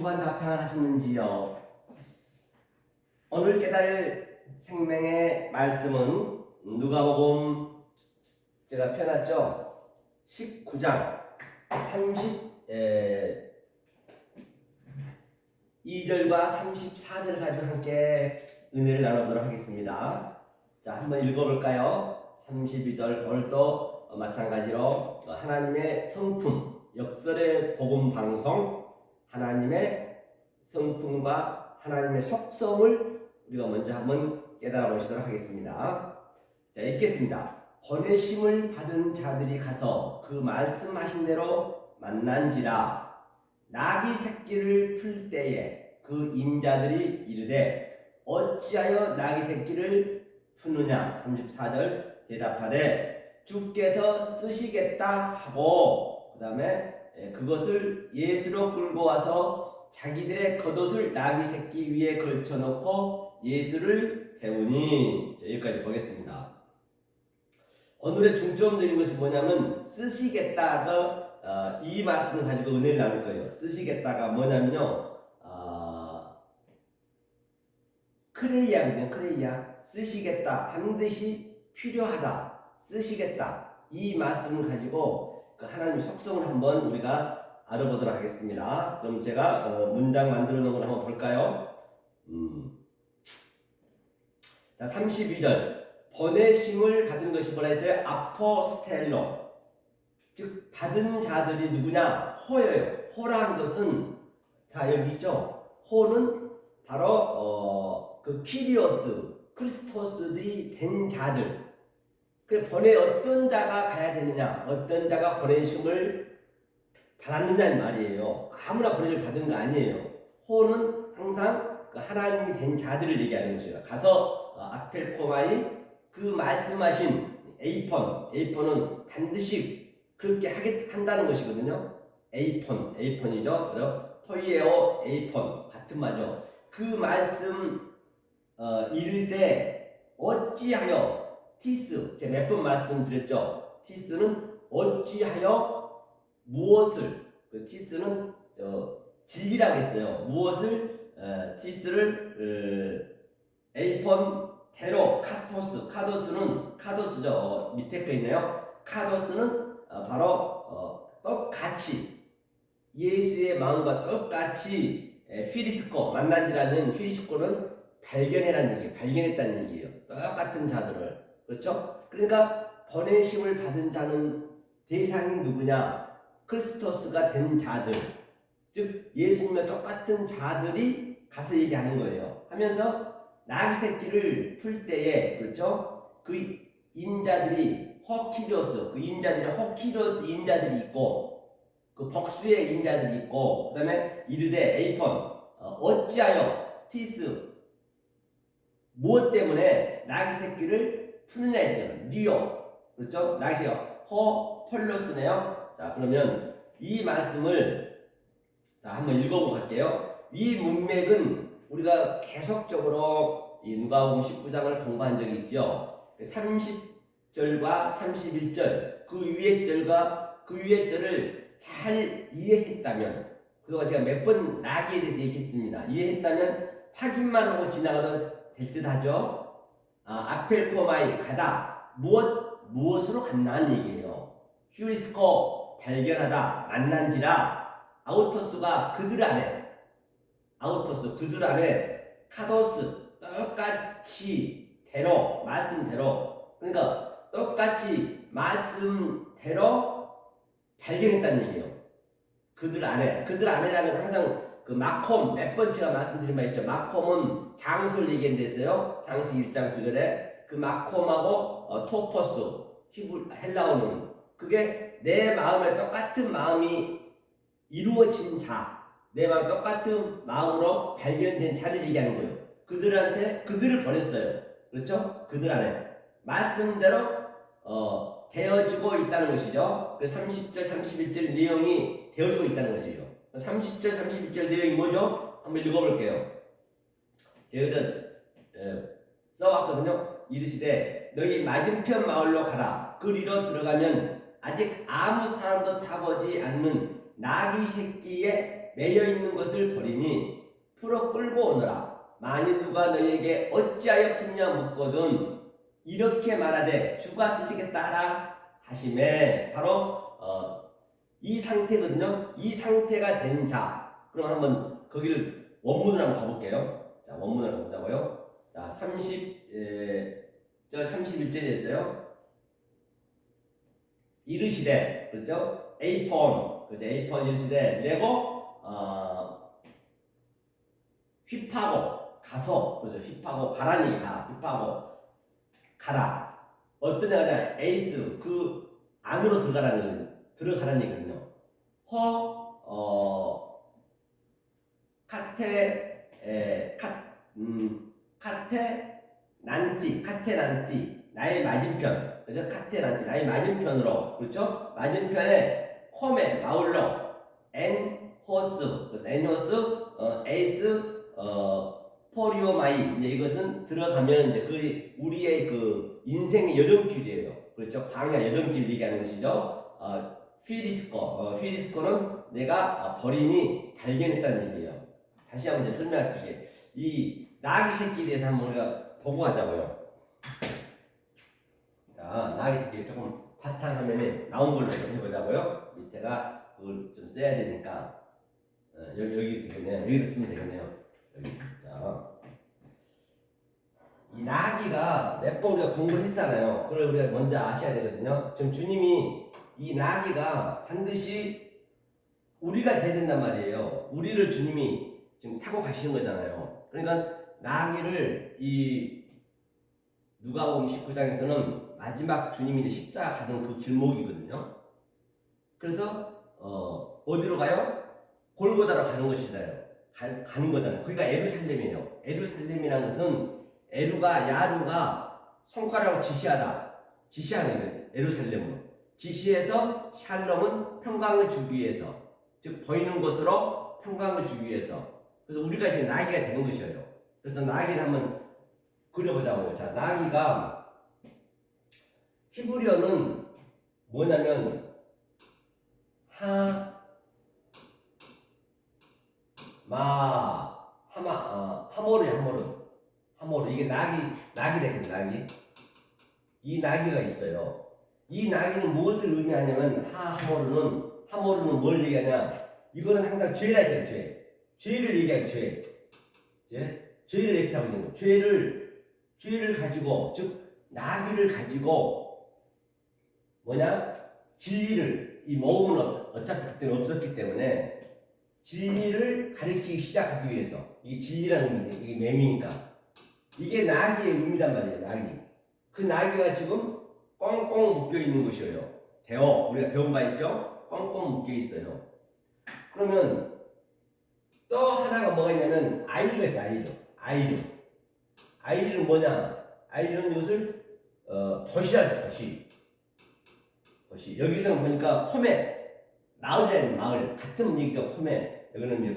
주간 다 평안하셨는지요? 오늘 깨달을 생명의 말씀은 누가복음 제가 펴놨죠? 19장 32절과 34절 가지고 함께 은혜를 나누도록 하겠습니다. 자, 한번 읽어볼까요? 32절 오늘도 마찬가지로 하나님의 성품, 역설의 복음 방송, 하나님의 성품과 하나님의 속성을 우리가 먼저 한번 깨달아 보시도록 하겠습니다. 자, 읽겠습니다. 보내심을 받은 자들이 가서 그 말씀하신 대로 만난지라. 나귀 새끼를 풀 때에 그 임자들이 이르되 어찌하여 나귀 새끼를 푸느냐. 34절 대답하되 주께서 쓰시겠다 하고, 그 다음에 그것을 예수로 끌고 와서 자기들의 겉옷을 나귀 새끼 위에 걸쳐놓고 예수를 태우니. 자, 여기까지 보겠습니다. 오늘의 중점적인 것이 뭐냐면 쓰시겠다가 이 말씀을 가지고 은혜를 나눌 거예요. 쓰시겠다가 뭐냐면요, 크레이아거든요. 크레이아. 쓰시겠다, 반드시 필요하다, 쓰시겠다, 이 말씀을 가지고 그 하나님의 속성을 한번 우리가 알아보도록 하겠습니다. 그럼 제가 문장 만들어 놓은 걸 한번 볼까요? 자, 32절 보내심을 받은 것이 뭐라 했어요? 아포스텔로, 즉 받은 자들이 누구냐? 호예요. 호라는 것은, 자 여기 있죠? 호는 바로 그 키리오스, 크리스토스들이 된 자들. 그 보내 어떤 자가 가야 되느냐? 어떤 자가 보내심을 받았느냐는 말이에요. 아무나 보내심을 받은 거 아니에요. 호는 항상 그 하나님이 된 자들을 얘기하는 것이에요. 가서 아펠코마이 그 말씀하신 에이폰은 반드시 그렇게 한다는 것이거든요. 에이폰이죠. 그럼 포이에오 에이폰 같은 말이죠. 그 말씀 이르되 어찌하여, 티스, 제가 몇 번 말씀드렸죠. 티스는 어찌하여 무엇을, 그 티스는 진리라고 했어요. 무엇을, 티스를 에이폰대로 카도스죠. 밑에 거 있네요. 카도스는 바로 똑같이 예수의 마음과 똑같이 피리스코, 만난지라는 피리스코는 발견해라는 얘기예요. 발견했다는 얘기예요. 똑같은 자들을. 그렇죠? 그러니까 보내심을 받은 자는 대상이 누구냐? 크리스토스가 된 자들, 즉 예수님과 똑같은 자들이 가서 얘기하는 거예요. 하면서 나귀 새끼를 풀 때에, 그렇죠? 그 임자들이 호키로스, 그 임자들이 호키로스 임자들이 있고, 그 복수의 임자들이 있고, 그 다음에 이르되 에이폰, 어찌하여, 티스, 무엇 때문에 나귀 새끼를 푸느냐 했어요. 리오, 그렇죠? 나귀 새끼, 폴로스네요. 자, 그러면 이 말씀을 한번 읽어보고 갈게요. 이 문맥은 우리가 계속적으로 이 누가복음 19장을 공부한 적이 있죠. 30절과 31절, 그 위에 절과 그 위에 절을 잘 이해했다면, 그동안 제가 몇 번 나귀에 대해서 얘기했습니다. 이해했다면 확인만 하고 지나가도 될 듯 하죠. 아펠코마이, 가다, 무엇으로 갔나는 얘기예요. 휴리스코, 발견하다, 만난지라. 아우토스가 그들 안에, 그들 안에, 카도스, 똑같이 대로, 말씀대로, 그러니까 똑같이 말씀대로 발견했다는 얘기예요. 그들 안에라는 항상 그 마콤, 몇 번 제가 말씀드린 바 있죠. 마콤은 장소를 얘기한 데 있어요. 장시 1장 9절에 그 마콤하고 토포스, 헬라어는 그게 내 마음에 똑같은 마음이 이루어진 자, 내 마음 똑같은 마음으로 발견된 자를 얘기하는 거예요. 그들을 보냈어요. 그렇죠? 그들 안에 말씀대로 되어지고 있다는 것이죠. 그 30절, 31절 내용이 되어지고 있다는 것이에요. 30절, 31절 내용이 뭐죠? 한번 읽어볼게요. 제가 여기다 써왔거든요. 이르시되 너희 맞은편 마을로 가라. 그리로 들어가면 아직 아무 사람도 타보지 않는 나귀 새끼의 매여 있는 것을 버리니 풀어 끌고 오너라. 만일 누가 너희에게 어찌하여 품냐 묻거든 이렇게 말하되 주가 쓰시겠다 하라 하심에 바로 이 상태거든요. 이 상태가 된 자. 그럼 한번 거기를 원문을 한번 가볼게요. 자, 원문을 가보자고요. 자, 31절에 있어요. 이르시되, 그렇죠? 에이폰, 그렇죠? 에이폰 이르시되, 레고, 휘파고, 가서, 그렇죠? 휘파고, 가라니, 휘파고, 가라. 어떤 애가 에이스, 그 안으로 들어가라는 얘기거든요. 카테난티, 나의 맞은편, 그죠? 카테난티, 나의 맞은편으로, 그렇죠? 맞은편에 코메, 마울러, 호스, 그래서 호스, 에이스, 포리오마이, 이제 이것은 들어가면 이제 그 우리의 그 인생의 여정길이에요. 그렇죠? 광야 여정길 얘기하는 것이죠. 휘리스코는 내가 버리니 발견했다는 얘기예요. 다시 한번 이제 설명할게요. 이 나귀 새끼에 대해서 한번 우리가 보고 가자고요. 자, 나귀 새끼 조금 바탕화면에 나온 걸로 좀 해보자고요. 밑에가 그걸 좀 써야 되니까 여기 되겠네요. 여기도 쓰면 되겠네요. 여기. 자, 이 나귀가 몇 번 우리가 공부를 했잖아요. 그걸 우리가 먼저 아셔야 되거든요. 지금 주님이 이 나귀가 반드시 우리가 돼야 된단 말이에요. 우리를 주님이 지금 타고 가시는 거잖아요. 그러니까 나귀를 이 누가복음 19장에서는 마지막 주님이 십자가 가는 그 길목이거든요. 그래서 어디로 가요? 골고다로 가는 것이잖아요. 가는 거잖아요. 거기가 에루살렘이에요. 에루살렘이라는 것은 야루가 손가락으로 지시하는 거예요. 에루살렘으로 지시해서 샬롬은 평강을 주기 위해서, 즉 보이는 것으로 평강을 주기 위해서. 그래서 우리가 이제 나귀가 되는 것이에요. 그래서 나귀를 한번 그려보자고요. 자, 나귀가 히브리어는 뭐냐면 하모르. 이게 나귀 되겠네, 나귀. 이 나귀가 있어요. 이 나귀는 무엇을 의미하냐면 하모르는 뭘 얘기하냐? 이거는 항상 죄라 했잖아요. 죄를 얘기하죠. 죄를 얘기하고 있는 거예요. 죄를 가지고, 즉 나귀를 가지고 진리를, 이 모험은 어차피 그때는 없었기 때문에 진리를 가르치기 시작하기 위해서, 이게 진리라는 의미, 이게 매미니까 이게 나귀의 의미란 말이에요. 나귀. 그 나귀가 지금 꽁꽁 묶여 있는 것이에요. 우리가 배운 바 있죠? 꽁꽁 묶여 있어요. 그러면 또 하나가 뭐가 있냐면 아이르가 있어요. 아이르는 뭐냐? 아이르는 이것을 도시라죠. 도시. 여기서는 보니까 코메, 마을이라는 마을, 같은 얘기가 코메. 여기는 이제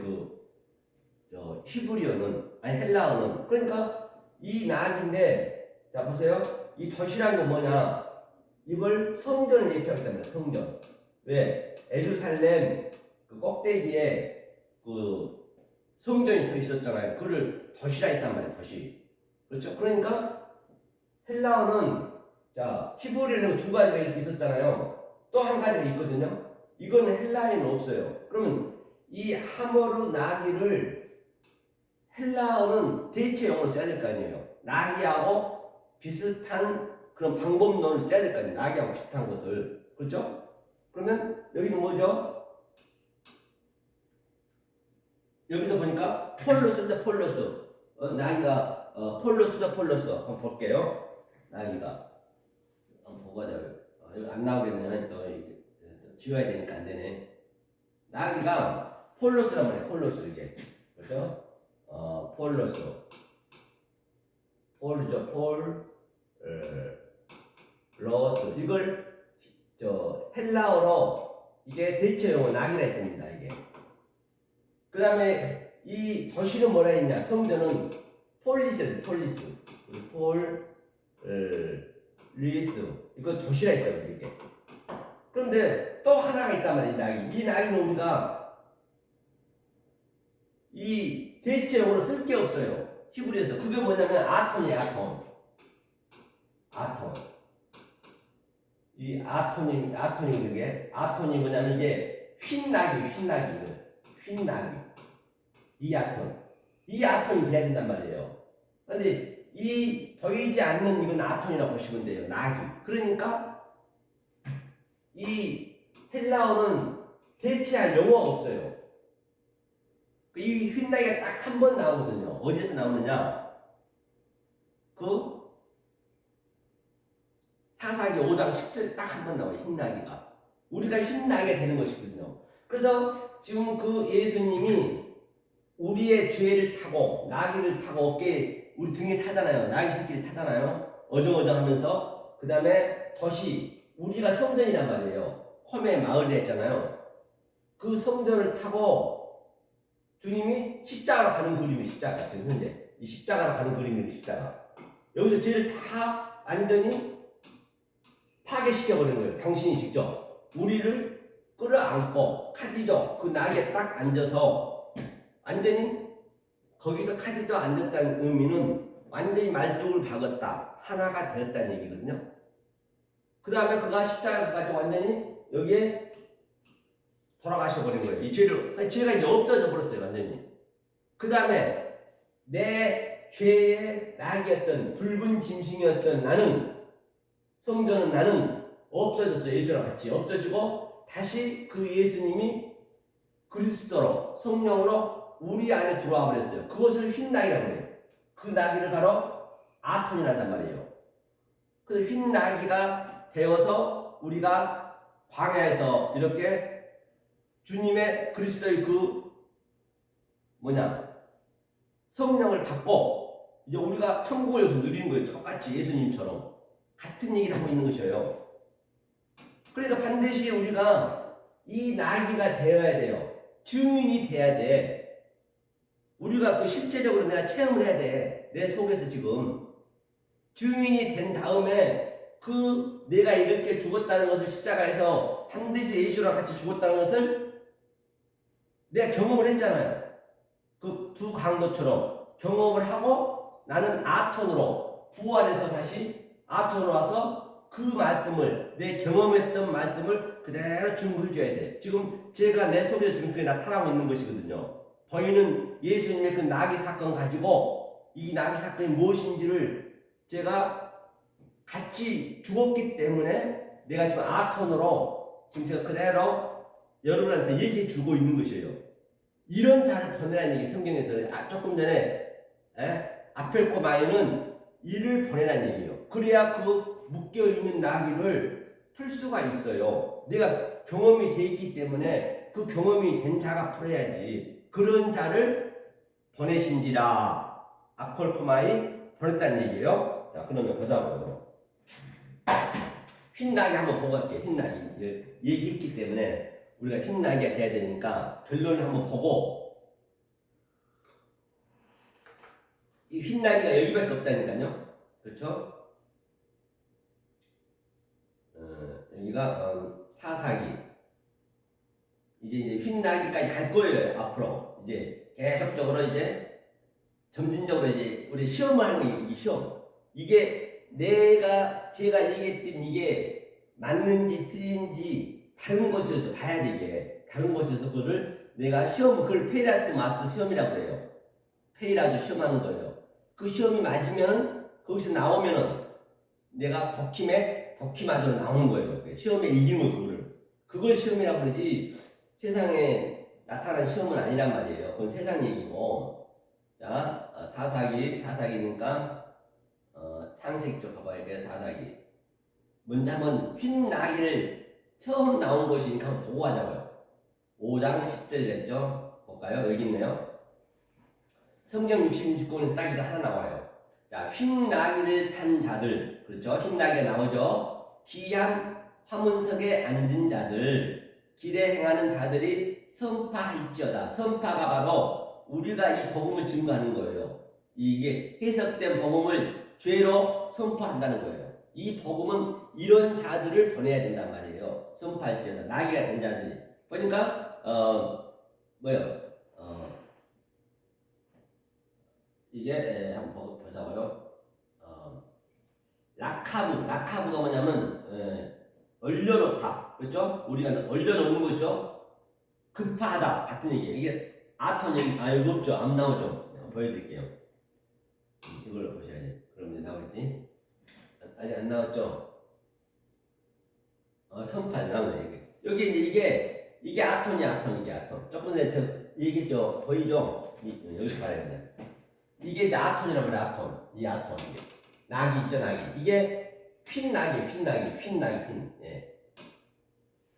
헬라어는, 그러니까 이 나귀인데, 자 보세요. 이 도시라는 건 뭐냐? 이걸 성전을 얘기하기 때문에 성전. 왜? 에루살렘 그 꼭대기에 그 성전이 서 있었잖아요. 그를 도시라 했단 말이에요. 도시. 그렇죠? 그러니까 헬라어는, 자, 히브리어는 두 가지가 이렇게 있었잖아요. 또 한 가지가 있거든요. 이거는 헬라어에는 없어요. 그러면 이 하모르 나귀를 헬라어는 대체 용어로 써야 될 거 아니에요. 나귀하고 비슷한 그런 방법론을 써야 될 거 아니에요. 나귀하고 비슷한 것을. 그렇죠? 그러면 여기는 뭐죠? 여기서 보니까 폴로스. 나귀가 폴로스다. 한번 볼게요. 나귀가 한번 보고 하자고요. 여기 안 나오겠네요. 또 지워야 되니까 안 되네. 나귀가 폴로스란 말이에요. 폴로스 이게. 그렇죠? 로스. 이걸 헬라어로 이게 대체 용어 나귀라 했습니다. 이게. 그 다음에 이 도시는 뭐라 했냐? 성전은 폴리스. 리스. 이거 도시라 했어요. 이게. 그런데 또 하나가 있단 말이에요. 이 나귀는 우리가 이 대체용으로 쓸 게 없어요. 히브리에서. 그게 뭐냐면 아톤이에요. 아톤. 이 아톤이 그게 아톤이 뭐냐면 이게 휜나기. 이 아톤이 돼야 된단 말이에요. 그런데 이 보이지 않는 이건 아톤이라고 보시면 돼요. 나기. 그러니까 이 헬라어는 대체할 용어가 없어요. 이 휜나기가 딱 한 번 나오거든요. 어디에서 나오느냐? 그 사사기 5장 10절에 딱 한 번 나와요. 휜나기가. 우리가 휜나기가 되는 것이거든요. 그래서 지금 그 예수님이 우리의 죄를 타고 나귀를 타고 어깨에 우리 등에 타잖아요. 나귀 새끼를 타잖아요. 어정어정하면서 그 다음에 덫이 우리가 성전이란 말이에요. 홈의 마을이라 했잖아요. 그 성전을 타고 주님이 십자가로 가는 그림이 십자가 지금 현재 이 십자가로 가는 그림이 십자가. 여기서 죄를 다 완전히 파괴시켜버리는 거예요. 당신이 직접 우리를 끌어안고 카디죠. 그 나귀에 딱 앉아서 완전히 거기서 카디조 앉았다는 의미는 완전히 말뚝을 박았다. 하나가 되었다는 얘기거든요. 그 다음에 그가 십자가를 가지고 완전히 여기에 돌아가셔버린 거예요. 이 죄가 이제 없어져 버렸어요. 완전히. 그 다음에 내 죄의 낙이었던 붉은 짐승이었던 나는 성전은 나는 없어졌어요. 예수랑 같이 없어지고 다시 그 예수님이 그리스도로 성령으로 우리 안에 들어와 버렸어요. 그것을 흰 나귀라고 해요. 그 나귀를 바로 아톤이란단 말이에요. 그래서 흰 나귀가 되어서 우리가 광야에서 이렇게 주님의 그리스도의 그 성령을 받고 이제 우리가 천국을 여기서 누리는 거예요. 똑같이 예수님처럼 같은 얘기를 하고 있는 것이에요. 그러니까 반드시 우리가 이 나귀가 되어야 돼요. 증인이 돼야 돼. 우리가 그 실제적으로 내가 체험을 해야 돼. 내 속에서 지금 증인이 된 다음에 그 내가 이렇게 죽었다는 것을 십자가에서 반드시 예수랑 같이 죽었다는 것을 내가 경험을 했잖아요. 그 두 강도처럼 경험을 하고 나는 아톤으로 부활해서 다시 아톤으로 와서 그 말씀을 내 경험했던 말씀을 그대로 증거해줘야 돼. 지금 제가 내 속에서 지금 그게 나타나고 있는 것이거든요. 보이는 예수님의 그 나귀 사건 가지고 이 나귀 사건이 무엇인지를 제가 같이 죽었기 때문에 내가 지금 아톤으로 지금 제가 그대로 여러분한테 얘기해 주고 있는 것이에요. 이런 자를 보내라는 얘기 성경에서 조금 전에 아펠코마이는 이를 보내라는 얘기예요. 그래야 그 묶여있는 나귀를 풀 수가 있어요. 내가 경험이 돼 있기 때문에 그 경험이 된 자가 풀어야지. 그런 자를 보내신지라 아펠코마이 보냈다는 얘기예요. 자, 그러면 보자고요. 흰 나귀 한번 보고 갈게요. 흰 나귀 얘기했기 때문에 우리가 흰 나귀가 돼야 되니까 결론을 한번 보고 이 흰 나귀가 여기밖에 없다니까요. 그렇죠? 여기가 사사기. 이제 흰 나귀까지 갈 거예요. 앞으로 이제 계속적으로 이제 점진적으로 이제 우리 시험을 하는 거예요. 이 시험. 이게 제가 얘기했던 이게 맞는지 틀린지 다른 곳에서 봐야 돼. 이게 다른 곳에서 그걸 내가 그걸 페이라스 마스 시험이라고 해요. 페이라도 시험하는 거예요. 그 시험이 맞으면 거기서 나오면은 내가 덕힘마저로 나오는 거예요. 시험에 이기는 그걸 시험이라고 그러지 세상에 나타난 시험은 아니란 말이에요. 그건 세상 얘기고. 자, 사사기니까 창세기 쪽 가봐야 돼요. 사사기. 먼저 한번 흰 나귀를 처음 나온 것이니까 한번 보고 하자고요. 5장 10절 됐죠? 볼까요? 여기 있네요. 성경 66권에서 딱 이거 하나 나와요. 자, 흰 나귀를 탄 자들. 그렇죠? 흰 나귀가 나오죠? 기한 화문석에 앉은 자들. 길에 행하는 자들이 선파할지어다. 선파가 바로 우리가 이 복음을 증거하는 거예요. 이게 해석된 복음을 죄로 선포한다는 거예요. 이 복음은 이런 자들을 보내야 된단 말이에요. 선포할지어다. 나귀가 된 자들이. 그러니까 이게 한번 보자고요. 라카브가 뭐냐면 얼려놓다, 그렇죠? 우리가 얼려놓는 거죠. 급하다 같은 얘기예요. 이게 아톤이 이거 없죠? 안 나오죠? 보여드릴게요. 이걸 보셔야지. 그럼 이제 나오겠지? 아직 안 나왔죠? 선판 나오네. 여기 이제 이게 아톤이야, 아톤. 이게 아톤. 조금 전에 저 얘기했죠? 보이죠? 여기서 봐야 돼. 이게 이제 아톤이라고 그래, 아톤. 이 아톤. 이게. 낙이 있죠, 낙이. 이게 핀. 예.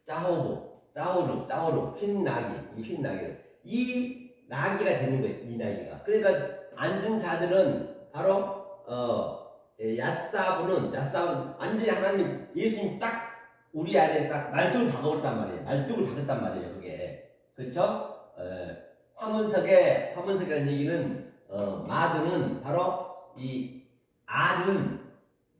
짜오르, 핀낙이. 이 낙이가 되는 거예요, 이 낙이가. 그러니까 앉은 자들은 바로, 야사부는 완전히 하나님, 예수님 딱 우리 안에 딱 날뚝을 박아버렸단 말이에요. 그게. 그렇죠? 화문석이라는 얘기는, 마드는 바로 이 알은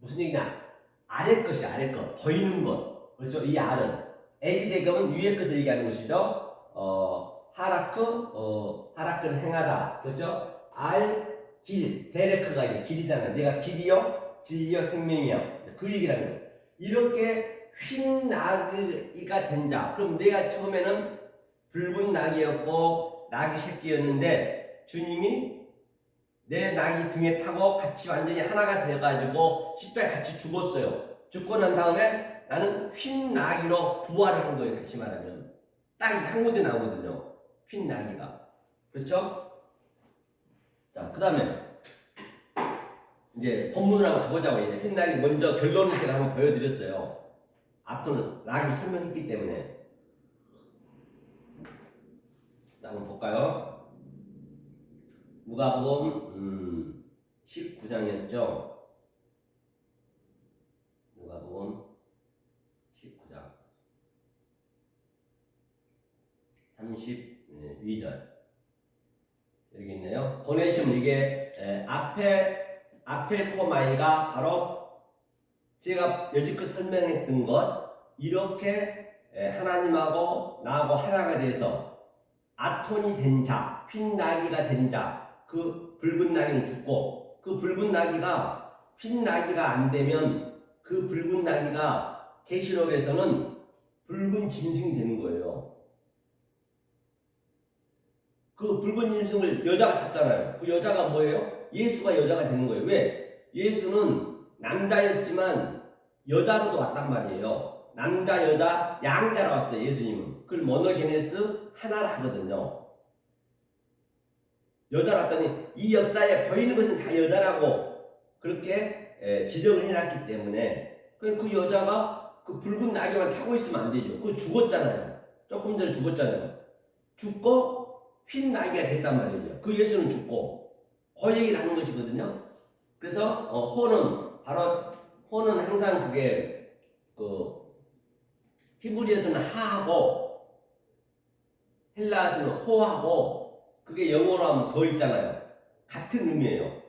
무슨 얘기냐? 아래 것이야, 아래 것. 보이는 것. 그렇죠? 이 알은. 에디 대금은 위의 것을 얘기하는 것이죠. 하라크는 행하다. 그렇죠? 길, 데레크가 이제 길이잖아요. 내가 길이요, 진리요, 생명이요. 그 얘기라는 거예요. 이렇게 흰 나귀가 된 자. 그럼 내가 처음에는 붉은 나귀였고 나귀 새끼였는데 주님이 내 나귀 등에 타고 같이 완전히 하나가 되어가지고 십자가에 같이 죽었어요. 죽고 난 다음에 나는 흰 나귀로 부활을 한 거예요. 다시 말하면 딱 한 군데 나오거든요. 흰 나귀가. 그렇죠? 자, 그 다음에 이제 본문을 한번 가보자고. 이제 흰 나귀 먼저 결론을 제가 한번 보여드렸어요. 앞서는 나귀 설명했기 때문에. 자, 한번 볼까요? 누가복음 19장이었죠. 누가복음 19장 32절 여기 있네요. 보내시면 이게 아펠코마이가 바로 제가 여지껏 설명했던 것, 이렇게 하나님하고 나하고 하나가 돼서 아톤이 된 자, 흰 나귀가 된 자, 그 붉은 나귀는 죽고, 그 붉은 나귀가 흰 나귀가 안 되면 그 붉은 나귀가 계시록에서는 붉은 짐승이 되는 거예요. 그 붉은 짐승을 여자가 탔잖아요. 그 여자가 뭐예요? 예수가 여자가 되는 거예요. 왜? 예수는 남자였지만 여자로도 왔단 말이에요. 남자, 여자, 양자로 왔어요. 예수님은. 그걸 모노게네스 하나라 하거든요. 여자로 왔더니 이 역사에 보이는 것은 다 여자라고 그렇게 지적을 해놨기 때문에 그 여자가 그 붉은 나귀만 타고 있으면 안 되죠. 그거 죽었잖아요. 조금 전에 죽었잖아요. 죽고 흰 나귀가 됐단 말이죠. 그 예수는 죽고 그 얘기를 하는 것이거든요. 그래서 호는 항상 그게 그 히브리에서는 하하고 헬라에서는 호하고 그게 영어로 하면 더 있잖아요. 같은 의미예요.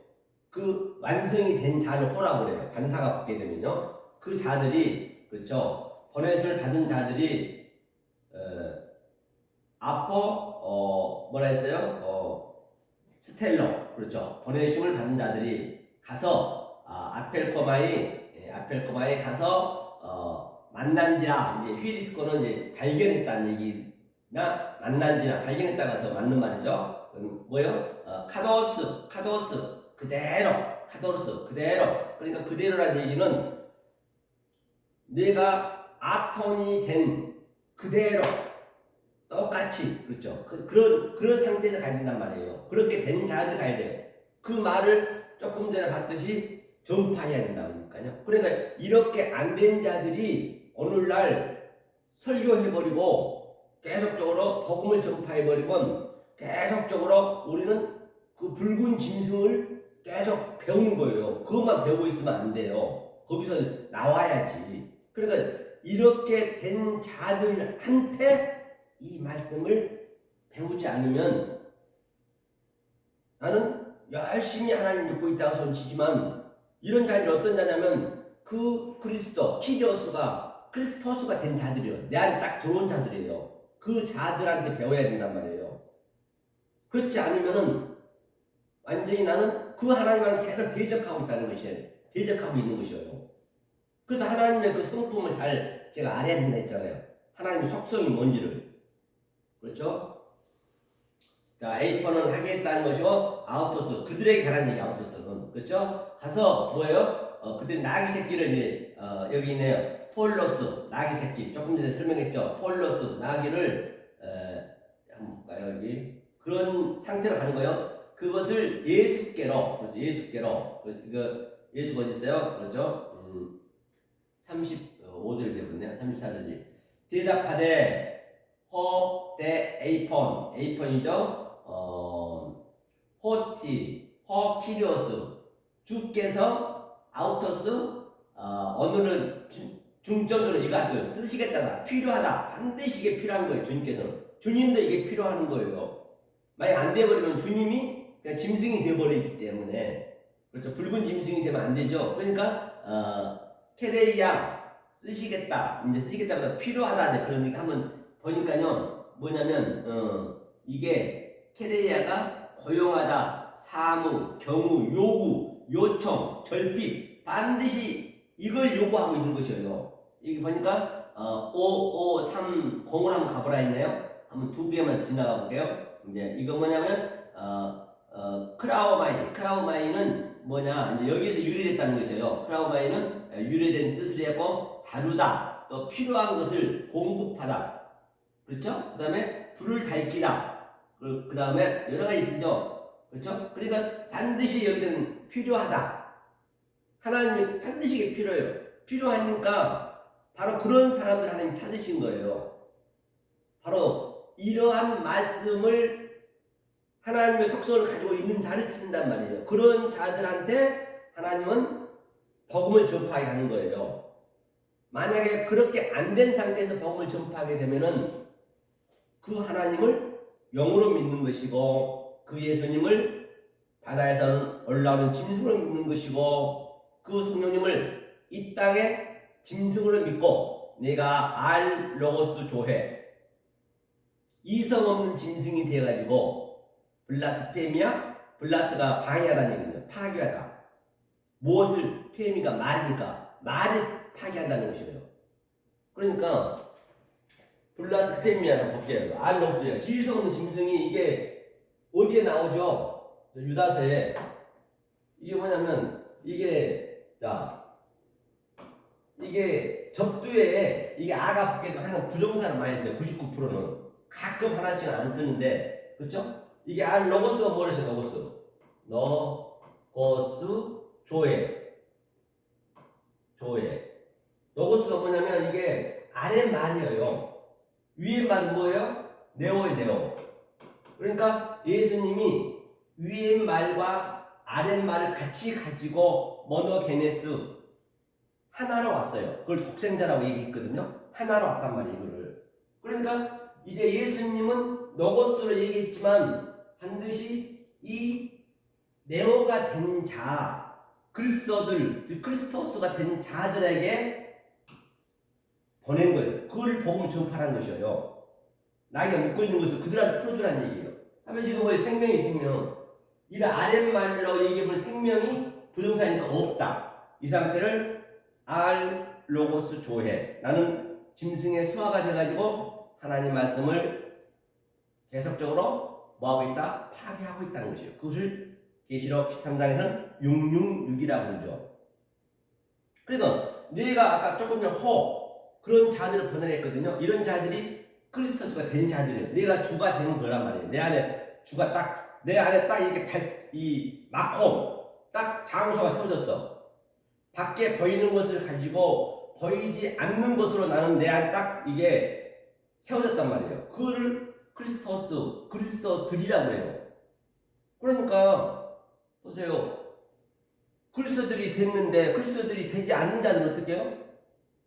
그 완성이 된 자를 호라고 그래요. 관사가 붙게 되면요. 그 자들이, 그렇죠, 번외를 받은 자들이 뭐라 했어요? 스텔로, 그렇죠, 번외심을 받은 자들이 가서 아펠코마에 가서 만난지라, 이제 휘리스코는 이제 발견했다는 얘기나 만난지나 발견했다가 더 맞는 말이죠. 뭐요? 카도스 그대로, 그러니까 그대로라는 얘기는 내가 아톤이 된 그대로 똑같이, 그렇죠, 그런 상태에서 가야 된단 말이에요. 그렇게 된 자들 가야 돼. 그 말을 조금 전에 봤듯이 전파해야 된다니까요. 그러니까 이렇게 안 된 자들이 오늘날 설교해버리고 계속적으로 복음을 전파해버리면 계속적으로 우리는 그 붉은 짐승을 계속 배우는 거예요. 그것만 배우고 있으면 안 돼요. 거기서 나와야지. 그러니까 이렇게 된 자들한테 이 말씀을 배우지 않으면, 나는 열심히 하나님 믿고 있다고 손치지만 이런 자들이 어떤 자냐면 그 크리스토스가 된 자들이에요. 내 안에 딱 들어온 자들이에요. 그 자들한테 배워야 된단 말이에요. 그렇지 않으면은 완전히 나는 그 하나님과는 계속 대적하고 있다는 것이에요. 대적하고 있는 것이에요. 그래서 하나님의 그 성품을 잘 제가 알아야 된다 했잖아요. 하나님의 속성이 뭔지를. 그렇죠? 자, 에이퍼는 하겠다는 것이고, 아우토스, 그들에게 가라는 얘기, 아우토스는. 그렇죠? 가서, 뭐예요? 그들이 나귀 새끼를 이제, 여기 있네요. 폴로스, 나귀 새끼. 조금 전에 설명했죠? 폴로스, 나귀를, 한번 볼까요, 여기? 그런 상태로 가는 거예요. 그것을 예수께로, 그렇죠? 예수께로. 예수가 어디 있어요? 그렇죠? 35절 되었네요. 34절이. 대답하되, 대 에이폰, 에이폰이죠? 호키리오스, 주께서 아우토스, 오늘은 중점적으로 이거 쓰시겠다, 필요하다, 반드시 이게 필요한 거예요. 주님께서는. 주님도 이게 필요한 거예요. 만약 안 돼버리면 주님이 그냥 짐승이 되어버리기 때문에, 그렇죠. 붉은 짐승이 되면 안 되죠. 그러니까 케레이야 쓰시겠다, 이제 쓰시겠다보다 필요하다, 이제 그러니까 한번 보니까요, 뭐냐면 이게 케레이아가 고용하다, 사무, 경우, 요구, 요청, 결핍, 반드시 이걸 요구하고 있는 것이에요. 여기 보니까 5530을 한번 가보라 했네요. 한번 두 개만 지나가 볼게요. 이제 이거 뭐냐면 크라우마이는 뭐냐, 이제 여기서 유래됐다는 것이에요. 크라우마이는 유래된 뜻을 했고, 다루다, 또 필요한 것을 공급하다. 그렇죠? 그 다음에 불을 밝히다. 그 다음에 여러 가지 있죠. 그렇죠? 그러니까 반드시 여기서는 필요하다. 하나님이 반드시 이게 필요해요. 필요하니까 바로 그런 사람들 하나님 찾으신 거예요. 바로 이러한 말씀을 하나님의 속성을 가지고 있는 자를 찾는단 말이에요. 그런 자들한테 하나님은 복음을 전파하게 하는 거예요. 만약에 그렇게 안 된 상태에서 복음을 전파하게 되면은 그 하나님을 영으로 믿는 것이고, 그 예수님을 바다에서는 올라오는 짐승으로 믿는 것이고, 그 성령님을 이 땅에 짐승으로 믿고 내가 로고스 조회, 이성 없는 짐승이 되어가지고, 블라스페미아, 블라스가 방해하다는 얘기예요. 파괴하다. 무엇을, 페미가 말이니까 말을 파괴한다는 것이에요. 그러니까 블라스페미아를 볼게요. 알록스예요. 지성 없는 짐승이 이게 어디에 나오죠? 유다서에. 이게 뭐냐면 이게 접두에 이게 아가 붙게도 항상 부정사를 많이 써요. 99%는 가끔 하나씩은 안 쓰는데, 그렇죠? 이게 로고스가 뭐래서 로고스 조회. 로고스가 뭐냐면 이게 아랫말이에요. 위에 말 뭐예요? 네오. 그러니까 예수님이 위에 말과 아랫말을 같이 가지고 모노게네스, 하나로 왔어요. 그걸 독생자라고 얘기했거든요. 하나로 왔단 말이에요, 이거를. 그러니까 이제 예수님은 로고스로 얘기했지만 반드시 이 네오가 된 자, 그리스도들, 즉 크리스토스가 된 자들에게 보낸 거예요. 그걸 복음을 전파하는 것이에요. 나이가 묻고 있는 것을 그들한테 풀어주라는 얘기예요. 하면 지금 뭐예요? 생명. 이런 아랫말로 얘기해보면 생명이 부정사니까 없다. 이 상태를 로고스 조해. 나는 짐승의 수화가 돼가지고 하나님 말씀을 계속적으로 뭐하고 있다? 파괴하고 있다는 것이에요. 그것을 계시록 13장에서는 666이라고 부르죠. 그래서 너희가 아까 조금 전에 그런 자들을 번역했거든요. 이런 자들이 크리스토스가 된 자들이에요. 내가 주가 되는 거란 말이에요. 내 안에 딱 이렇게 이 마콤 딱 장소가 세워졌어. 밖에 보이는 것을 가지고 보이지 않는 것으로 나는 내 안에 딱 이게 세워졌단 말이에요. 그거를 그리스도들이라고 해요. 그러니까 보세요. 그리스도들이 됐는데 그리스도들이 되지 않는 자들은 어떻게 해요?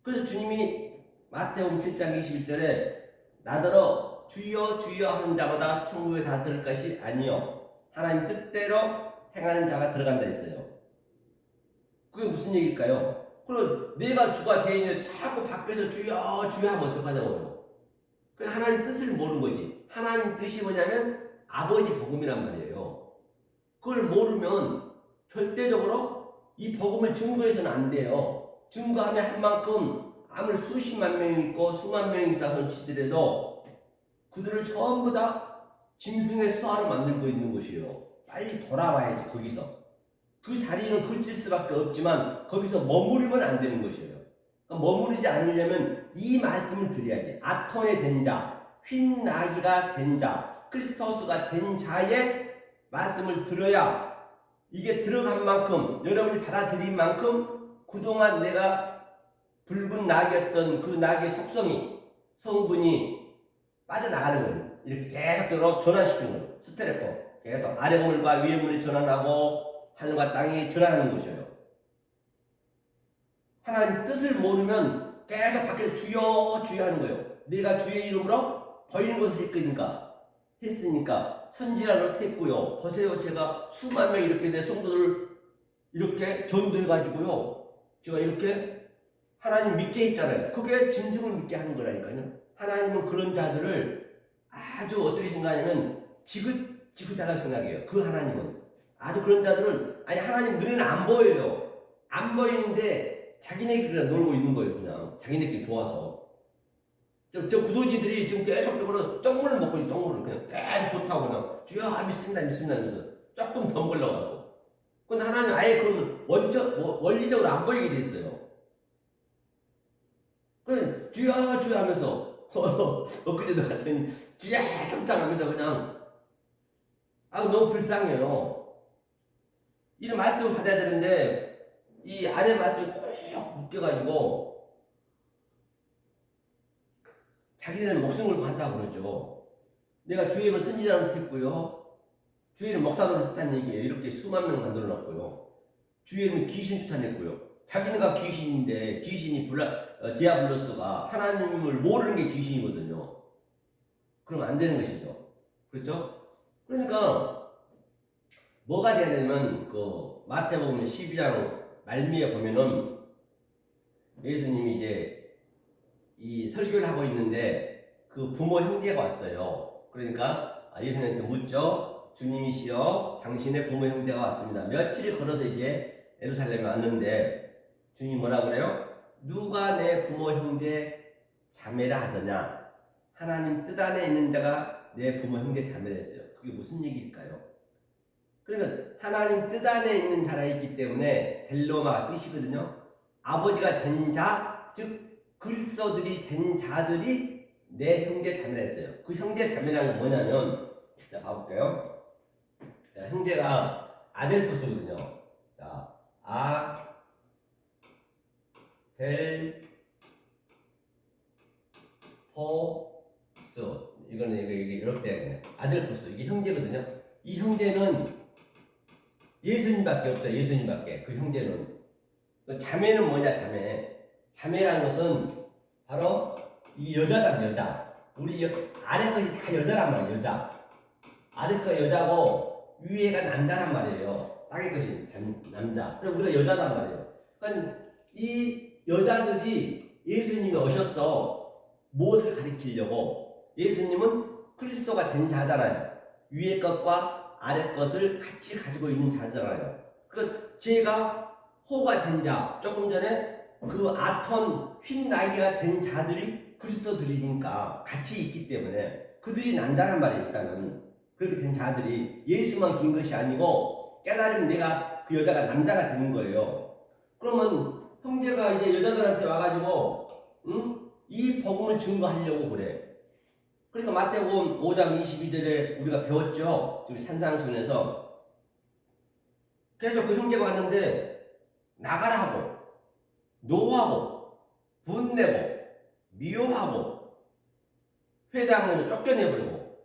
그래서 주님이 마태복음 7장 21절에 나더러 주여 주여 하는 자보다 천국에 다 들을 것이 아니요 하나님 뜻대로 행하는 자가 들어간다 했어요. 그게 무슨 얘기일까요? 그럼 내가 주가 되어 있는데 자꾸 밖에서 주여 주여 하면 어떡하냐고요. 그 하나님 뜻을 모르는 거지. 하나님 뜻이 뭐냐면 아버지 복음이란 말이에요. 그걸 모르면 절대적으로 이 복음을 증거해서는 안 돼요. 증거하면 할 만큼 아무리 수십만 명이 있고 수만 명이 있다 치더라도 그들을 전부 다 짐승의 수하로 만들고 있는 것이에요. 빨리 돌아와야지 거기서. 그 자리는 그칠 수밖에 없지만 거기서 머무르면 안 되는 것이에요. 그러니까 머무르지 않으려면 이 말씀을 드려야지. 아톤의 된 자, 흰 나귀가 된 자, 크리스토스가 된 자의 말씀을 들어야 이게 들어간 만큼 여러분이 받아들인 만큼 그동안 내가 붉은 낙이었던 그 낙의 속성이 성분이 빠져나가는 거예요. 이렇게 계속 전환시키는 거예요. 스테레포 계속 아래 물과 위에 물이 전환하고 하늘과 땅이 전환하는 것이에요. 하나님 뜻을 모르면 계속 밖에서 주여 주여 하는 거예요. 내가 주의 이름으로 보이는 것을 했으니까 선지자로 했고요. 보세요, 제가 수만 명 이렇게 내 성도들 이렇게 전도해가지고요. 제가 이렇게 하나님 믿게 했잖아요. 그게 짐승을 믿게 하는 거라니까요. 하나님은 그런 자들을 아주 어떻게 생각하냐면 지긋지긋하다고 생각해요. 그 하나님은 아주 그런 자들은 아니 하나님 눈에는 안 보여요. 안 보이는데 자기네끼리 놀고 있는 거예요. 그냥 자기네끼리 좋아서. 저 구도지들이 지금 계속적으로 똥물을 먹고 있는 똥물을 그냥 계속 좋다고 그냥 주여 믿습니다 하면서 조금 더 먹으려고. 근데 하나님 아예 그건 원리적으로 안 보이게 돼 있어요. 그래 주여 주여 하면서 엊그제도 같은 주여 삼창하면서 그냥 너무 불쌍해요. 이런 말씀을 받아야 되는데 이 아래 말씀이 꼭 묶여가지고 자기들은 목숨 걸고 한다고 그러죠. 내가 주의 이름을 선지자로 했고요. 주의 이름 목사로 했다는 얘기예요. 이렇게 수만 명 만들어 놨고요. 주의 이름은 귀신 추탄했고요. 자기네가 귀신인데 귀신이 디아블로스가 하나님을 모르는 게 귀신이거든요. 그러면 안 되는 것이죠. 그렇죠? 그러니까 뭐가 돼야 되냐면 그 마태복음 12장 말미에 보면은 예수님이 이제 이 설교를 하고 있는데 그 부모 형제가 왔어요. 그러니까 예수님한테 묻죠. 주님이시여 당신의 부모 형제가 왔습니다. 며칠을 걸어서 이제 예루살렘에 왔는데 주님이 뭐라 그래요? 누가 내 부모 형제 자매라 하더냐. 하나님 뜻 안에 있는 자가 내 부모 형제 자매라 했어요. 그게 무슨 얘기일까요? 그러니까 하나님 뜻 안에 있는 자라 있기 때문에 델로마가 뜻이거든요. 아버지가 된 자, 즉 그리스도들이 된 자들이 내 형제 자매라 했어요. 그 형제 자매라는 건 뭐냐면 자 봐볼게요. 자, 형제가 아델포스거든요. 자 아델포스 이거는 이게 이렇게 해야겠네. 아델포스 이게 형제거든요. 이 형제는 예수님밖에 없어요. 예수님밖에. 그 형제는 자매는 뭐냐 자매라는 것은 바로 이 여자다 여자. 우리 아래 것이 다 여자란 말이에요. 여자. 아래 거 여자고 위에가 남자란 말이에요. 땅의 것이 남자. 그럼 우리가 여자란 말이에요. 그러니까 이 여자들이 예수님이 오셔서 무엇을 가리키려고 예수님은 그리스도가 된 자잖아요. 위의 것과 아래 것을 같이 가지고 있는 자잖아요. 그러니까 제가 호가 된 자, 조금 전에 그 아톤 흰 나귀가 된 자들이 그리스도들이니까 같이 있기 때문에 그들이 남자란 말이에요. 일단은 그렇게 된 자들이 예수만 긴 것이 아니고 깨달으면 내가 그 여자가 남자가 되는 거예요. 그러면 형제가 이제 여자들한테 와가지고 이 복음을 증거하려고 그래. 그러니까 마태복음 5장 22절에 우리가 배웠죠. 지금 산상순에서 계속 그 형제가 왔는데 나가라 하고 노하고 분내고 미워하고 회당으로 쫓겨내버리고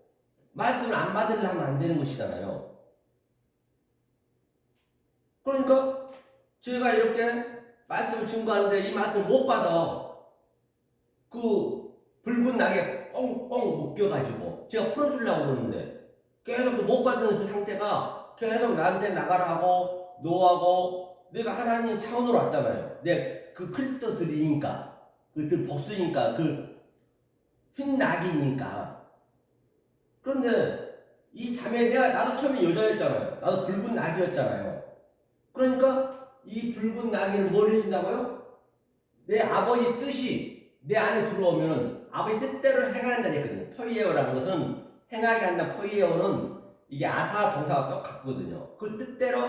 말씀을 안 받으려면 안 되는 것이잖아요. 그러니까 저희가 이렇게 말씀을 증거하는데 이 말씀을 못 받아. 그 붉은 낙에 꽁꽁 묶여가지고 제가 풀어주려고 그러는데 계속 못 받는 그 상태가 계속 나한테 나가라 하고 노하고 내가 하나님 차원으로 왔잖아요. 그 그리스도들이니까 그들 복수니까 그 흰 낙이니까. 그런데 이 자매 나도 처음에 여자였잖아요. 나도 붉은 낙이었잖아요. 그러니까 이 붉은 나귀는 뭘 해준다고요? 내 아버지 뜻이 내 안에 들어오면 아버지 뜻대로 행한다는 얘기거든요. 포이에오라는 것은 행하게 한다. 포이에오는 이게 아사 동사가 똑같거든요. 그 뜻대로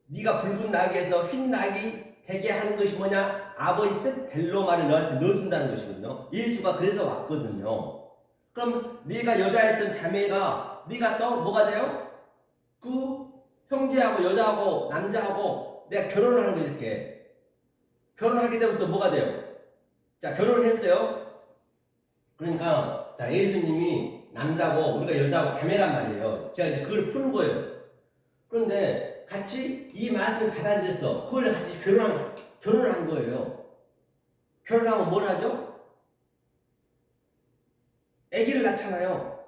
네가 붉은 나귀에서 흰 나귀 되게 하는 것이 뭐냐? 아버지 뜻대로 말을 너한테 넣어준다는 것이거든요. 예수가 그래서 왔거든요. 그럼 네가 여자였던 자매가 네가 또 뭐가 돼요? 그 형제하고 여자하고 남자하고 내가 결혼을 하는 거 이렇게 결혼하게 되면 또 뭐가 돼요? 자, 결혼을 했어요. 그러니까 자, 예수님이 남자고 우리가 여자하고 자매란 말이에요. 제가 이제 그걸 푸는 거예요. 그런데 같이 이 말씀을 받아들였어. 그걸 같이 결혼을 한 거예요. 결혼하면 뭘 하죠? 아기를 낳잖아요.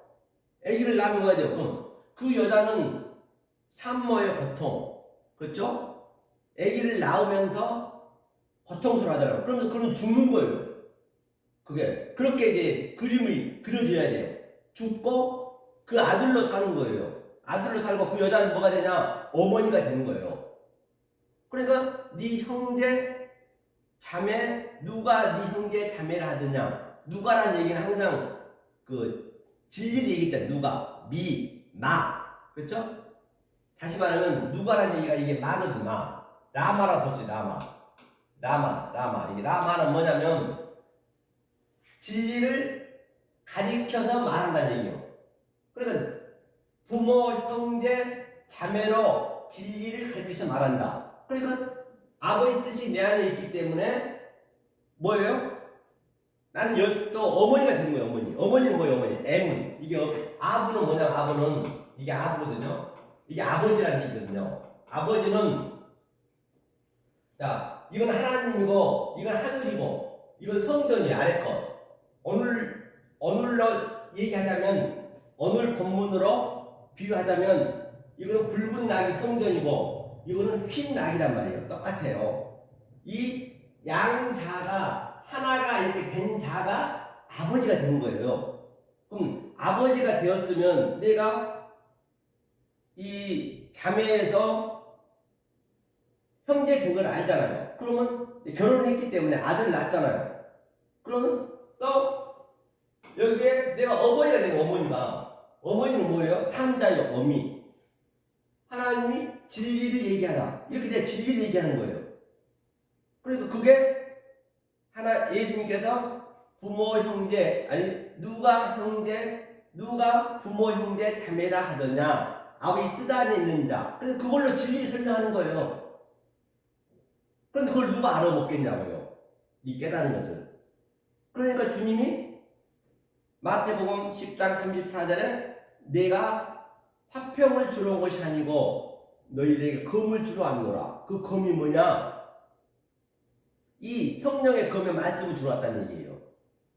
아기를 낳으면 뭐가 돼요? 그럼 그 여자는 산모의 고통, 그렇죠? 아기를 낳으면서 고통스러워하잖아요. 그러면 그건 죽는 거예요. 그게 그렇게 이제 그림이 그려져야 돼요. 죽고 그 아들로 사는 거예요. 아들로 살고 그 여자는 뭐가 되냐? 어머니가 되는 거예요. 그러니까 네 형제 자매 누가 네 형제 자매를 하느냐? 누가라는 얘기는 항상 그 진리도 얘기했잖아요. 누가 미, 마, 그렇죠? 다시 말하면 누가라는 얘기가 이게 마거든. 마 라마라고 했어요. 라마 이게 라마는 뭐냐면 진리를 가리켜서 말한다는 얘기예요. 그러니까 부모, 형제, 자매로 진리를 가리켜서 말한다. 그러니까 아버지 뜻이 내 안에 있기 때문에 뭐예요? 나는 또 어머니가 되는 거예요. 어머니는 뭐예요? 어머니 M은 이게 아부는 뭐냐면 아부는 이게 아부거든요. 이게 아버지라는 얘기거든요. 아버지는 자 이건 하나님이고 이건 하늘이고 이건 성전이 아래 것. 오늘로 얘기하자면 오늘 본문으로 비유하자면 이거는 붉은 낙이 성전이고 이거는 흰 낙이란 말이에요. 똑같아요. 이 양자가 하나가 이렇게 된 자가 아버지가 되는 거예요. 그럼 아버지가 되었으면 내가 이 자매에서 형제 된 걸 알잖아요. 그러면 결혼했기 때문에 아들 낳았잖아요. 그러면 또 여기에 내가 어머니가 되는 어머니는 뭐예요? 산자요 어미. 하나님이 진리를 얘기하라. 이렇게 내가 진리를 얘기하는 거예요. 그러니까 그게 하나 예수님께서 부모 형제 아니 누가 부모 형제 자매라 하더냐 아버지 뜻 안에 있는 자. 그래서 그걸로 진리를 설명하는 거예요. 그런데 그걸 누가 알아먹겠냐고요. 이 깨달은 것을. 그러니까 주님이 마태복음 10장 34절에 내가 화평을 주러 온 것이 아니고 너희들에게 검을 주러 왔노라. 그 검이 뭐냐? 이 성령의 검의 말씀을 주러 왔다는 얘기예요.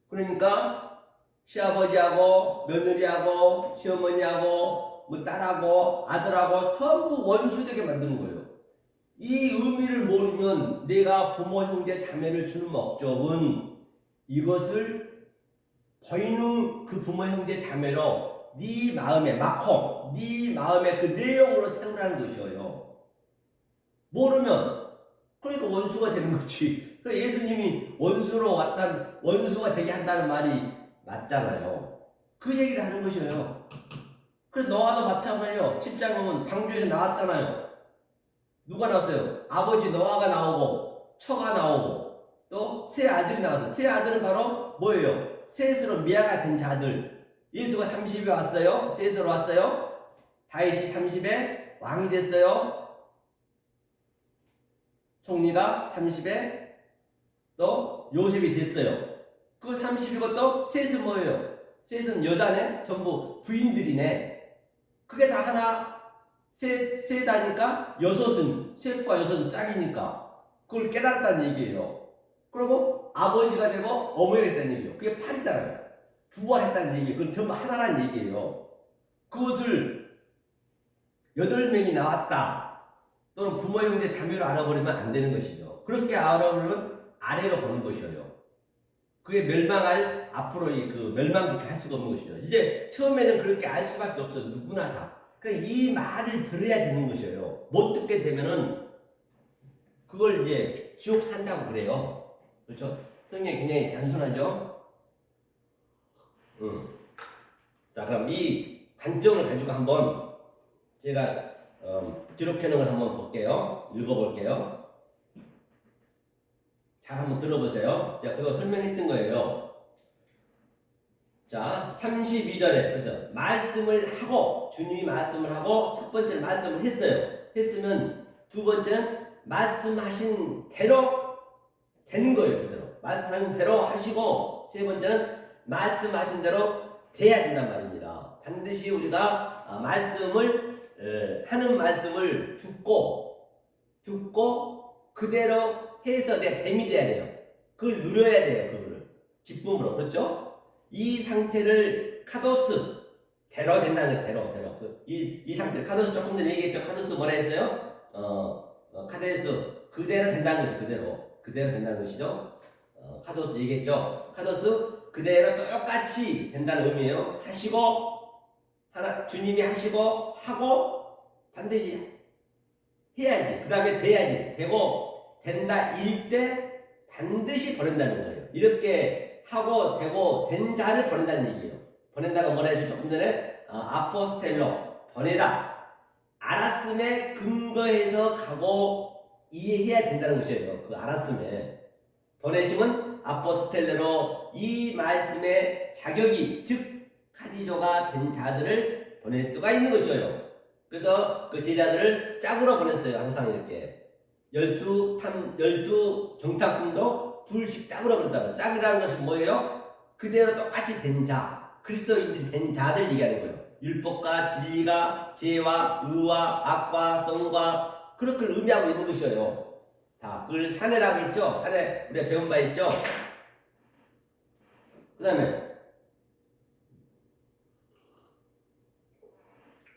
그러니까 시아버지하고 며느리하고 시어머니하고 뭐 딸하고 아들하고 전부 원수되게 만드는 거예요. 이 의미를 모르면 내가 부모 형제 자매를 주는 목적은 이것을 보이는 그 부모 형제 자매로 네 마음에 마콩 네 마음에 그 내용으로 세우라는 것이에요. 모르면 그러니까 원수가 되는 거지. 그러니까 예수님이 원수로 왔다 원수가 되게 한다는 말이 맞잖아요. 그 얘기를 하는 것이에요. 그래서 노아도 마찬가지예요. 10장 보면 방주에서 나왔잖아요. 누가 나왔어요? 아버지 노아가 나오고 처가 나오고 또 세 아들이 나왔어요. 세 아들은 바로 뭐예요? 셋으로 미아가 된 자들. 예수가 30에 왔어요. 셋으로 왔어요. 다윗이 30에 왕이 됐어요. 총리가 30에 또 요셉이 됐어요. 그 30이고 또 셋은 뭐예요? 셋은 여자네? 전부 부인들이네. 그게 다 하나 세다니까 여섯은 셋과 여섯은 짝이니까 그걸 깨달았다는 얘기예요. 그리고 아버지가 되고 어머니가 됐다는 얘기예요. 그게 8이잖아요. 부활했다는 얘기예요. 그건 전부 하나라는 얘기예요. 그것을 8명이 나왔다. 또는 부모 형제 자매로 알아버리면 안 되는 것이죠. 그렇게 알아버리면 아래로 보는 것이에요. 그게 멸망할 앞으로 그 멸망밖에 할 수가 없는 것이죠. 이제 처음에는 그렇게 알 수밖에 없어. 누구나 다. 그러니까 이 말을 들어야 되는 것이에요. 못 듣게 되면은 그걸 이제 지옥 산다고 그래요. 그렇죠? 성경이 굉장히 단순하죠? 자, 그럼 이 관점을 가지고 한번 제가 기록 편형을 한번 볼게요. 읽어볼게요. 잘 한번 들어보세요. 제가 그거 설명했던 거예요. 자, 32절에 그죠? 말씀을 하고 주님이 말씀을 하고 첫 번째는 말씀을 했어요. 했으면 두 번째는 말씀하신 대로 되는 거예요. 그대로 말씀하신 대로 하시고 세 번째는 말씀하신 대로 돼야 된단 말입니다. 반드시 우리가 말씀을 하는 말씀을 듣고 그대로 해서 내 됨이 돼야 돼요. 그걸 누려야 돼요. 그거를 기쁨으로. 그렇죠? 이 상태를 카도스 대로 된다는 거예요. 대로. 이 상태 카도스 조금 전에 얘기했죠. 카도스 뭐라 했어요? 카데스 그대로 된다는 것이 그대로 된다는 것이죠. 카도스 얘기했죠. 카도스 그대로 똑같이 된다는 의미예요. 하시고 주님이 하시고 하고 반드시 해야지. 그 다음에 돼야지. 되고 된다 일 때 반드시 보낸다는 거예요. 이렇게 하고 되고 된 자를 보낸다는 얘기예요. 보낸다가 뭐라 했죠? 조금 전에 아포스텔로 보내다. 알았음에 근거해서 가고 이해해야 된다는 것이에요. 그 알았음에 보내심은 아포스텔레로 이 말씀의 자격이 즉 카디조가 된 자들을 보낼 수가 있는 것이에요. 그래서 그 제자들을 짝으로 보냈어요. 항상 이렇게 12 정탐꾼도 둘씩 짝으로 보냈다고. 짝이라는 것은 뭐예요? 그대로 똑같이 된 자, 그리스도인들이 된 자들 얘기하는 거예요. 율법과 진리가 죄와 의와 악과 성과 그렇게 의미하고 있는 것이에요. 다 그걸 사내라고 했죠. 사내 우리가 배운 바 있죠. 그 다음에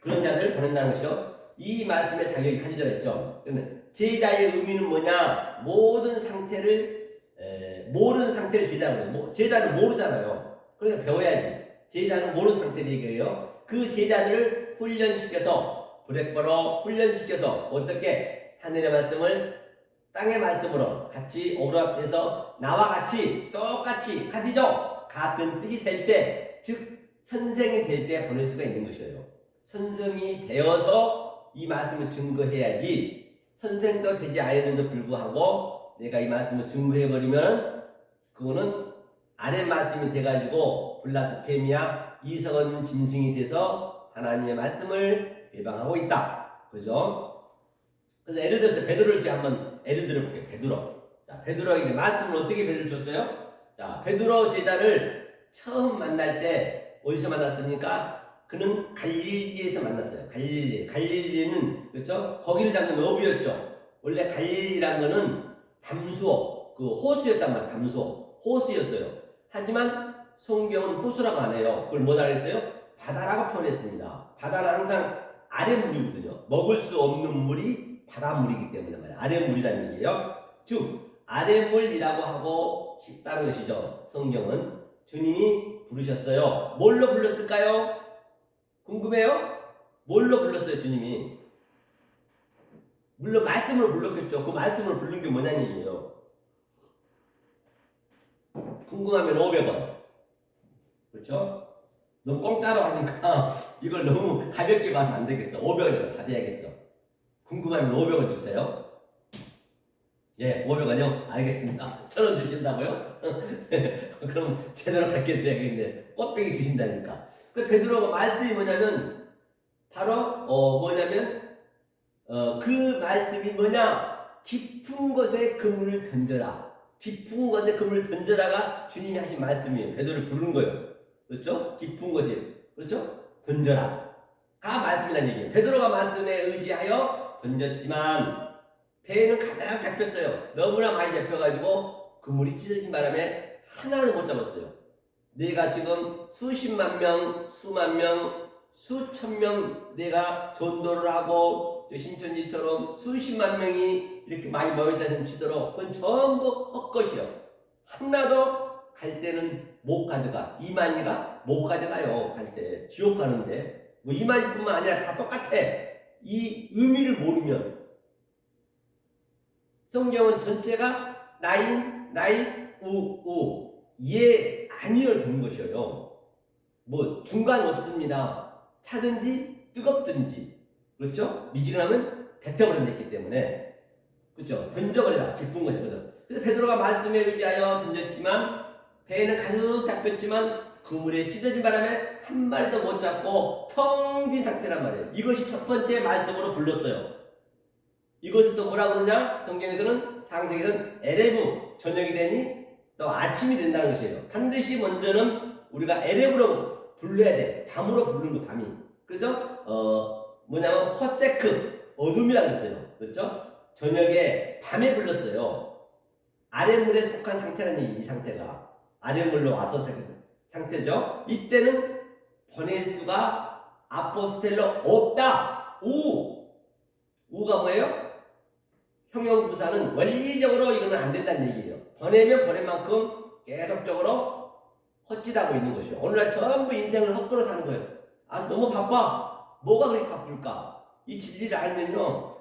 그런 자들을 보낸다는 것이요. 이 말씀의 자격이 가지져졌죠. 그러면 제자의 의미는 뭐냐? 모든 상태를 제자라고 해요. 제자는 모르잖아요. 그러니까 배워야지. 제자는 모르는 상태를 얘기해요. 그 제자들을 훈련시켜서 브렉버로 훈련시켜서 어떻게 하늘의 말씀을 땅의 말씀으로 같이 오락해서 나와 같이 똑같이 카디죠. 같은 뜻이 될 때, 즉 선생이 될 때 보낼 수가 있는 것이에요. 선생이 되어서 이 말씀을 증거해야지 선생도 되지 않았는데도 불구하고 내가 이 말씀을 증거해버리면 그거는 아랫 말씀이 돼가지고 블라스페미아 이성은 짐승이 돼서 하나님의 말씀을 배방하고 있다. 그죠? 그래서 예를 들어서 베드로를 제가 한번 예를 들어볼게요. 베드로에게 말씀을 어떻게 베드로 줬어요? 자, 베드로 제자를 처음 만날 때 어디서 만났습니까? 그는 갈릴리에서 만났어요. 갈릴리는 그렇죠? 거기를 잡는 어부였죠. 원래 갈릴리라는 거는 담수어, 그 호수였단 말이에요. 담수어, 호수였어요. 하지만 성경은 호수라고 안 해요. 그걸 뭐라 그랬어요? 바다라고 표현했습니다. 바다는 항상 아랫물이거든요. 먹을 수 없는 물이 바닷물이기 때문에 말이에요. 아랫물이라는 얘기예요. 즉 아랫물이라고 하고 싶다는 것이죠. 성경은 주님이 부르셨어요. 뭘로 불렀을까요? 궁금해요? 뭘로 불렀어요, 주님이? 물론 말씀으로 불렀겠죠. 그 말씀으로 부른 게 뭐냐는 얘기예요. 궁금하면 500원. 그렇죠? 너무 공짜로 하니까 이걸 너무 가볍게 봐서 안 되겠어. 500원 받아야겠어. 궁금하면 500원 주세요. 예, 500원이요? 알겠습니다. 1000원 주신다고요? 그럼 제대로 가르쳐 드려야겠네. 꽃배기 주신다니까. 그 베드로가 말씀이 뭐냐면 바로 그 말씀이 뭐냐? 깊은 곳에 그물을 던져라. 깊은 곳에 그물을 던져라가 주님이 하신 말씀이에요. 베드로를 부르는 거예요. 그렇죠? 깊은 곳에 그렇죠? 던져라. 가 말씀이라는 얘기예요. 베드로가 말씀에 의지하여 던졌지만 배는 가득 잡혔어요. 너무나 많이 잡혀가지고 그물이 찢어진 바람에 하나를 못 잡았어요. 내가 지금 수십만 명, 수만 명, 수천 명 내가 전도를 하고 신천지처럼 수십만 명이 이렇게 많이 모였다는 치도록 그건 전부 헛것이요. 하나도 갈 때는 못 가져가. 이만희가 못 가져가요. 갈 때 지옥 가는데 뭐 이만희뿐만 아니라 다 똑같아. 이 의미를 모르면 성경은 전체가 나인, 나이, 우, 예, 아니요 되는 것이에요. 뭐 중간 없습니다. 차든지 뜨겁든지. 그렇죠? 미지근하면 뱉어버렸기 때문에. 그렇죠? 던져버려라. 기쁜 것이 그죠? 그래서 베드로가 말씀에 의지하여 던졌지만 배에는 가득 잡혔지만 그물에 찢어진 바람에 한 마리도 못 잡고 텅 빈 상태란 말이에요. 이것이 첫 번째 말씀으로 불렀어요. 이것을 또 뭐라고 그러냐? 성경에서는 창세기에서는 에레브, 저녁이 되니 또 아침이 된다는 것이에요. 반드시 먼저는 우리가 에레브로 불러야 돼. 밤으로 부르는 거, 밤이. 그래서 뭐냐면 퍼세크, 어둠이라는 거 있어요. 그렇죠? 저녁에 밤에 불렀어요. 아랫물에 속한 상태라는 얘기, 이 상태가. 아랫물로 와서 상태죠. 이때는 보낼 수가 아포스텔로 없다. 우가 뭐예요? 형용부사는 원리적으로 이거는 안 된다는 얘기예요. 보내면 보낸 만큼 계속적으로 헛짓하고 있는 것이요. 오늘날 전부 인생을 헛걸어 사는 거예요. 아, 너무 바빠. 뭐가 그렇게 바쁠까? 이 진리를 알면요,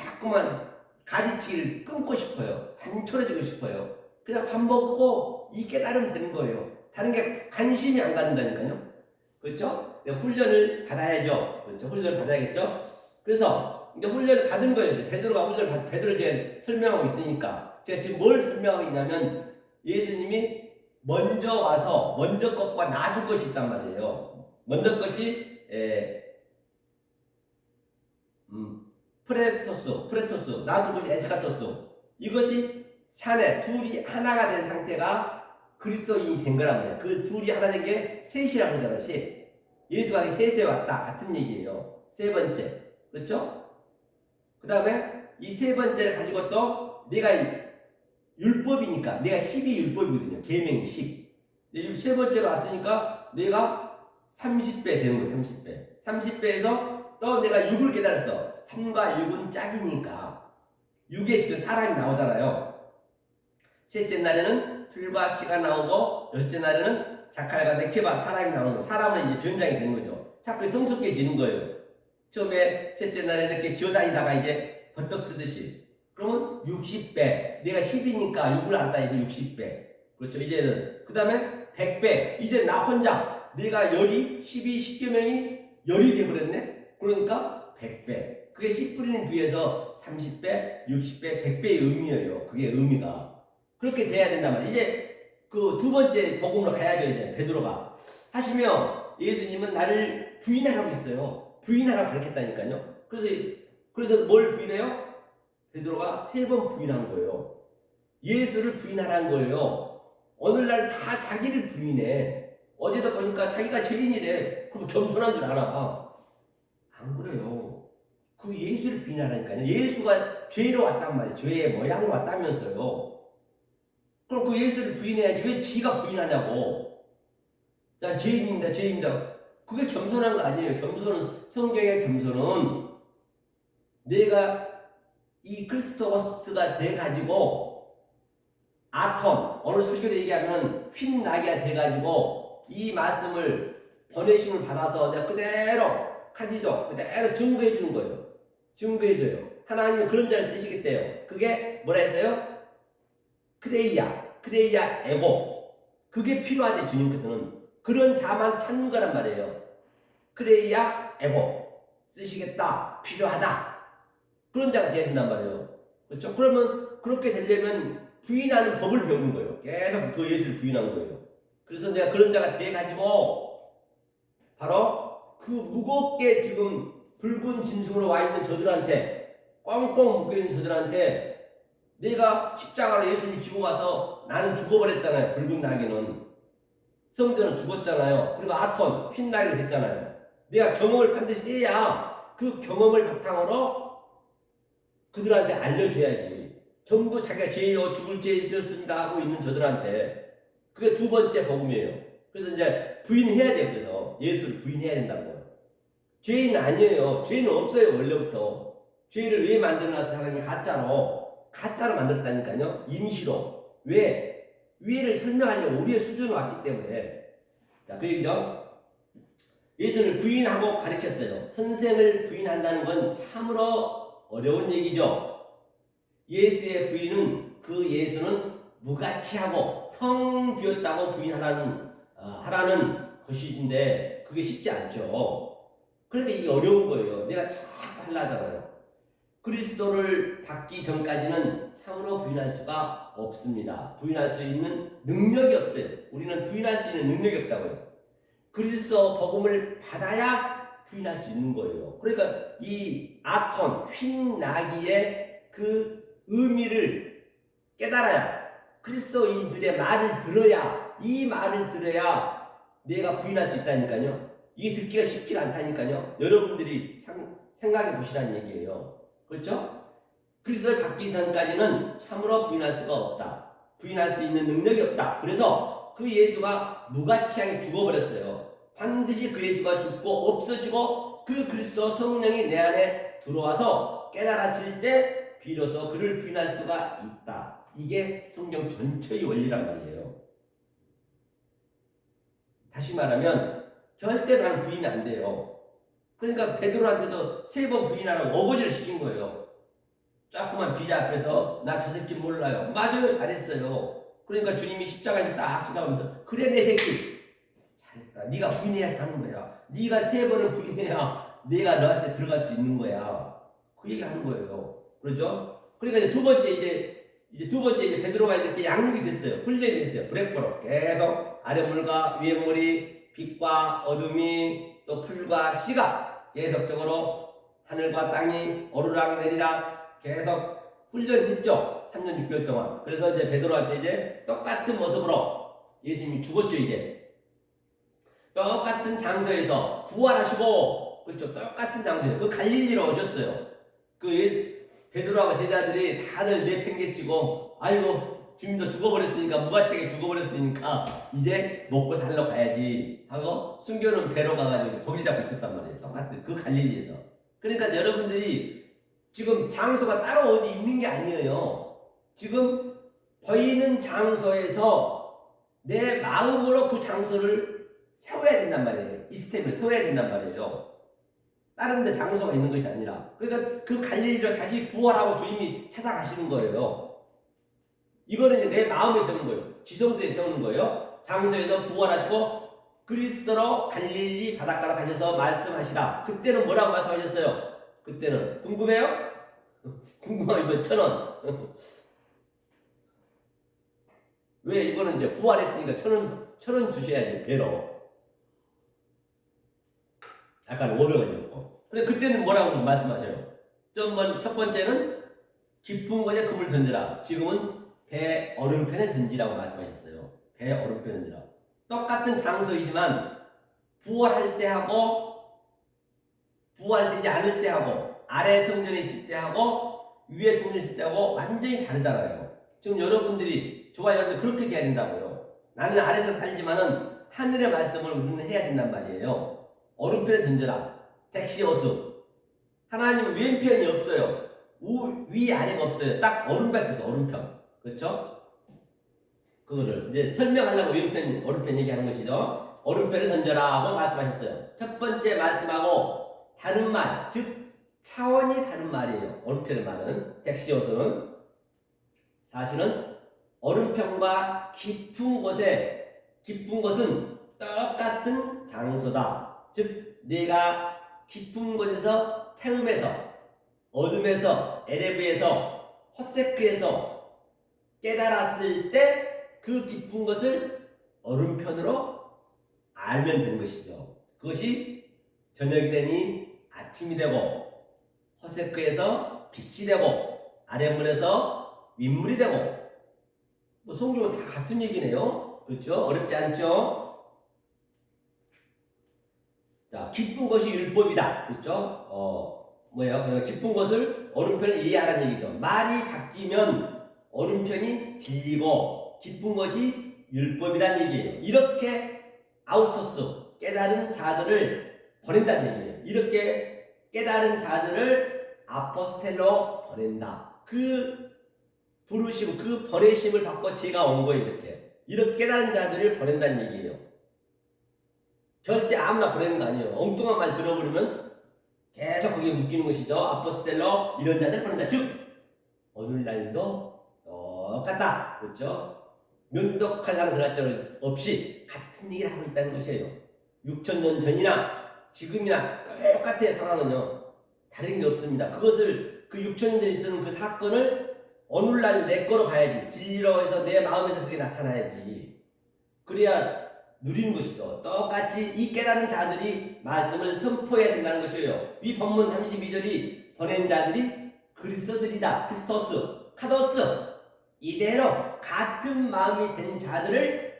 자꾸만 가지치기를 끊고 싶어요. 단촐해지고 싶어요. 그냥 밥 먹고 이 깨달으면 되는 거예요. 다른 게 관심이 안 가는다니까요. 그렇죠? 훈련을 받아야죠. 그렇죠? 훈련을 받아야겠죠? 그래서 이제 훈련을 받은 거예요. 이제 베드로가 훈련을 받, 베드로를 제가 설명하고 있으니까. 제가 지금 뭘 설명하고 있냐면, 예수님이 먼저 와서 먼저 것과 나중 것이 있단 말이에요. 먼저 것이 프레토스, 나중 것이 에스카토스. 이것이 산에 둘이 하나가 된 상태가 그리스도인이 된 거란 말이에요. 그 둘이 하나 된 게 셋이라고 하잖아요. 셋. 예수가 셋에 왔다 같은 얘기예요. 세 번째. 그렇죠? 그 다음에 이 세 번째를 가지고 또 내가 율법이니까 내가 10이 율법이거든요. 계명이 10. 세 번째로 왔으니까 내가 30배 되는 거예요. 30배. 30배에서 또 내가 6을 깨달았어. 3과 6은 짝이니까 6에 지금 사람이 나오잖아요. 셋째 날에는 풀과 씨가 나오고 여섯째 날에는 자칼과 네케바 사람이 나오는 거예요. 사람은 이제 변장이 되는 거죠. 자꾸 성숙해지는 거예요. 처음에 셋째 날에 이렇게 기어다니다가 이제 버떡 쓰듯이. 그러면 60배. 내가 10이니까 6을 알았다 해서 60배. 그렇죠. 이제는. 그 다음에 100배. 이제 나 혼자. 내가 열이 12, 10계명이 열이 되어버렸네. 그러니까 100배. 그게 10 뿌리는 뒤에서 30배, 60배, 100배의 의미예요. 그게 의미가. 그렇게 돼야 된단 말이에요. 이제 그 두 번째 복음으로 가야죠. 이제 베드로가. 하시며 예수님은 나를 부인하라고 했어요. 부인하라고 가르쳤다니까요. 그래서 뭘 부인해요? 베드로가 3번 부인한 거예요. 예수를 부인하라는 거예요. 오늘날 다 자기를 부인해. 어제도 보니까 자기가 죄인이래. 그럼 겸손한 줄 알아. 안 그래요. 그 예수를 부인하라니까요. 예수가 죄로 왔단 말이에요. 죄의 모양으로 왔다면서요. 그럼 그 예수를 부인해야지. 왜 지가 부인하냐고. 난 죄인입니다. 그게 겸손한 거 아니에요. 겸손은, 성경의 겸손은 내가 이 크리스토스가 돼가지고 아톰, 오늘 설교를 얘기하면 휜 나귀가 돼가지고 이 말씀을 보내심을 받아서 내가 그대로 카디죠. 그대로 증거해 주는 거예요. 증거해줘요. 하나님은 그런 자를 쓰시겠대요. 그게 뭐라 했어요? 크레이야, 에고. 그게 필요하대, 주님께서는. 그런 자만 찾는 거란 말이에요. 크레이야, 에고. 쓰시겠다, 필요하다. 그런 자가 되어야 된단 말이에요. 그렇죠? 그러면 그렇게 되려면 부인하는 법을 배우는 거예요. 계속 그 예수를 부인한 거예요. 그래서 내가 그런 자가 돼가지고 바로 그 무겁게 지금 붉은 짐승으로 와 있는 저들한테, 꽁꽁 묶여있는 저들한테 내가 십자가로 예수님 지고 가서 나는 죽어버렸잖아요. 붉은 나귀는. 성전은 죽었잖아요. 그리고 아톤, 흰 나귀가 됐잖아요. 내가 경험을 반드시 해야 그 경험을 바탕으로 그들한테 알려줘야지. 전부 자기가 죄요, 죽을 죄 지었습니다 하고 있는 저들한테. 그게 두 번째 복음이에요. 그래서 이제 부인해야 돼요. 그래서 예수를 부인해야 된다고요. 죄인은 아니에요. 죄는 없어요. 원래부터. 죄를 왜 만들어놨어? 하나님이 가짜로 만들었다니까요. 임시로. 왜? 위에를 설명하려고 우리의 수준으로 왔기 때문에. 자, 그 얘기죠. 예수를 부인하고 가르쳤어요. 선생을 부인한다는 건 참으로 어려운 얘기죠. 예수의 부인은 그 예수는 무가치하고 텅 비었다고 하라는 것인데 그게 쉽지 않죠. 그러니까 이게 어려운 거예요. 내가 자꾸 하려잖아요. 그리스도를 받기 전까지는 참으로 부인할 수가 없습니다. 부인할 수 있는 능력이 없어요. 우리는 부인할 수 있는 능력이 없다고요. 그리스도 복음을 받아야 부인할 수 있는 거예요. 그러니까 이 아톤, 흰 나귀의 그 의미를 깨달아야, 그리스도인들의 말을 들어야, 이 말을 들어야 내가 부인할 수 있다니까요. 이게 듣기가 쉽지가 않다니까요. 여러분들이 생각해 보시라는 얘기예요. 그렇죠? 그리스도를 받기 전까지는 참으로 부인할 수가 없다. 부인할 수 있는 능력이 없다. 그래서 그 예수가 무가치하게 죽어버렸어요. 반드시 그 예수가 죽고 없어지고 그 그리스도 성령이 내 안에 들어와서 깨달아질 때 비로소 그를 부인할 수가 있다. 이게 성경 전체의 원리란 말이에요. 다시 말하면 절대 나는 부인이 안 돼요. 그러니까 베드로한테도 3번 부인하라고 어거지를 시킨 거예요. 조그만 비자 앞에서 나 저 새끼 몰라요. 맞아요, 잘했어요. 그러니까 주님이 십자가에서 딱 쳐다보면서 그래 내 새끼 잘했다. 네가 부인해야 사는 거야. 네가 3번을 부인해야 내가 너한테 들어갈 수 있는 거야. 그 얘기 하는 거예요. 그렇죠? 그러니까 이제 두 번째 이제 베드로가 이렇게 양육이 됐어요. 훈련이 됐어요. 브렉버로 계속 아래 물과 위에 물이 빛과 어둠이 또 풀과 씨가 계속적으로 하늘과 땅이 오르락 내리락 계속 훈련했죠. 3년 6개월 동안. 그래서 이제 베드로한테 이제 똑같은 모습으로 예수님이 죽었죠. 이제 똑같은 장소에서 부활하시고, 그렇죠, 똑같은 장소에서 그 갈릴리로 오셨어요. 베드로하고 제자들이 다들 내팽개치고, 아이고 주님도 죽어버렸으니까, 무가치하게 죽어버렸으니까 이제 먹고 살러 가야지 하고 숨겨놓은 배로 가가지고 고기를 잡고 있었단 말이에요. 똑같은 그 갈릴리에서. 그러니까 여러분들이 지금 장소가 따로 어디 있는 게 아니에요. 지금 보이는 장소에서 내 마음으로 그 장소를 세워야 된단 말이에요. 이 스텝을 세워야 된단 말이에요. 다른 데 장소가 있는 것이 아니라. 그러니까 그 갈릴리를 다시 부활하고 주님이 찾아가시는 거예요. 이거는 이제 내 마음에 세우는 거예요. 지성소에 세우는 거예요. 장소에서 부활하시고 그리스도로 갈릴리 바닷가로 가셔서 말씀하시라. 그때는 뭐라고 말씀하셨어요? 그때는 궁금해요? 궁금하면 1,000원. 왜 이거는 이제 부활했으니까 1,000원 주셔야지, 배로. 약간 500원이었고. 근데 그때는 뭐라고 말씀하셔요? 첫 번째는 깊은 곳에 금을 던져라. 지금은 배 오른편에 던지라고 말씀하셨어요. 배 오른편에 던지라. 똑같은 장소이지만 부활할 때 하고 부활되지 않을 때 하고 아래 성전에 있을 때 하고 위에 성전에 있을 때 하고 완전히 다르잖아요. 지금 여러분들이 저와 여러분들 그렇게 돼야 된다고요. 나는 아래서 살지만은 하늘의 말씀을 우리는 해야 된단 말이에요. 오른편에 던져라. 덱시오수. 하나님은 왼편이 없어요. 위 아래가 없어요. 딱 오른밖에 없어요. 오른편. 그렇죠? 그거를 이제 설명하려고 왼편 오른편 얘기하는 것이죠. 오른편에 던져라 하고 말씀하셨어요. 첫 번째 말씀하고 다른 말, 즉 차원이 다른 말이에요. 오른편의 말은 덱시오수는 사실은 오른편과 깊은 곳은 똑같은 장소다. 즉 내가 깊은 곳에서 태음에서 어둠에서 에레브에서 호세크에서 깨달았을 때 그 깊은 것을 오른편으로 알면 되는 것이죠. 그것이 저녁이 되니 아침이 되고 호세크에서 빛이 되고 아랫물에서 윗물이 되고, 뭐 성경은 다 같은 얘기네요. 그렇죠? 어렵지 않죠? 자, 깊은 것이 율법이다. 그렇죠? 깊은 것을 오른편에 이해하라는 얘기죠. 말이 바뀌면 오른편이 진리고 깊은 것이 율법이라는 얘기예요. 이렇게 아우토스, 깨달은 자들을 보낸다는 얘기예요. 이렇게 깨달은 자들을 아포스텔로 보낸다. 그 부르심, 그 보내심을 받고 제가 온 거예요. 이렇게 깨달은 자들을 보낸다는 얘기예요. 절대 아무나 보내는 거 아니에요. 엉뚱한 말 들어버리면 계속 거기에 묶이는 것이죠. 아포스텔로 이런 자들 보낸다. 즉 오늘날도 똑같다. 그렇죠? 면도칼날을 들어갈 없이 같은 얘기를 하고 있다는 것이에요. 6,000년 전이나 지금이나 똑같아. 상황은요. 다른 게 없습니다. 그것을 그 6,000년 전에 있던 그 사건을 오늘날 내 거로 봐야지. 진리로 해서 내 마음에서 그게 나타나야지. 그래야 누리는 것이죠. 똑같이 이 깨달은 자들이 말씀을 선포해야 된다는 것이에요. 이 본문 32절이 보낸 자들이 그리스도들이다. 크리스토스, 카도스. 이대로 같은 마음이 된 자들을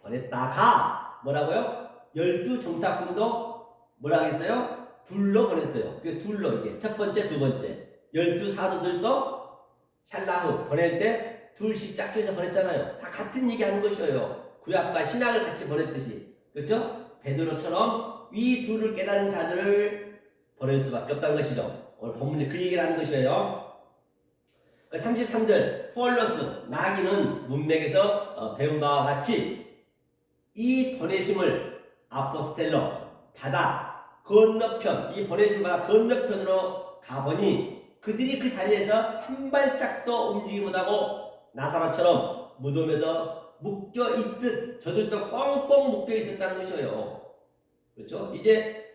보냈다가 뭐라고요? 12종탑군도 뭐라 하겠어요? 둘로 보냈어요. 그 둘로 이렇게 첫 번째, 두 번째. 12사도들도 샬라후 보낼 때 둘씩 짝지어서 보냈잖아요. 다 같은 얘기 하는 것이에요. 구약과 신약을 같이 보냈듯이. 그렇죠? 베드로처럼 이 둘을 깨달은 자들을 보낼 수밖에 없다는 것이죠. 오늘 본문에 그 얘기를 하는 것이에요. 33절 포올로스 나귀는 문맥에서 배운 바와 같이 이 보내심을 아포스텔로 바다 건너편, 이 보내심 바다 건너편으로 가보니 그들이 그 자리에서 한 발짝도 움직이지 못하고 나사로처럼 무덤에서 묶여 있듯 저들도 꽁꽁 묶여 있었다는 것이에요. 그렇죠? 이제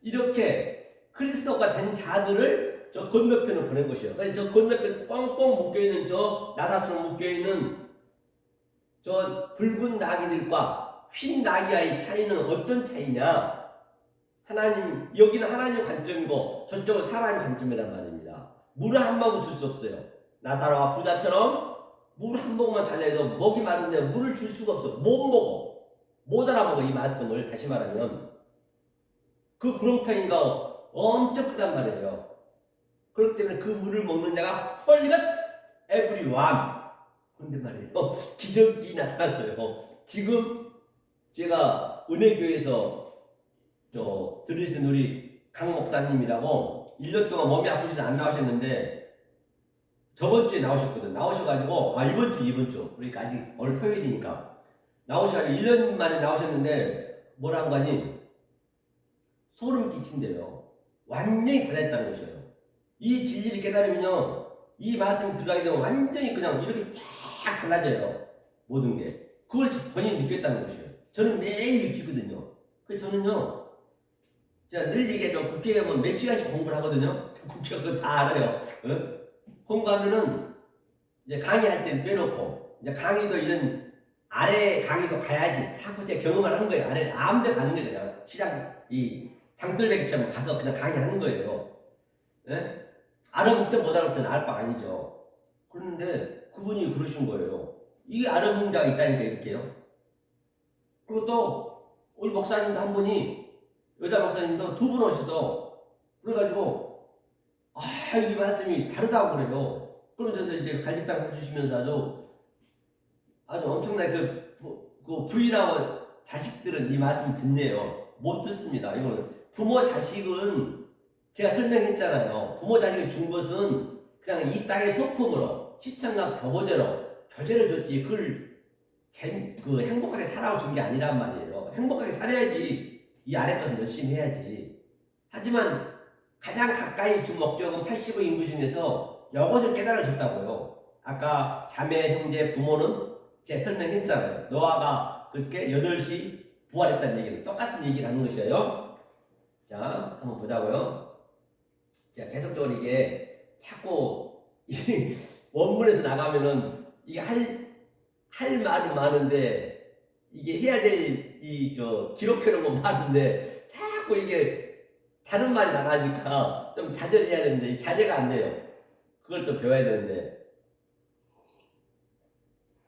이렇게 그리스도가 된 자들을 저 건너편으로 보낸 것이에요. 그러니까 저 건너편 꽁꽁 묶여 있는 저 나사처럼 묶여 있는 저 붉은 나귀들과 흰 나귀와의 차이는 어떤 차이냐? 하나님, 여기는 하나님 관점이고 저쪽은 사람의 관점이란 말입니다. 물을 한 모금 줄 수 없어요. 나사로와 부자처럼 물 한 모금만 달래도 목이 마른데 물을 줄 수가 없어. 못 먹어. 못 알아먹어. 이 말씀을 다시 말하면 그 구렁텅이가 엄청 크단 말이에요. 그렇기 때문에 그 물을 먹는 자가 홀리거스 에브리원. 그런데 말이에요. 기적이 나타났어요. 지금 제가 은혜교회에서 들으신 우리 강 목사님이라고 1년 동안 몸이 아프셔서 안 나오셨는데 저번 주에 나오셨거든. 나오셔가지고 이번 주 그러니까 아직 오늘 토요일이니까 나오셔가지고 1년 만에 나오셨는데 뭐라고 하니 소름 끼친대요. 완전히 달라졌다는 것이에요. 이 진리를 깨달으면요 이 말씀이 들어가게 되면 완전히 그냥 이렇게 쫙 달라져요. 모든 게 그걸 본인이 느꼈다는 것이에요. 저는 매일 느끼거든요. 그래서 저는요 제가 늘 얘기해요. 국회에 가면 몇 시간씩 공부를 하거든요. 국회가 그거 다 알아요. 응? 공부하면은 이제 강의할 때는 빼놓고 이제 강의도 이런 아래 강의도 가야지. 자꾸 제가 경험을 하는 거예요. 아래 아무데 가는 게 그냥 시장 이 장돌배기처럼 가서 그냥 강의하는 거예요. 예? 알아먹든 못 알아먹든 알 바 아니죠. 그런데 그분이 그러신 거예요. 이게 알아먹는 자가 있다니까 이렇게요. 그리고 또 우리 목사님도 한 분이 여자 목사님도 두 분 오셔서 그래가지고 이 말씀이 다르다고 그래요. 그러면서 이제 갈비탕 사주시면서 아주 엄청나게 그 부인하고 자식들은 이 말씀 듣네요. 못 듣습니다. 이거는 부모 자식은 제가 설명했잖아요. 부모 자식을 준 것은 그냥 이 땅의 소품으로 시청각 교보제로 줬지. 그걸 행복하게 살아고 준 게 아니란 말이에요. 행복하게 살아야지. 이 아래 것은 열심히 해야지. 하지만 가장 가까이 준 목적은 80의 인구 중에서 이것을 깨달아줬다고요. 아까 자매, 형제, 부모는 제가 설명했잖아요. 노아가 그렇게 8시 부활했다는 얘기는 똑같은 얘기를 하는 것이에요. 자, 한번 보자고요. 자, 계속적으로 이게 자꾸 이 원문에서 나가면은 이게 할 말은 많은데 이게 해야 될 기록해놓은 건 많은데 자꾸 이게 다른 말이 나가니까 좀 자제를 해야 되는데 자제가 안 돼요. 그걸 또 배워야 되는데.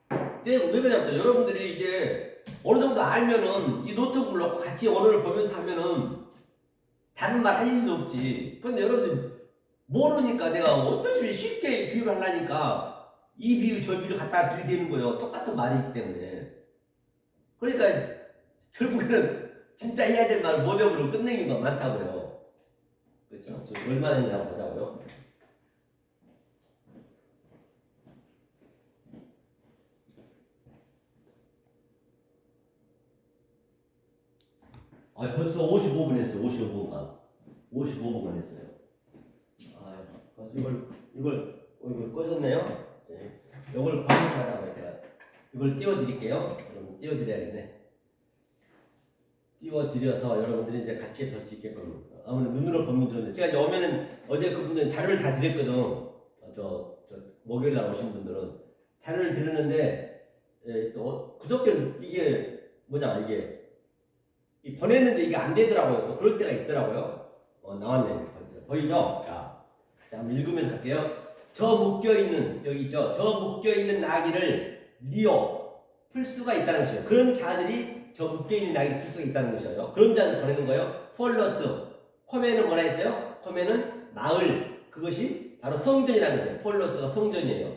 근데 왜 그러냐면 여러분들이 이게 어느 정도 알면은 이 노트북을 놓고 같이 언어를 보면서 하면은 다른 말 할 일도 없지. 그런데 여러분들 모르니까 내가 어떻게 쉽게 비유를 하려니까 이 비유 저 비유 갖다가 들이대는 거예요. 똑같은 말이기 때문에. 그러니까 결국에는 진짜 해야 될 말을 모델으로 끝내는 거 많다고요. 그렇죠? 얼마나 했나 보자고요. 벌써 55분 했어요. 55분간. 55분간 했어요. 벌써 이걸 이거 꺼졌네요. 네. 이걸 관사라고 제가 이걸 띄워드릴게요. 여러분 띄워드려야겠네. 띄워드려서 여러분들이 이제 같이 볼 수 있게끔 아무래도 눈으로 보면 좋은데 제가 이제 오면은 어제 그분들 자료를 다 드렸거든. 저 목요일 날 오신 분들은 자료를 드렸는데 또 그저께 이게 뭐냐 이게 보냈는데 이게 안 되더라고요. 또 그럴 때가 있더라고요. 나왔네요. 보이죠? 자, 한번 읽으면서 할게요. 저 묶여있는 여기 있죠? 저 묶여있는 나귀를 리오 풀 수가 있다는 것이에요. 그런 자들이 저 묶여있는 나귀를 풀 수가 있다는 것이에요. 그런 자들 보내는 거예요. 폴러스 코메는 뭐라 했어요? 코메는 마을 그것이 바로 성전이라는 것이에요. 폴러스가 성전이에요.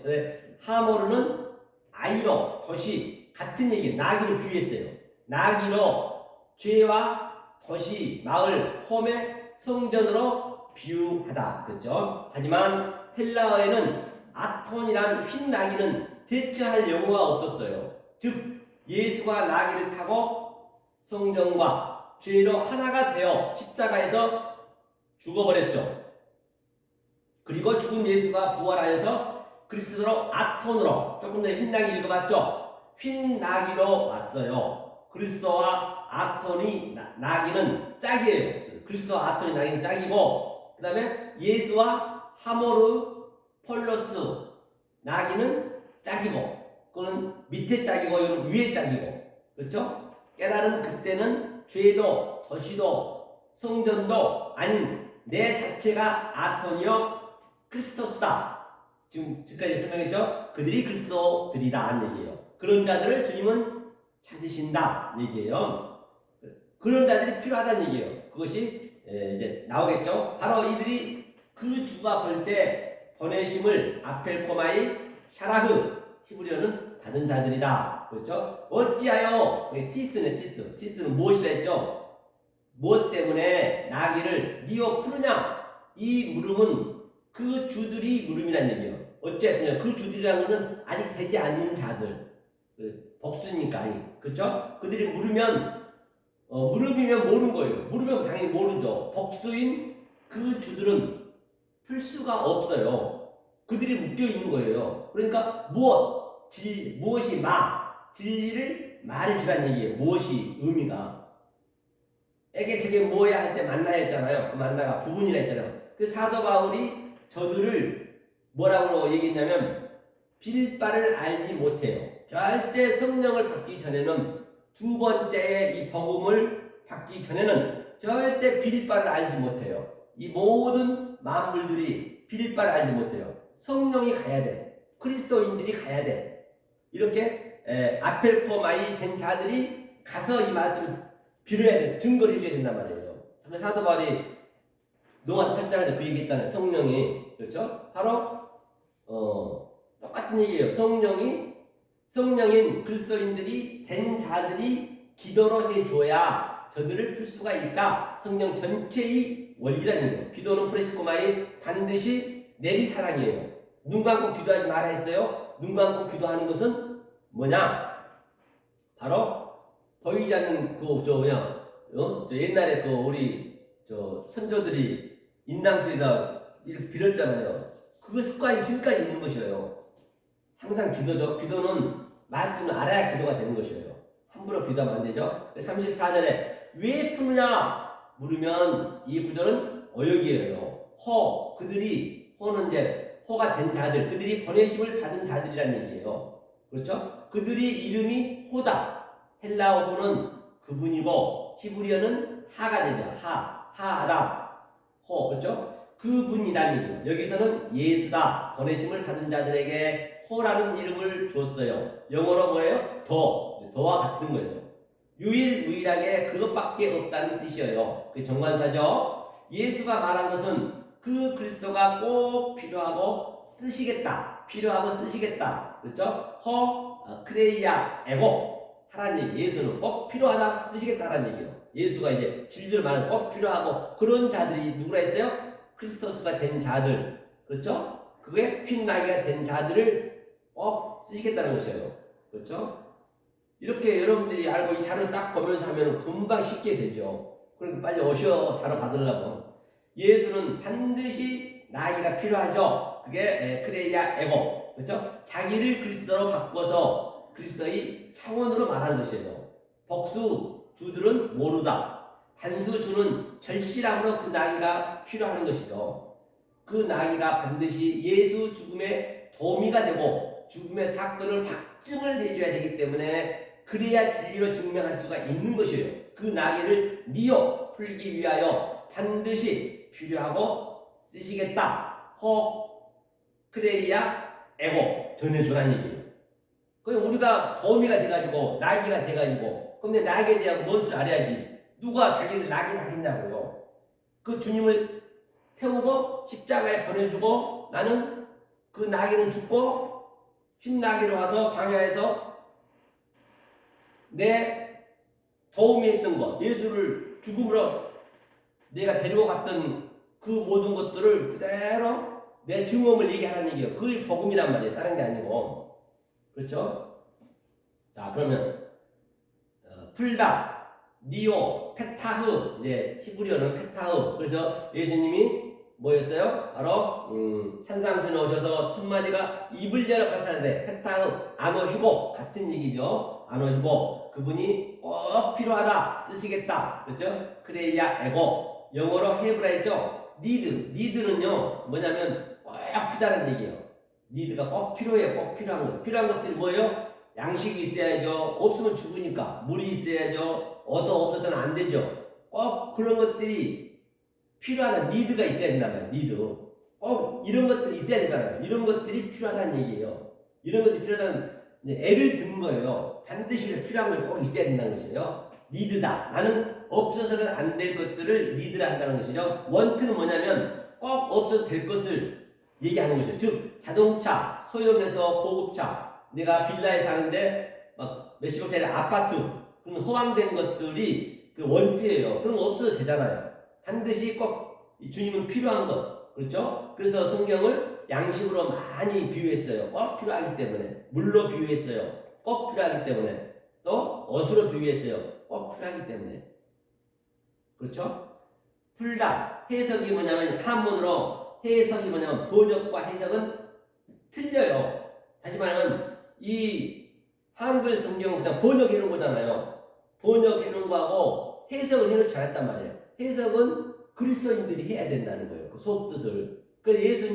하모르는 아이로 도시 같은 얘기예요. 나귀를 비유했어요. 나귀로 죄와 도시 마을 홈의 성전으로 비유하다. 그렇죠? 하지만 헬라어에는 아톤이란 흰 나귀는 대체할 용어가 없었어요. 즉 예수가 나귀를 타고 성전과 죄로 하나가 되어 십자가에서 죽어버렸죠. 그리고 죽은 예수가 부활하여서 그리스도로 아톤으로 조금 전에 흰 나귀 읽어봤죠? 흰 나귀로 왔어요. 그리스도와 아톤이 나귀는 짝이에요. 그리스도와 아톤이 나귀는 짝이고 그 다음에 예수와 하모르 폴로스 나귀는 짝이고 그거는 밑에 짝이고 이건 위에 짝이고 그렇죠? 깨달은 그때는 죄도 도시도 성전도 아닌 내 자체가 아톤이요 크리스토스다. 지금까지 설명했죠? 그들이 그리스도들이다 하는 얘기예요. 그런 자들을 주님은 찾으신다 얘기예요. 그런 자들이 필요하다는 얘기예요. 그것이 이제 나오겠죠. 바로 이들이 그 주가 볼 때 보내심을 아펠코마이 샤라흐 히브리어는 받은 자들이다. 그렇죠? 어찌하여 티스네 티스는 무엇이라 했죠? 무엇 때문에 나귀를 리어 푸느냐? 이 물음은 그 주들이 물음이란 얘기예요. 어쨌든 그 주들이라는 것은 아직 되지 않는 자들 복수니까 그렇죠? 그들이 물으면 물음이면 모르는 거예요. 물으면 당연히 모르죠. 복수인 그 주들은 풀 수가 없어요. 그들이 묶여 있는 거예요. 그러니까 무엇이 진리를 말해주라는 얘기예요. 무엇이 의미가 에게 저게 뭐야 할 때 만나야 했잖아요. 그 만나가 부분이라 했잖아요. 그 사도 바울이 저들을 뭐라고 얘기했냐면 빌 바를 알지 못해요. 절대 성령을 받기 전에는 두 번째의 이 복음을 받기 전에는 절대 빌 바를 알지 못해요. 이 모든 만물들이 빌 바를 알지 못해요. 성령이 가야 돼. 그리스도인들이 가야 돼. 이렇게 아펠코마이 된 자들이 가서 이 말씀을 빌어야 돼. 증거를 해줘야 된단 말이에요. 사도 바울이 노아 8장에서 그 얘기 했잖아요. 성령이 그렇죠? 바로 똑같은 얘기예요. 성령인 그리스도인들이 된 자들이 기도로 해줘야 저들을 풀 수가 있다. 성령 전체의 원리라는 거예요. 기도는 프레시코마이 반드시 내리사랑이에요. 눈 감고 기도하지 마라 했어요. 눈 감고 기도하는 것은 뭐냐? 바로 보이지 않는 저 옛날에 우리 선조들이 인당수에다 이렇게 빌었잖아요. 그 습관이 지금까지 있는 것이에요. 항상 기도죠. 기도는 말씀을 알아야 기도가 되는 것이에요. 함부로 기도하면 안 되죠. 34절에 왜 푸느냐 물으면 이 구절은 어역이에요. 호는 이제 호가 된 자들, 그들이 보내심을 받은 자들이라는 얘기예요. 그렇죠? 그들이 이름이 호다. 헬라어 호는 그분이고 히브리어는 하가 되죠. 하람, 호, 그렇죠? 그분이라는 얘기예요. 여기서는 예수다. 보내심을 받은 자들에게 호라는 이름을 줬어요. 영어로 뭐예요? 더와 같은 거예요. 유일무이하게 그것밖에 없다는 뜻이에요. 그 정관사죠. 예수가 말한 것은 그 그리스도가 꼭 필요하고 쓰시겠다. 그렇죠? 크레이야 에고 하라는 얘기. 예수는 꼭 필요하다, 쓰시겠다라는 얘기예요. 예수가 이제 진리를 말하는 꼭 필요하고 그런 자들이 누구라 했어요? 크리스토스가 된 자들, 그렇죠? 그게 핀 나귀가 된 자들을 꼭 쓰시겠다는 것이에요. 그렇죠? 이렇게 여러분들이 알고 이 자료 딱 보면서 하면 금방 쉽게 되죠. 그러니까 빨리 오셔 자료 받으려고. 예수는 반드시 나귀가 필요하죠. 그게 크레이아 에고. 그렇죠? 자기를 그리스도로 바꿔서 그리스도의 창원으로 말하는 것이에요. 복수 주들은 모르다. 단수 주는 절실함으로 그 나귀가 필요한 것이죠. 그 나귀가 반드시 예수 죽음의 도미가 되고 죽음의 사건을 확증을 해줘야 되기 때문에 그래야 진리로 증명할 수가 있는 것이에요. 그 나귀를 미어 풀기 위하여 반드시 필요하고 쓰시겠다. 크레이아 에고 전해주라는 얘기예요. 그럼 우리가 도미가 돼가지고 나귀가 돼가지고 그럼 내 나귀에 대한 무엇을 알아야지. 누가 자기를 나귀를 하겠냐고요. 그 주님을 태우고 십자가에 보내주고 나는 그 나귀는 죽고 흰 나귀로 와서 광야에서 내 도움이 했던 것, 예수를 죽음으로 내가 데리고 갔던 그 모든 것들을 그대로 내 증언을 얘기하라는 얘기예요. 그게 복음이란 말이에요. 다른 게 아니고. 그렇죠? 자, 그러면 풀다, 니오, 페타흐, 이제 히브리어는 페타흐. 그래서 예수님이 뭐였어요? 바로 산상순에 오셔서 첫 마디가 입을 열어 가라사대 페타흐, 아노히보 같은 얘기죠. 아노히보 그분이 꼭 필요하다 쓰시겠다. 그렇죠? 크레이아 에고 영어로 헤브라이죠. 니드는요 뭐냐면 꼭 필요하다는 얘기예요. 니드가 꼭 필요해요. 꼭 필요한 것. 필요한 것들이 뭐예요? 양식이 있어야죠. 없으면 죽으니까. 물이 있어야죠. 없어서는 안 되죠. 꼭 그런 것들이 필요하다. 니드가 있어야 된단 말이에요. 니드. 꼭 이런 것들이 있어야 된다는 이런 것들이 필요하다는 얘기예요. 이런 것들이 필요하다는 애를 든 거예요. 반드시 필요한 걸 꼭 있어야 된다는 것이에요. 니드다. 나는 없어서는 안 될 것들을 니드라 한다는 것이죠. 원트는 뭐냐면 꼭 없어도 될 것을 얘기하는 것이죠. 즉 자동차, 소형에서 고급차, 내가 빌라에 사는데 막 몇십억짜리 아파트, 그런 호황된 것들이 그 원트예요. 그럼 없어도 되잖아요. 반드시 꼭 주님은 필요한 것, 그렇죠? 그래서 성경을 양식으로 많이 비유했어요. 꼭 필요하기 때문에. 물로 비유했어요. 꼭 필요하기 때문에. 또 옷으로 비유했어요. 꼭 필요하기 때문에. 그렇죠? 풀다. 해석이 뭐냐면 한문으로 해석이 뭐냐면 번역과 해석은 틀려요. 다시 말하면 이 한글 성경은 그냥 번역해 놓은 거잖아요. 번역해 놓은 거하고 해석을 해놓지 않았단 말이에요. 해석은 그리스도인들이 해야 된다는 거예요. 그 속뜻을. 그래서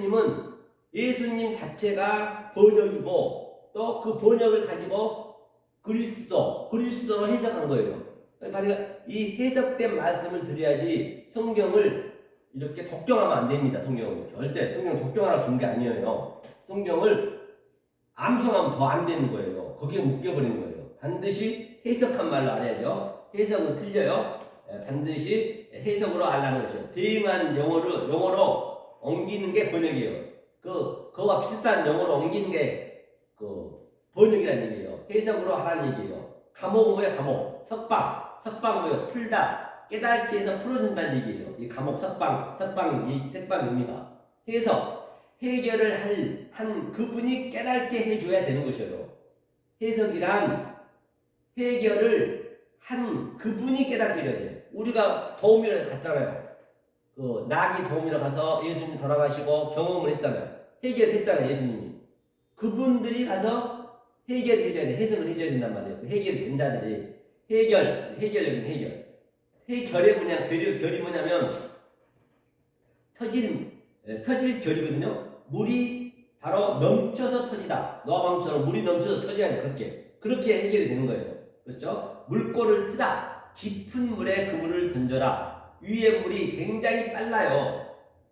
예수님 자체가 번역이고 또 그 번역을 가지고 그리스도로 해석한 거예요. 그러니까 이 해석된 말씀을 드려야지 성경을 이렇게 독경하면 안 됩니다. 성경을 절대 성경 독경하라고 준 게 아니에요. 성경을 암송하면 더 안 되는 거예요. 거기에 묶여버리는 거예요. 반드시 해석한 말로 알아야죠. 해석은 틀려요. 반드시 해석으로 알라는 것이죠. 대응한 영어로 옮기는 게 번역이에요. 그거와 비슷한 영어로 옮기는 게 그 번역이라는 얘기예요. 해석으로 하라는 얘기예요. 감옥은 뭐예요? 감옥. 석방 뭐예요? 풀다. 깨닫기 해서 풀어준다는 얘기예요. 이 감옥 이 색방입니다. 해결을 한 그분이 깨닫게 해줘야 되는 것이에요. 해석이란 해결을 한 그분이 깨닫게 해줘야 돼요. 우리가 도우미를 갔잖아요. 그 나귀 도우미로 가서 예수님 돌아가시고 경험을 했잖아요. 해결했잖아요. 예수님이. 그분들이 가서 해결해줘야 돼. 해석을 해줘야 된단 말이에요. 그 해결된 자들이. 해결의 뭐냐, 결이 뭐냐면 터질 결이거든요. 물이 바로 넘쳐서 터지다. 노아방처럼 물이 넘쳐서 터져야 돼. 그렇게 해결이 되는 거예요. 그렇죠? 물꼬를 트다. 깊은 물에 그물을 던져라. 위의 물이 굉장히 빨라요.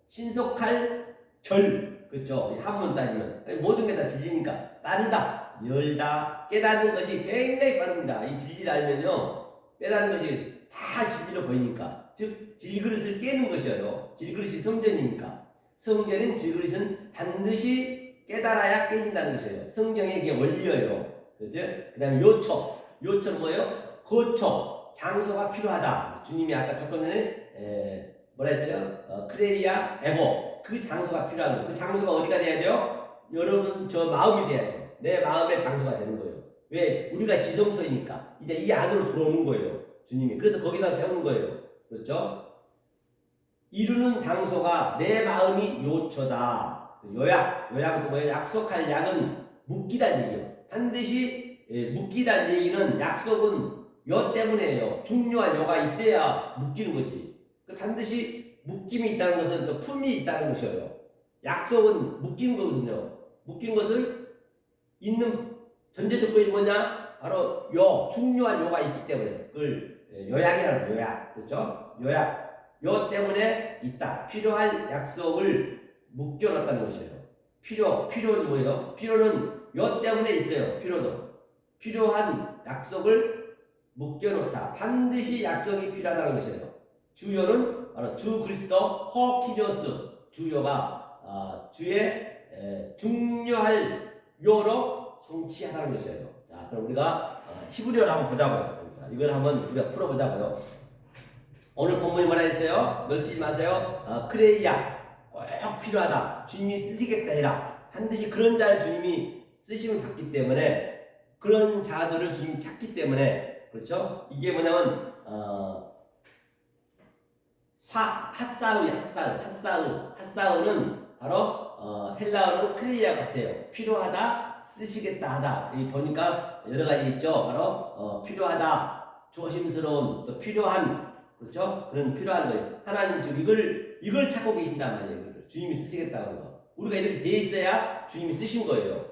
신속할 결. 그렇죠? 한문 따지면 모든 게 다 진리니까 빠르다, 열다, 깨닫는 것이 굉장히 빠릅니다. 이 진리를 알면요, 깨닫는 것이 다 진리로 보이니까, 즉 질그릇을 깨는 것이에요. 질그릇이 성전이니까. 성전인 질그릇은 반드시 깨달아야 깨진다는 것이에요. 성경의 이게 원리예요. 그죠? 그 다음에 요초는 뭐예요? 거초, 장소가 필요하다. 주님이 아까 조금 전에 뭐라 했어요? 크레이아 에고. 그 장소가 필요한 거예요. 그 장소가 어디가 돼야 돼요? 여러분 저 마음이 돼야죠. 내 마음의 장소가 되는 거예요. 왜? 우리가 지성소이니까 이제 이 안으로 들어오는 거예요. 주님이. 그래서 거기다 세우는 거예요. 그렇죠? 이루는 장소가 내 마음이 요초다. 요약은 또 뭐예요? 약속할 약은 묶이다는 얘기예요. 반드시 묶이다는 얘기는 약속은 요 때문에요. 중요한 요가 있어야 묶이는 거지. 반드시 묶임이 있다는 것은 또 품이 있다는 것이에요. 약속은 묶인 거거든요. 묶인 것을 있는 전제 조건이 뭐냐? 바로 요 중요한 요가 있기 때문에 그걸 요약이라는 거예요. 요약. 그렇죠? 요약. 요 때문에 있다. 필요할 약속을 묶여놨다는 것이에요. 필요는 뭐예요? 필요는 요 때문에 있어요. 필요한 약속을 묶여놓다. 반드시 약속이 필요하다는 것이에요. 주요는 바로 주 그리스도 호키조스. 주요가 주의 중요할 요로 성취하다는 것이에요. 자, 그럼 우리가 히브리어를 한번 보자고요. 자, 이걸 한번 우리가 풀어보자고요. 오늘 본문이 뭐라 했어요? 놓치지 마세요. 크레이야 꼭 필요하다. 주님이 쓰시겠다 해라. 반드시 그런 자를 주님이 쓰심을 받기 때문에 그런 자들을 주님이 찾기 때문에 그렇죠? 이게 뭐냐면 핫사우는 바로 헬라어로 크레이야 같아요. 필요하다, 쓰시겠다 하다. 여기 보니까 여러 가지 있죠. 바로 필요하다, 조심스러운, 또 필요한, 그렇죠? 그런 필요한 거예요. 하나님 지금 이걸 찾고 계신단 말이에요. 주님이 쓰시겠다는 거. 우리가 이렇게 돼 있어야 주님이 쓰신 거예요.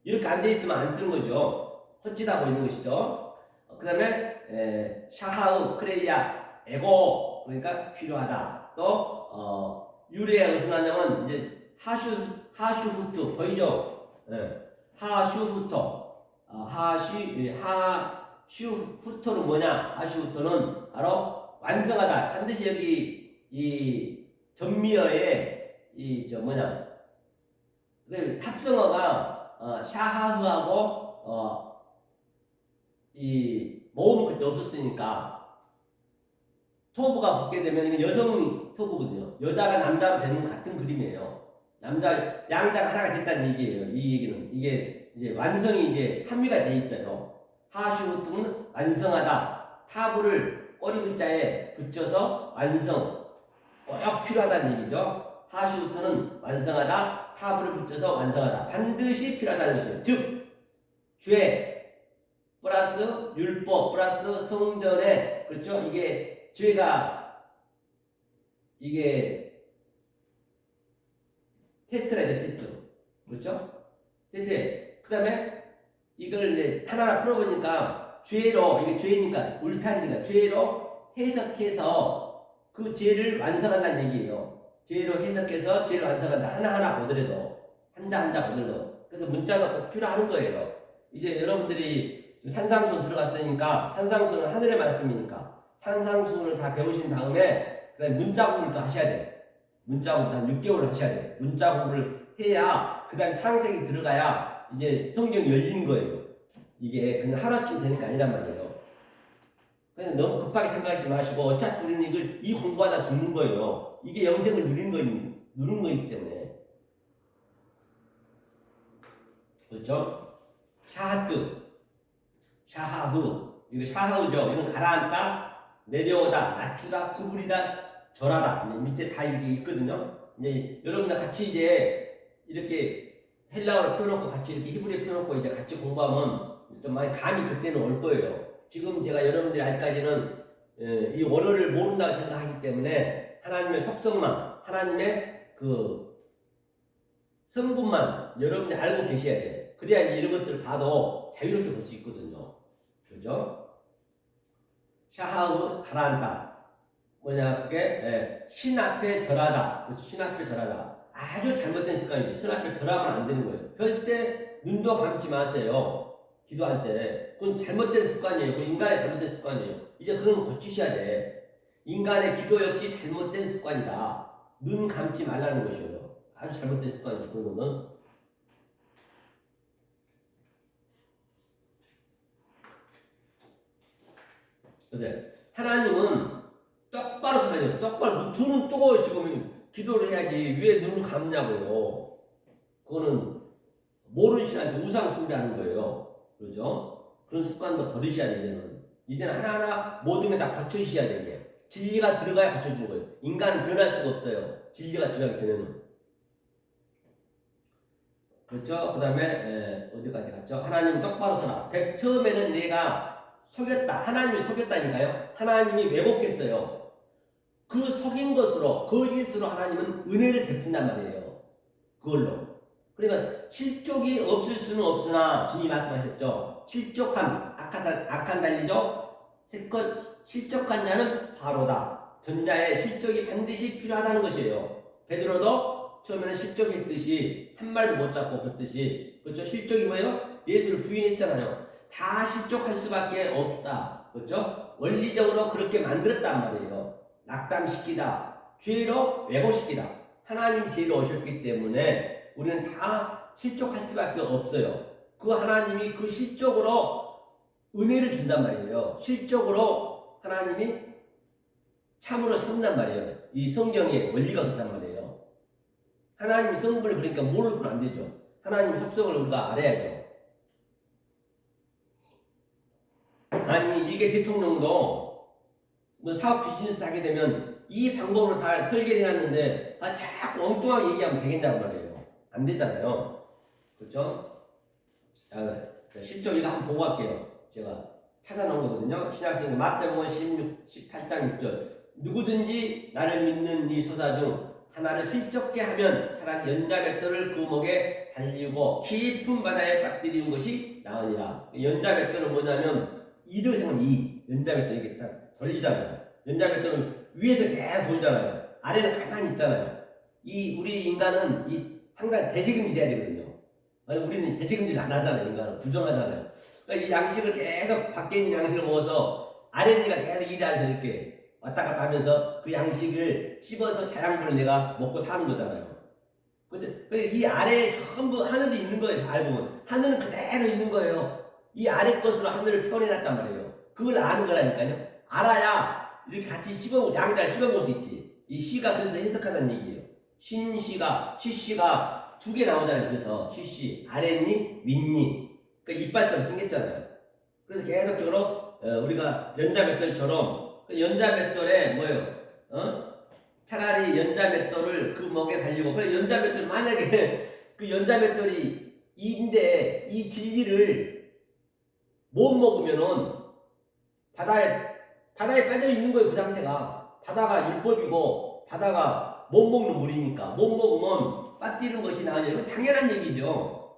이렇게 안 돼 있으면 안 쓰는 거죠. 헛짓하고 있는 것이죠. 그 다음에 샤하우, 크레이야, 에고, 그러니까 필요하다. 또 유래가 무슨 말이냐면 이제 하슈후트 보이죠? 하슈후토는 뭐냐? 하슈후토는 바로 완성하다. 반드시 여기 이 전미어에 합성어가 샤하흐하고 이 모음 그때 없었으니까 토부가 붙게 되면 여성 토부거든요. 여자가 남자로 되는 같은 그림이에요. 양자가 하나가 됐다는 얘기예요. 이 얘기는 이게 이제 완성이 이제 합류가 돼 있어요. 하슈우트는 완성하다. 타부를 꼬리 글자에 붙여서 완성 꼭 필요하다는 얘기죠. 하슈우트는 완성하다. 타부를 붙여서 완성하다. 반드시 필요하다는 것이에요. 즉 죄 플러스 율법 플러스 성전에 그렇죠. 죄가 이게 테트라죠. 테트 그렇죠. 테트. 그 다음에 이걸 이제 하나하나 풀어보니까 죄로 이게 죄니까 울타리니까 죄로 해석해서 그 죄를 완성한다는 얘기예요. 죄로 해석해서 죄를 완성한다. 하나하나 보더라도 한자 보더라도 그래서 문자가 꼭 필요한 거예요. 이제 여러분들이 산상수훈 들어갔으니까 산상수훈은 하늘의 말씀이니까 산상수훈을 다 배우신 다음에 그다음에 문자 공부를 또 하셔야 돼. 문자 공부 한 6개월을 하셔야 돼. 문자 공부를 해야 그다음 창세기 들어가야 이제 성경이 열리는 거예요. 이게 그냥 하루아침 되는 게 아니란 말이에요. 그래서 너무 급하게 생각하지 마시고 어차피 우리는 이 공부하다 죽는 거예요. 이게 영생을 누른 거이기 때문에. 그렇죠? 샤하흐. 이거 샤하흐죠. 이건 가라앉다, 내려오다, 낮추다, 구부리다, 절하다. 밑에 다 이렇게 있거든요. 이제 여러분들 같이 이제 이렇게 헬라어로 펴놓고 같이 이렇게 히브리어 펴놓고 이제 같이 공부하면 좀 많이 감이 그때는 올 거예요. 지금 제가 여러분들이 아직까지는 이 원어를 모른다고 생각하기 때문에 하나님의 속성만, 하나님의 그 성분만 여러분들이 알고 계셔야 돼요. 그래야 이런 것들을 봐도 자유롭게 볼 수 있거든요. 그죠? 샤하우 가라앉다. 뭐냐, 그게 신 앞에 절하다. 그렇죠? 신 앞에 절하다. 아주 잘못된 습관이죠. 신 앞에 절하면 안 되는 거예요. 절대 눈도 감지 마세요. 기도할 때. 그건 잘못된 습관이에요. 그건 인간의 잘못된 습관이에요. 이제 그런 거 고치셔야 돼. 인간의 기도 역시 잘못된 습관이다. 눈 감지 말라는 것이에요. 아주 잘못된 습관이죠. 그런 거는. 그래. 하나님은 똑바로 살아요. 똑바로. 두 눈 뜨고 지금 기도를 해야지. 왜 눈을 감냐고요. 그거는 모르는 신한테 우상 숭배하는 거예요. 그렇죠? 그런 습관도 버리셔야 돼요. 이제는 하나하나 모든 게 다 갖춰주셔야 돼요. 진리가 들어가야 갖춰주는 거예요. 인간은 변할 수가 없어요. 진리가 들어가기 전에는. 그렇죠? 그 다음에 어디까지 갔죠? 하나님 똑바로 서라. 처음에는 내가 속였다. 하나님이 속였다니까요. 하나님이 왜곡했어요. 그 속인 것으로 거짓으로 하나님은 은혜를 베푼단 말이에요. 그걸로. 그러니까 실족이 없을 수는 없으나 주님 말씀하셨죠. 실족한 악한 달리죠. 실족한 자는 바로다. 전자의 실족이 반드시 필요하다는 것이에요. 베드로도 처음에는 실족했듯이 한 마리도 못 잡고 그랬듯이 그렇죠. 실족이 뭐예요? 예수를 부인했잖아요. 다 실족할 수밖에 없다. 그렇죠? 원리적으로 그렇게 만들었단 말이에요. 낙담시키다, 죄로 왜곡시키다. 하나님 죄로 오셨기 때문에 우리는 다 실족할 수밖에 없어요. 그 하나님이 그 실족으로 은혜를 준단 말이에요. 실족으로 하나님이 참으로 산단 말이에요. 이 성경의 원리가 그렇단 말이에요. 하나님 성분을 그러니까 모르고는 안 되죠. 하나님 속성을 우리가 알아야죠. 아니 일개 대통령도 뭐 사업 비즈니스 하게 되면 이 방법으로 다 설계를 해놨는데 자꾸 엉뚱하게 얘기하면 되겠냐고 말이에요. 안 되잖아요. 그렇죠? 자, 실적 이거 한번 보고 갈게요. 제가 찾아놓은 거거든요. 신약성경 마태복음 18장 6절 누구든지 나를 믿는 이 소사 중 하나를 실적게 하면 차라리 연자맷돌을 그 목에 달리고 깊은 바다에 빠뜨리는 것이 나으니라. 연자맷돌은 뭐냐면 이를 생각하면 이 연자맷돌 이게 딱 돌리잖아요. 연자맷돌은 위에서 계속 돌잖아요. 아래는 가만히 있잖아요. 이 우리 인간은 이 항상 대책임질 해야 되거든요. 아니, 우리는 대책임질 안 하잖아요. 인간은 부정하잖아요. 그러니까 이 양식을 계속 밖에 있는 양식을 먹어서 아랫니가 계속 이 안에서 이렇게 왔다 갔다 하면서 그 양식을 씹어서 자양분을 내가 먹고 사는 거잖아요. 근데 이 아래에 전부 하늘이 있는 거예요. 알고 보면 하늘은 그대로 있는 거예요. 이 아래 것으로 하늘을 표현해놨단 말이에요. 그걸 아는 거라니까요. 알아야 이렇게 같이 양자를 씹어볼 수 있지. 이 시가 그래서 해석하다는 얘기예요. 신시가 쉬시가 두 개 나오잖아요. 그래서 쉬시 아랫니 윗니 그러니까 이빨처럼 생겼잖아요. 그래서 계속적으로 우리가 연자맷돌처럼 연자맷돌에 뭐예요? 차라리 연자맷돌을 그 목에 달리고 그래 연자맷돌 만약에 그 연자맷돌이 인데 이 진리를 못 먹으면은 바다에 빠져 있는 거예요. 그 상태가 바다가 율법이고 바다가 못 먹는 물이니까 못 먹으면 빠뜨리는 것이 나으냐 이거 당연한 얘기죠.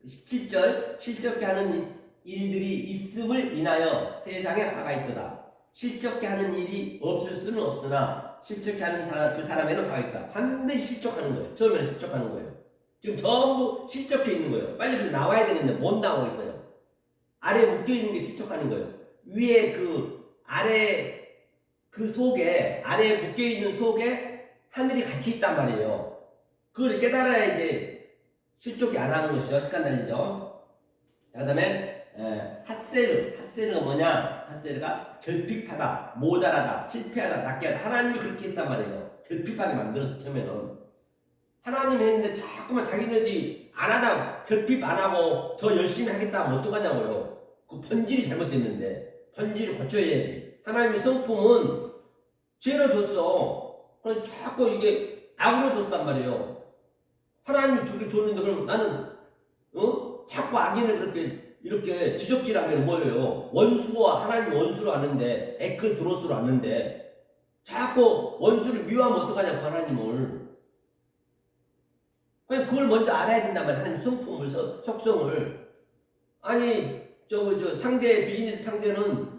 17절 실적게 하는 일들이 있음을 인하여 세상에 화가 있도다. 실적게 하는 일이 없을 수는 없으나 실적게 하는 그 사람에는 화가 있다. 반드시 실적하는 거예요. 처음에는 실적하는 거예요. 지금 전부 실적해 있는 거예요. 빨리 나와야 되는데 못 나오고 있어요. 아래에 묶여있는 게 실적하는 거예요. 위에 그 아래 그 속에 아래에 묶여있는 속에 하늘이 같이 있단 말이에요. 그걸 깨달아야 이제 실족이 안 하는 것이죠. 스칸달리죠. 그 다음에 핫세르가 뭐냐? 핫세르가 결핍하다, 모자라다, 실패하다, 낫게 하다. 하나님이 그렇게 했단 말이에요. 결핍하게 만들어서 처음에는 하나님이 했는데 자꾸만 자기네들이 안 하다 결핍 안 하고 더 열심히 하겠다 하면 어떡하냐고요. 그 본질이 잘못됐는데 본질을 고쳐야지. 하나님의 성품은 죄로 줬어. 그럼 자꾸 이게 악으로 줬단 말이에요. 하나님이 저를 줬는데 그럼 나는 자꾸 악인을 그렇게 이렇게 지적질하면 뭐예요? 원수와 하나님 원수로 아는데 에크드로스로 아는데 자꾸 원수를 미워하면 어떡하냐고 하나님을. 그냥 그걸 먼저 알아야 된단 말이야. 하나님 성품을 속성을. 아니 저 상대 비즈니스 상대는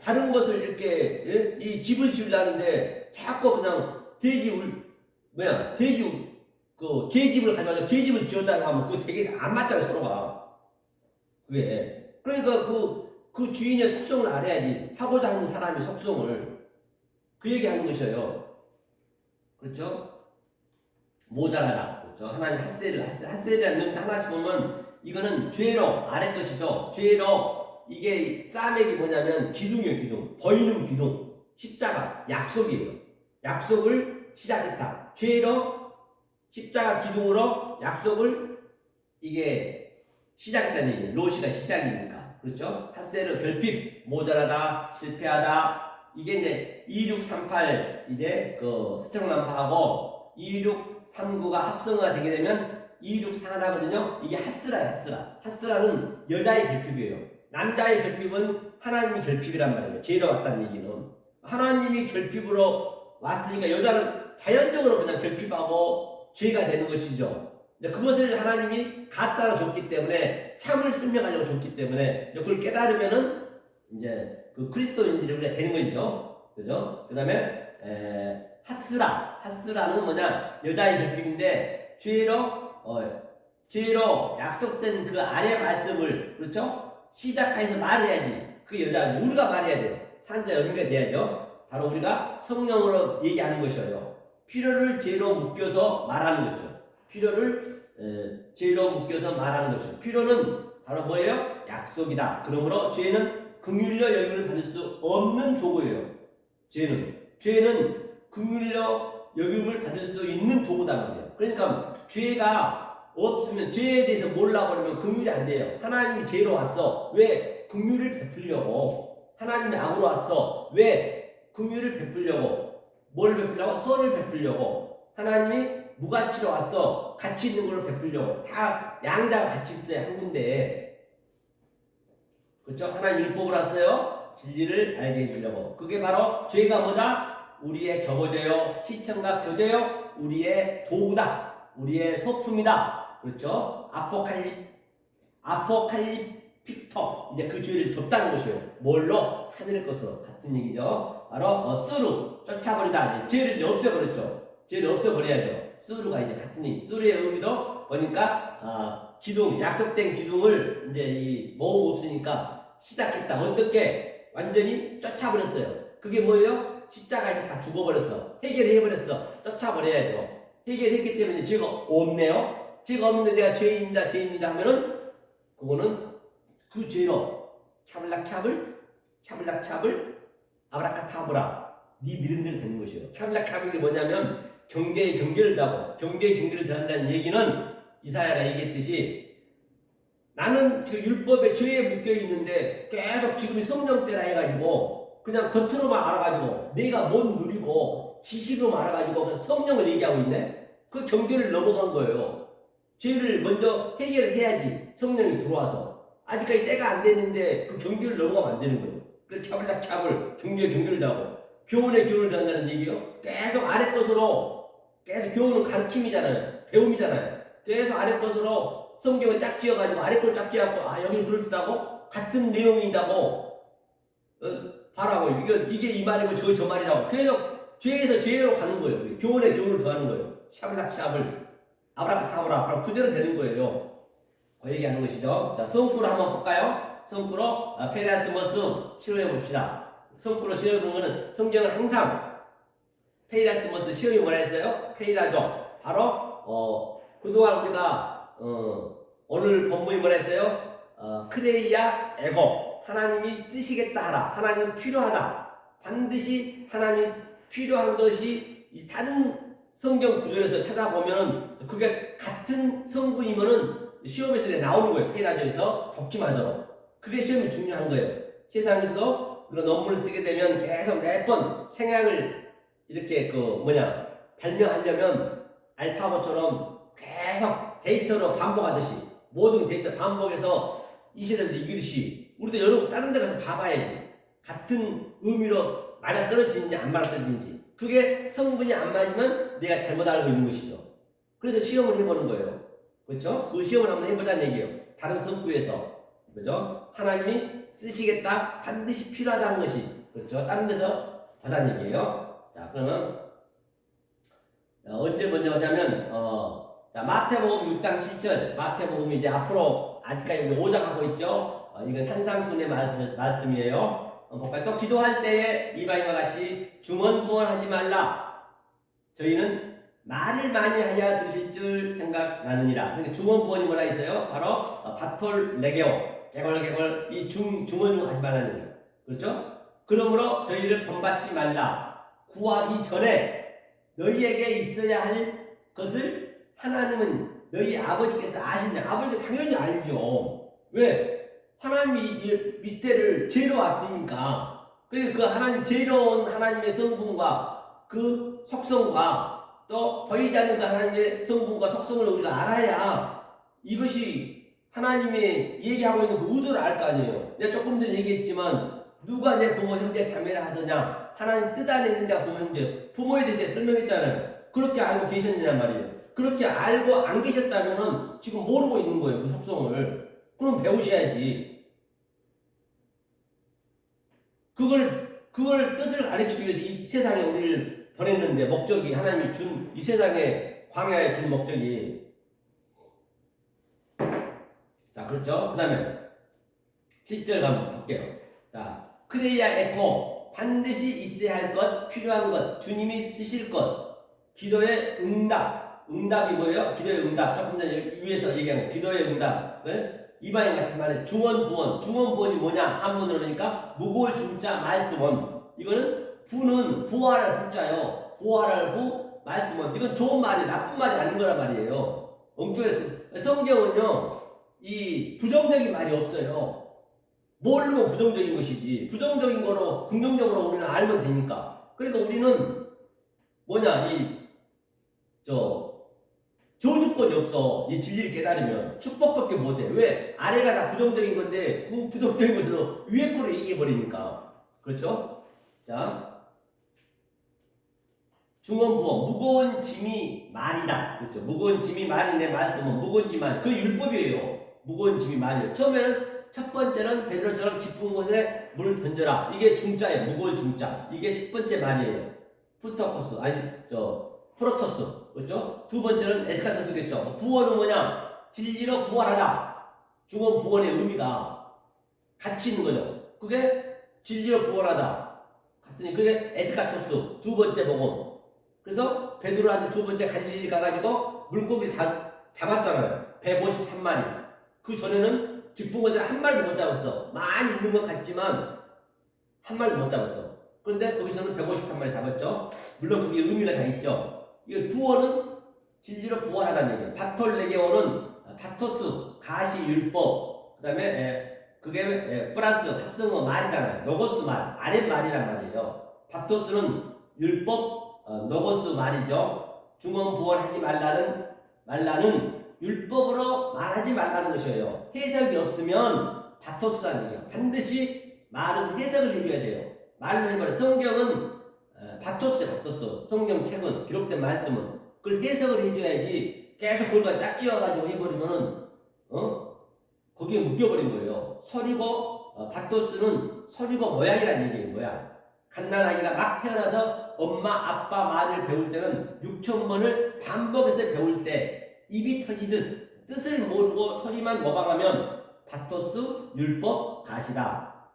다른 것을 이렇게 이 집을 지으려는데 자꾸 그냥 돼지 그 계집을 가져와서 계집을 지어달라고 하면 그거 되게 안 맞잖아요 서로가. 그게 그러니까 그 주인의 속성을 알아야지. 하고자 하는 사람의 속성을 그 얘기하는 것이에요. 그렇죠? 모자라다. 그렇죠? 하나님 핫세르라는 하나씩 보면 이거는 죄로 아래 것이죠. 죄로 이게 싸맥이 뭐냐면 기둥이에요. 기둥. 보이는 기둥. 십자가 약속이에요. 약속을 시작했다. 죄로 십자가 기둥으로 약속을 이게 시작했다는 얘기예요. 로시가 시작이니까. 그렇죠? 핫세르 결핍 모자라다 실패하다. 이게 이제 2638 이제 그 스테로남파하고 2639가 합성화 되게 되면 264하거든요. 이게 하스라야, 하스라. 하스라는 여자의 결핍이에요. 남자의 결핍은 하나님의 결핍이란 말이에요. 죄로 왔다는 얘기는. 하나님이 결핍으로 왔으니까 여자는 자연적으로 그냥 결핍하고 죄가 되는 것이죠. 그것을 하나님이 가짜로 줬기 때문에, 참을 설명하려고 줬기 때문에, 그걸 깨달으면은 이제 그 그리스도인들이 우리가 되는 것이죠. 그죠? 그 다음에, 하스라는 뭐냐? 여자의 결핍인데, 죄로 약속된 그 아내 말씀을, 그렇죠? 시작해서 말해야지. 그 여자는 우리가 말해야 돼요. 산자 연기가 돼야죠. 바로 우리가 성령으로 얘기하는 것이에요. 필요를 죄로 묶여서 말하는 것이죠. 필요를 죄로 묶여서 말하는 것이죠. 필요는 바로 뭐예요? 약속이다. 그러므로 죄는 긍휼로 여김을 받을 수 없는 도구예요. 죄는 긍휼로 여김을 받을 수 있는 도구단 말이에요. 그러니까 죄가 없으면, 죄에 대해서 몰라버리면 긍휼이 안 돼요. 하나님이 죄로 왔어. 왜? 긍휼을 베풀려고. 하나님이 악으로 왔어. 왜? 긍휼을 베풀려고. 뭘 베풀려고? 선을 베풀려고. 하나님이 무가치로 왔어. 가치 있는 걸 베풀려고. 다 양자가 같이 있어요. 한 군데에. 그렇죠? 하나님 율법을 왔어요. 진리를 알게 해주려고. 그게 바로 죄가 뭐다? 우리의 격오제요. 시청과 교제요. 우리의 도구다. 우리의 소품이다. 그렇죠? 아포칼립픽터. 이제 그 죄를 덮다는 것이에요. 뭘로? 하늘의 것으로. 같은 얘기죠. 바로 스루. 쫓아버리다. 죄를 없애버렸죠. 죄를 없애버려야죠. 스루가 이제 같은 얘기. 스루의 의미도 보니까 기둥, 약속된 기둥을 이제 이 모험 없으니까 시작했다. 어떻게? 완전히 쫓아버렸어요. 그게 뭐예요? 십자가에서 다 죽어버렸어. 해결해버렸어. 쫓아버려야죠. 해결했기 때문에 죄가 없네요. 죄가 없는데 내가 죄인이다 하면은 그거는 그 죄로 캬블락캬블 아브라카타브라 네 믿음대로 되는 것이에요. 캬블락캬블이 뭐냐면 경계에 경계를 더하고, 경계에 경계를 더한다는 얘기는 이사야가 얘기했듯이 나는 그 율법에 죄에 묶여 있는데 계속 지금이 성령 때라 해가지고 그냥 겉으로만 알아가지고 내가 뭔 누리고 지식으로만 알아가지고 성령을 얘기하고 있네. 그 경계를 넘어간 거예요. 죄를 먼저 해결해야지 성령이 들어와서. 아직까지 때가 안 됐는데 그 경계를 넘어가면 안 되는 거예요. 그래서 캬블 경계에 경계를 더하고 교훈에 교훈을 더한다는 얘기요. 계속 아래 것으로, 계속 교훈은 가르침이잖아요. 배움이잖아요. 계속 아래 것으로 성경을 짝 지어가지고 아래 걸 짝 지어갖고 여기 그럴듯하고 같은 내용이다고 바라고 이게 이 말이고 저 말이라고 계속 죄에서 죄로 가는 거예요. 교훈에 교훈을 더하는 거예요. 샤블락샤블 아브라카타브라 바로 그대로 되는 거예요. 그 얘기하는 것이죠. 자, 성구로 한번 볼까요? 성구로 페이라스머스 실험해 봅시다. 성구로 실험해 보는 거는 성경은 항상 페이라스머스 시험이 뭐라 했어요? 페이라죠. 바로 그동안 우리가 오늘 본문이 뭐라 했어요? 크레이야 에고 하나님이 쓰시겠다 하라. 하나님은 필요하다. 반드시 하나님 필요한 것이 다른 성경 구절에서 찾아보면은 그게 같은 성분이면은 시험에서 나오는 거예요. 페이라조에서 독기마저로. 그게 시험이 중요한 거예요. 세상에서도 그런 논문을 쓰게 되면 계속 몇 번 생각을 이렇게 발명하려면 알파고처럼 계속 데이터로 반복하듯이 모든 데이터 반복해서 이 시대도 이기듯이 우리도 여러 다른 데 가서 봐봐야지. 같은 의미로 맞아떨어지는지 안 맞아떨어지는지. 그게 성분이 안 맞으면 내가 잘못 알고 있는 것이죠. 그래서 시험을 해보는 거예요. 그렇죠? 그 시험을 한번 해보자는 얘기예요. 다른 성구에서. 그렇죠? 하나님이 쓰시겠다. 반드시 필요하다는 것이. 그렇죠? 다른 데서 보자는 얘기예요. 자, 그러면 언제 먼저 하냐면 자, 마태복음 6장 7절. 마태복음이 이제 앞으로 아직까지 우리 5장 하고 있죠. 이건 산상순의 말씀이에요. 볼까요? 또 기도할 때에 이방인과 같이 중언부언하지 말라. 저희는 말을 많이 하여 드실 줄 생각나느니라. 그러니까 중언부언이 뭐라 있어요? 바로 바톨 레게오, 개골 이 중언을 하지 말라는 거예요. 그렇죠? 그러므로 저희를 본받지 말라. 구하기 전에 너희에게 있어야 할 것을 하나님은 너희 아버지께서 아시냐? 아버지가 당연히 알죠. 왜? 하나님이 이 미스테리를 죄로 왔으니까. 그러니까 그 하나님 죄로운 하나님의 성분과 그 속성과 또 보이지 않는 그 하나님의 성분과 속성을 우리가 알아야 이것이 하나님이 얘기하고 있는 그 의도를 알 거 아니에요. 내가 조금 전에 얘기했지만 누가 내 부모 형제 자매라 하더냐, 하나님 뜻 안에 있는 자 부모 형제, 부모에 대해서 설명했잖아요. 그렇게 알고 계셨느냐 말이에요. 그렇게 알고 안 계셨다면은 지금 모르고 있는 거예요, 그 속성을. 그럼 배우셔야지. 그걸 뜻을 가르치기 위해서 이 세상에 우리를 보냈는데, 목적이 하나님이 준 이 세상에 광야에 준 목적이. 자, 그렇죠? 그 다음에 7절 한번 볼게요. 자, 크레이아 에코, 반드시 있어야 할 것, 필요한 것, 주님이 쓰실 것, 기도의 응답. 응답이 뭐예요? 기도의 응답. 조금 전에 위에서 얘기한 거, 기도의 응답. 네? 이방인 같이 말해 중원부원. 중원부원이 뭐냐? 한문으로 그러니까 무고의 중자 말씀원. 이거는 부는 부활할 부자요. 부활할 부 말씀원. 이건 좋은 말이 나쁜 말이 아닌 거란 말이에요. 엉뚱했어. 성경은요 이 부정적인 말이 없어요. 모르면 부정적인 것이지. 부정적인 거로 긍정적으로 우리는 알면 되니까. 그러니까 우리는 뭐냐 저주권이 없어. 이 진리를 깨달으면 축복밖에 못해. 왜? 아래가 다 부정적인 건데 그 부정적인 것으로 위에 거를 얘기해버리니까. 그렇죠? 자, 중원부어 무거운 짐이 많이다. 그렇죠? 무거운 짐이 많이. 내 말씀은 무거운 짐이 많이. 그 율법이에요. 무거운 짐이 많이요. 처음에는 첫 번째는 베드로처럼 깊은 곳에 물을 던져라. 이게 중자예요. 무거운 중자. 이게 첫 번째 말이에요. 푸터코스 프로토스. 그렇죠? 두 번째는 에스카토스겠죠. 부원은 뭐냐? 진리로 부활하다. 중원 부원의 의미가 같이 있는 거죠. 그게 진리로 부활하다. 같으니 그게 에스카토스. 두 번째 복음. 그래서 베드로한테 두 번째 갈릴리 가가지고 물고기를 다 잡았잖아요. 153마리. 그 전에는 깊은 곳에 한 마리도 못 잡았어. 많이 있는 것 같지만 한 마리도 못 잡았어. 그런데 거기서는 153마리 잡았죠. 물론 그게 의미가 다 있죠. 이 부어는 진리로 부활하다는 얘기예요. 바톨레게오는 바토스, 가시, 율법. 그 다음에 그게 플러스 합성어 말이잖아요. 노고스 말, 아랫말이란 말이에요. 바토스는 율법, 노고스 말이죠. 중원 부활하지 말라는 율법으로 말하지 말라는 것이에요. 해석이 없으면 바토스라는 얘기예요. 반드시 말은 해석을 해줘야 돼요. 말로 해버려. 성경은 바토스예요. 바토스. 성경책은 기록된 말씀은 그걸 해석을 해줘야지. 계속 그걸 짝지어가지고 해버리면은 거기에 묶여버린 거예요. 서리고 바토스는 서리고 모양이라는 얘기예요. 모양. 갓난아기가 막 태어나서 엄마 아빠 말을 배울 때는 6,000번을 반복해서 배울 때 입이 터지듯 뜻을 모르고 소리만 모방하면 바토스 율법 가시다.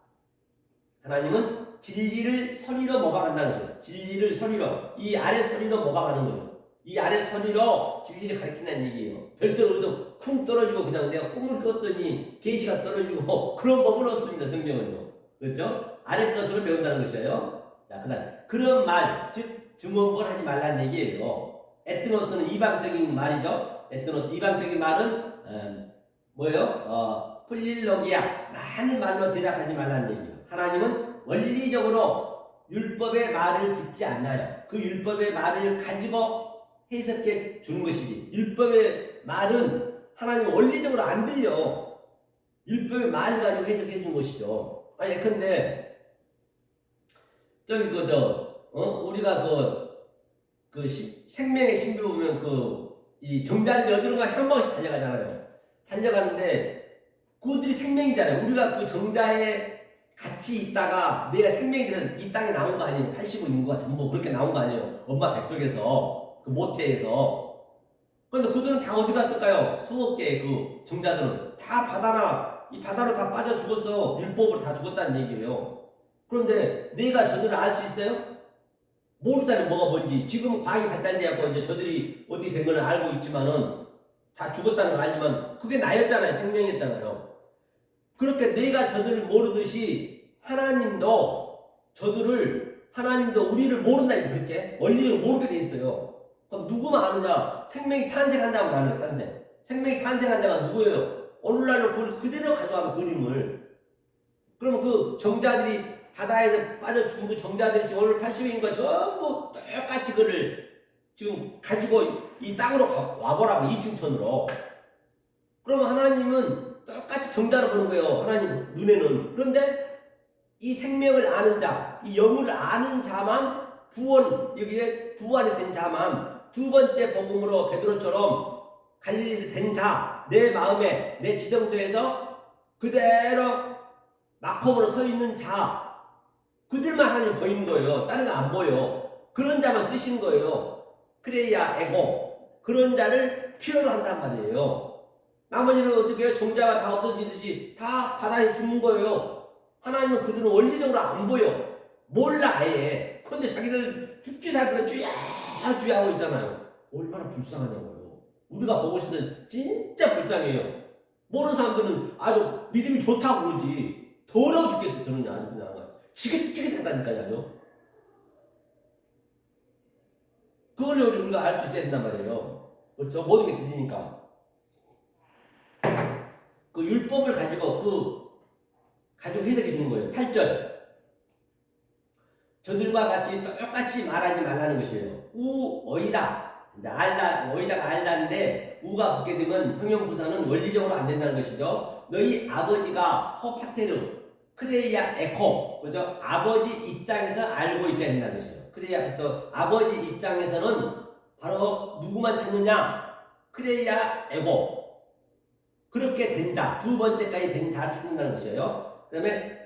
하나님은 진리를 소리로 모방한다는 거죠. 진리를 소리로, 이 아래 소리로 모방하는 거죠. 이 아래 소리로 진리를 가르친다는 얘기예요. 별도로 어디서 쿵 떨어지고 그냥 내가 꿈을 꿨더니 계시가 떨어지고 그런 법은 없습니다. 성경은요. 그렇죠? 아래 것으로 배운다는 것이에요. 자, 그런 말, 즉 증언을 하지 말라는 얘기예요. 에트노스는 이방적인 말이죠. 에트노스 이방적인 말은 뭐예요? 플릴로기야. 많은 말로 대답하지 말라는 얘기예요. 하나님은 원리적으로 율법의 말을 듣지 않나요? 그 율법의 말을 가지고 해석해 주는 것이지. 율법의 말은 하나님 원리적으로 안 들려. 율법의 말을 가지고 해석해 주는 것이죠. 아니 근데 저기 우리가 생명의 신비 보면 이 정자들이 어디론가 한 번씩 달려가잖아요. 달려가는데 그들이 생명이잖아요. 우리가 그 정자에 같이 있다가 내가 생명이 돼서 이 땅에 나온 거 아니에요. 85인구가 전부 그렇게 나온 거 아니에요. 엄마 뱃속에서 그 모태에서. 그런데 그들은 다 어디 갔을까요? 수억 개의 그 정자들은 다 이 바다로 다 빠져 죽었어. 율법으로 다 죽었다는 얘기예요. 그런데 내가 저들을 알 수 있어요? 모르잖아요. 뭐가 뭔지. 지금 과학이 발달돼갖고 이제 저들이 어떻게 된 거는 알고 있지만은 다 죽었다는 걸 알지만 그게 나였잖아요. 생명이었잖아요. 그렇게 내가 저들을 모르듯이 하나님도 우리를 모른다. 그렇게 원리를 모르게 돼 있어요. 그럼 누구만 아느냐? 생명이 탄생한다면 아는 탄생. 생명이 탄생한 자가 누구예요? 오늘날로 그대로 가져가면 그림을. 그러면 그 정자들이 바다에서 빠져 죽은 그 정자들이 오늘 80인과 전부 똑같이 그를 지금 가지고 이 땅으로 와보라고 2층천으로. 그럼 하나님은 똑같이 정자로 보는 거예요. 하나님 눈에는. 그런데 이 생명을 아는 자, 이 영을 아는 자만 구원, 여기에 구원이 된 자만 두 번째 복음으로 베드로처럼 갈릴리에서 된 자, 내 마음에 내 지성소에서 그대로 막범으로 서 있는 자, 그들만 하나님 보이는 거예요. 다른 거 안 보여. 그런 자만 쓰신 거예요. 크레이아 에고, 그런 자를 필요로 한단 말이에요. 나머지는 어떻게 해요? 종자가 다 없어지듯이 다 바다에 죽는 거예요. 하나님은 그들은 원리적으로 안 보여. 몰라 아예. 그런데 자기들 죽기 살기는 주야 하고 있잖아요. 얼마나 불쌍하냐고요. 우리가 보고 있을 때 진짜 불쌍해요. 모르는 사람들은 아주 믿음이 좋다고 그러지. 더러워 죽겠어. 저는 아주 그냥 지긋지긋하다니까요. 아주. 그걸 우리가 알 수 있어야 된단 말이에요. 그렇죠? 모든 게 진리니까. 그 율법을 가지고 해석해 주는 거예요. 8절. 저들과 같이 똑같이 말하지 말라는 것이에요. 어이다. 이제 알다, 어이다가 알다인데 우가 붙게 되면 형용부사는 원리적으로 안 된다는 것이죠. 너희 아버지가 호파테르, 크레이아 에코, 그죠? 아버지 입장에서 알고 있어야 된다는 것이에요. 크레이아부터 아버지 입장에서는 바로 누구만 찾느냐? 크레이아 에고. 그렇게 된 자, 두 번째까지 된 자를 찾는다는 것이에요. 그 다음에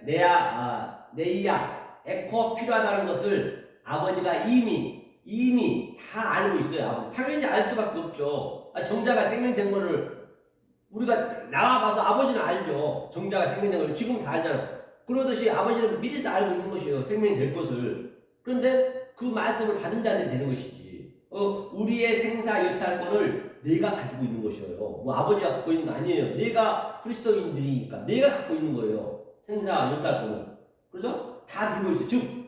네이아, 에코 필요하다는 것을 아버지가 이미 다 알고 있어요. 아버지. 당연히 알 수밖에 없죠. 정자가 생명된 거를 우리가 나와봐서 아버지는 알죠. 정자가 생명된 걸 지금 다 알잖아요. 그러듯이 아버지는 미리서 알고 있는 것이에요. 생명이 될 것을. 그런데 그 말씀을 받은 자들이 되는 것이지. 우리의 생사 여탈권을 내가 가지고 있는 것이에요. 뭐 아버지가 갖고 있는 거 아니에요. 내가 그리스도인들이니까 내가 갖고 있는 거예요. 생사 여탈권을. 그래서 다 들고 있어요. 즉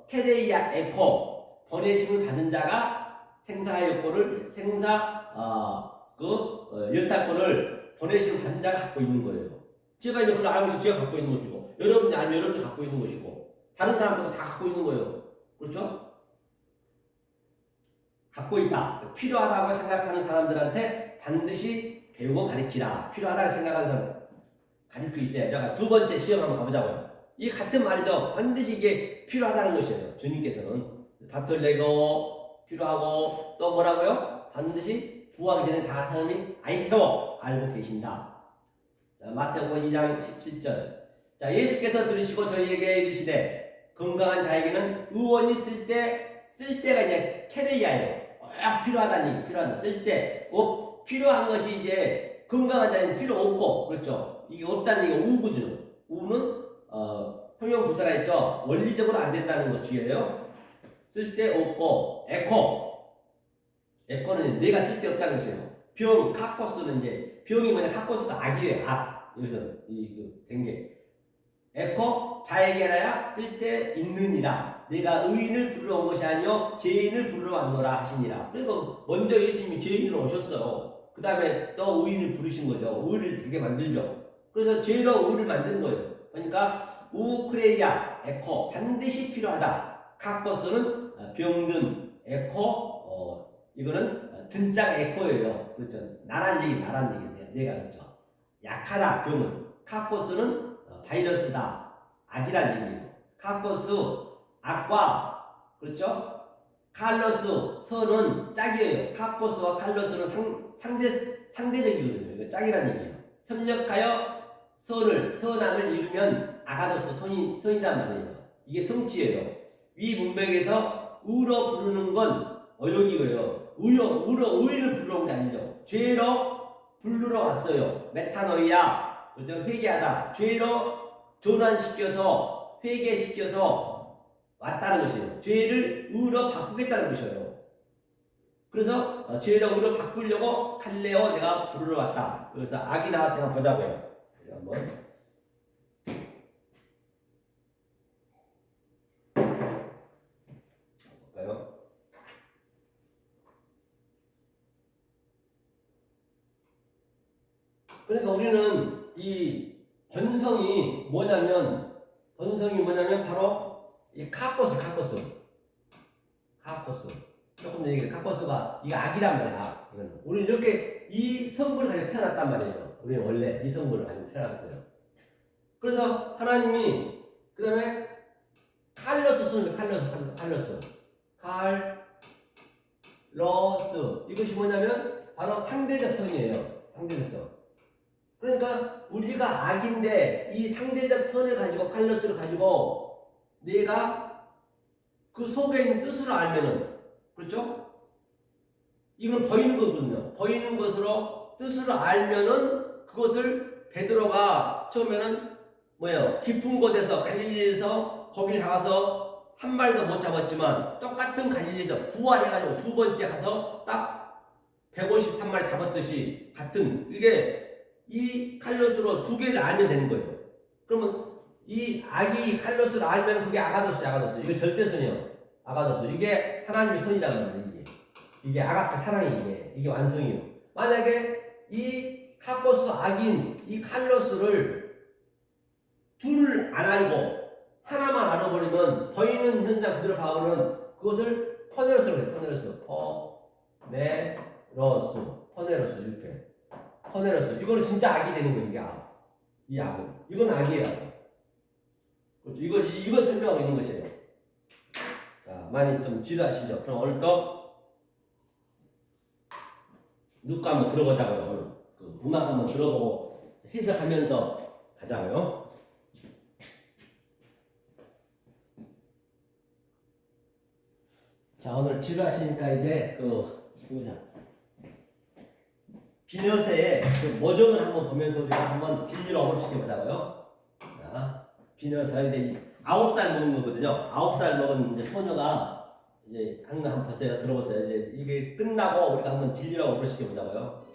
케레이아 에코 번외심을 받은 자가 생사 여권을 여탈권을 번외심을 받은 자가 갖고 있는 거예요. 제가 이제 그걸 알고 있어서 제가 갖고 있는 것이고 여러분이 알면 여러분이 갖고 있는 것이고 다른 사람들도 다 갖고 있는 거예요. 그렇죠? 갖고 있다. 필요하다고 생각하는 사람들한테 반드시 배우고 가르치라. 필요하다고 생각하는 사람 가르치고 있어야 자, 두 번째 시험 한번 가보자고요. 이게 같은 말이죠. 반드시 이게 필요하다는 것이에요. 주님께서는 밭을 내고 필요하고 또 뭐라고요? 반드시 부하기 전에 다 사람이 아이테오 알고 계신다. 자, 마태복음 2장 17절. 자, 예수께서 들으시고 저희에게 이르시되 건강한 자에게는 의원이 쓸 때가 이제 케레이아예요. 꼭 필요하다는 얘기, 필요하다. 쓸 때, 필요한 것이 이제 건강한 자에는 필요 없고, 그렇죠? 이게 없다는 얘기가 우거든요. 우는, 형용부사가 있죠? 원리적으로 안 된다는 것이에요. 쓸 데 없고, 에코는 내가 쓸 데 없다는 것이에요. 카코스는 이제, 병이 뭐냐, 카코스가 악이에요, 악. 여기서, 된 게. 에코, 자에게라야 쓸데 있느니라. 내가 의인을 부르러 온 것이 아니요 죄인을 부르러 왔노라 하시니라. 그리고 먼저 예수님이 죄인으로 오셨어요. 그 다음에 또 의인을 부르신 거죠. 의를 되게 만들죠. 그래서 죄로 의를 만든 거예요. 그러니까 우크레이아 에코 반드시 필요하다. 카코스는 병든 에코 이거는 등짝 에코예요. 그렇죠. 나란 얘기 내가 그렇죠. 약하다 병은. 카코스는 바이러스다. 악이란 얘기예요. 카코스 악과 그렇죠? 칼로스 선은 짝이에요. 카코스와 칼로스는 상대적이거든요. 짝이란 얘기예요. 협력하여 선악을 이루면 아가도스 선이란 말이에요. 이게 성취예요. 위 문맥에서 의로 부르는 건 어욕이고요. 의를 부르러 온 게 아니죠. 죄로 부르러 왔어요. 메타노이아, 그죠? 회개하다. 죄로 전환시켜서 회개시켜서 왔다는 것이에요. 죄를 의로 바꾸겠다는 것이에요. 그래서 죄를 의로 바꾸려고 칼레오 내가 부르러 왔다. 그래서 악이 나왔으니까 보자고요. 한번 볼까요? 그러니까 우리는 이 번성이 뭐냐면 바로 이 카코스. 조금 전에 얘기한 카코스가 이게 악이란 말이야. 악. 이건. 우리는 이렇게 이 성분을 가지고 태어났단 말이에요. 우리는 원래 이 성분을 가지고 태어났어요. 그래서 하나님이 그 다음에 칼로스 손을 칼로스 이것이 뭐냐면 바로 상대적 선이에요. 상대적 선. 그러니까 우리가 악인데 이 상대적 선을 가지고 칼로스를 가지고 내가 그 속에 있는 뜻을 알면은, 그렇죠? 이건 보이는 거거든요. 보이는 것으로 뜻을 알면은 그것을 베드로가 처음에는 뭐예요? 깊은 곳에서 갈릴리에서 거기를 잡아서 한 마리도 못 잡았지만 똑같은 갈릴리에서 부활해가지고 두 번째 가서 딱 153마리 잡았듯이 같은, 이게 이 칼로스로 두 개를 알면 되는 거예요. 그러면 이 악이 칼로스를 알면 그게 아가도스. 이거 절대선이요. 아가도스. 이게 하나님의 선이란 말이에요. 이게 아가페 사랑이 이게 완성이에요. 만약에 이 카코스 악인 이 칼로스를 둘을 안 알고 하나만 알아버리면 보이는 현상 그대로 봐오면 그것을 포네로스로 해요. 포네로스 이렇게 포네로스. 이거는 진짜 악이 되는 거예요. 이게 악. 이 악은 이건 악이에요. 그렇죠. 이거 설명하고 있는 것이에요. 자, 많이 좀 지루하시죠? 그럼 오늘 또 누가 한번 들어보자고요. 오늘 그 음악 한번 들어보고 해석하면서 가자고요. 자, 오늘 지루하시니까 이제 비녀세의 그 모종을 한번 보면서 우리가 한번 진리로 어머시켜보자고요. 자, 비녀세 이제 9살 먹은 거거든요. 9살 먹은 이제 소녀가 이제 한번 보세요. 들어보세요. 이제 이게 끝나고 우리가 한번 진리로 어머시켜보자고요.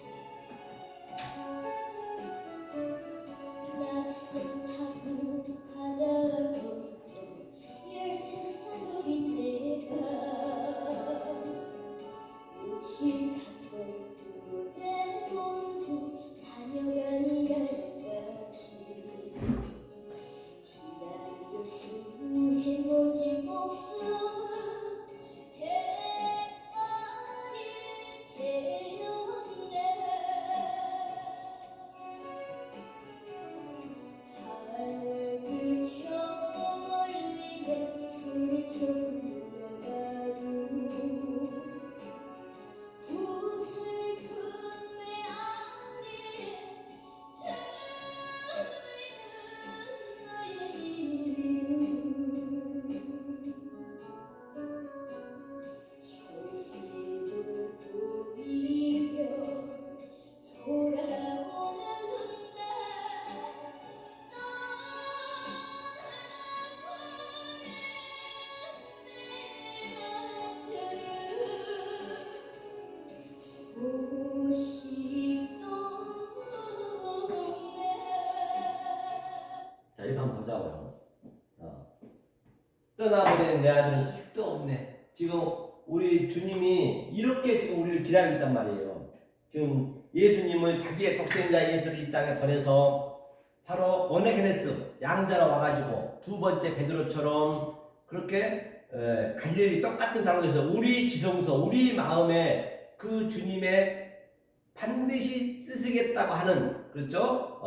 자, 이거 한번 보자고요. 떠나버린 내 아들은 소식도 없네. 지금 우리 주님이 이렇게 지금 우리를 기다리고 있단 말이에요. 지금 예수님을 자기의 독생자 예수를 이 땅에 보내서 바로 오네게네스 양자로 와가지고 두 번째 베드로처럼 그렇게 갈릴리 똑같은 상황에서 우리 지성소, 우리 마음에 그 주님의 반드시 쓰시겠다고 하는, 그렇죠?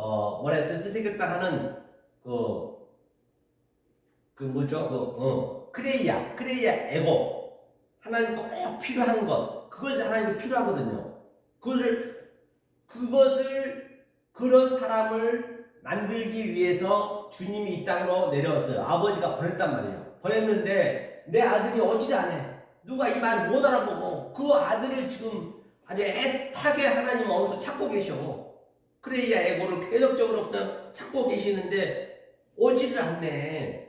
쓰시겠다 하는 크레이야 에고, 하나님 꼭 필요한 것, 그것이 하나님이 필요하거든요. 그것을 그런 사람을 만들기 위해서 주님이 이 땅으로 내려왔어요. 아버지가 보냈단 말이에요. 보냈는데 내 아들이 어찌 안 해. 누가 이 말을 못 알아보고 그 아들을 지금 아주 애타게 하나님은 오늘도 찾고 계셔. 크레이야 에고를 계속적으로 그냥 찾고 계시는데 오지를 않네.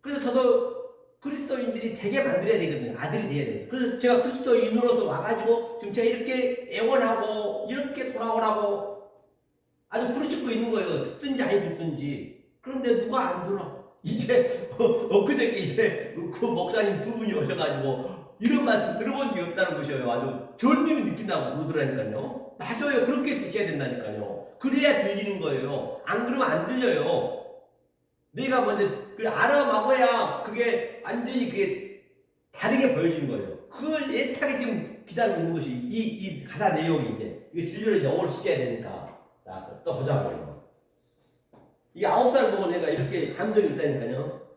그래서 저도 그리스도인들이 되게 만들어야 되거든요. 아들이 돼야 돼요. 그래서 제가 그리스도인으로서 와가지고 지금 제가 이렇게 애원하고 이렇게 돌아오라고 아주 부르짖고 있는 거예요. 듣든지 아니 듣든지. 그런데 누가 안 들어. 이제 엊그저께 이제 그 목사님 두 분이 오셔가지고 이런 말씀 들어본 적이 없다는 것이에요. 아주 절민이 느낀다고 그러더라니까요. 맞아요. 그렇게 되셔야 된다니까요. 그래야 들리는 거예요. 안 그러면 안 들려요. 내가 먼저 알아먹어야 그게 완전히 그게 다르게 보여지는 거예요. 그걸 애타게 지금 기다리고 있는 것이 이 가사 내용이 이거 진료를 이제 어머니 시켜야 되니까. 자, 또 보자고요. 이게 9살 보고 내가 이렇게 감정이 있다니까요.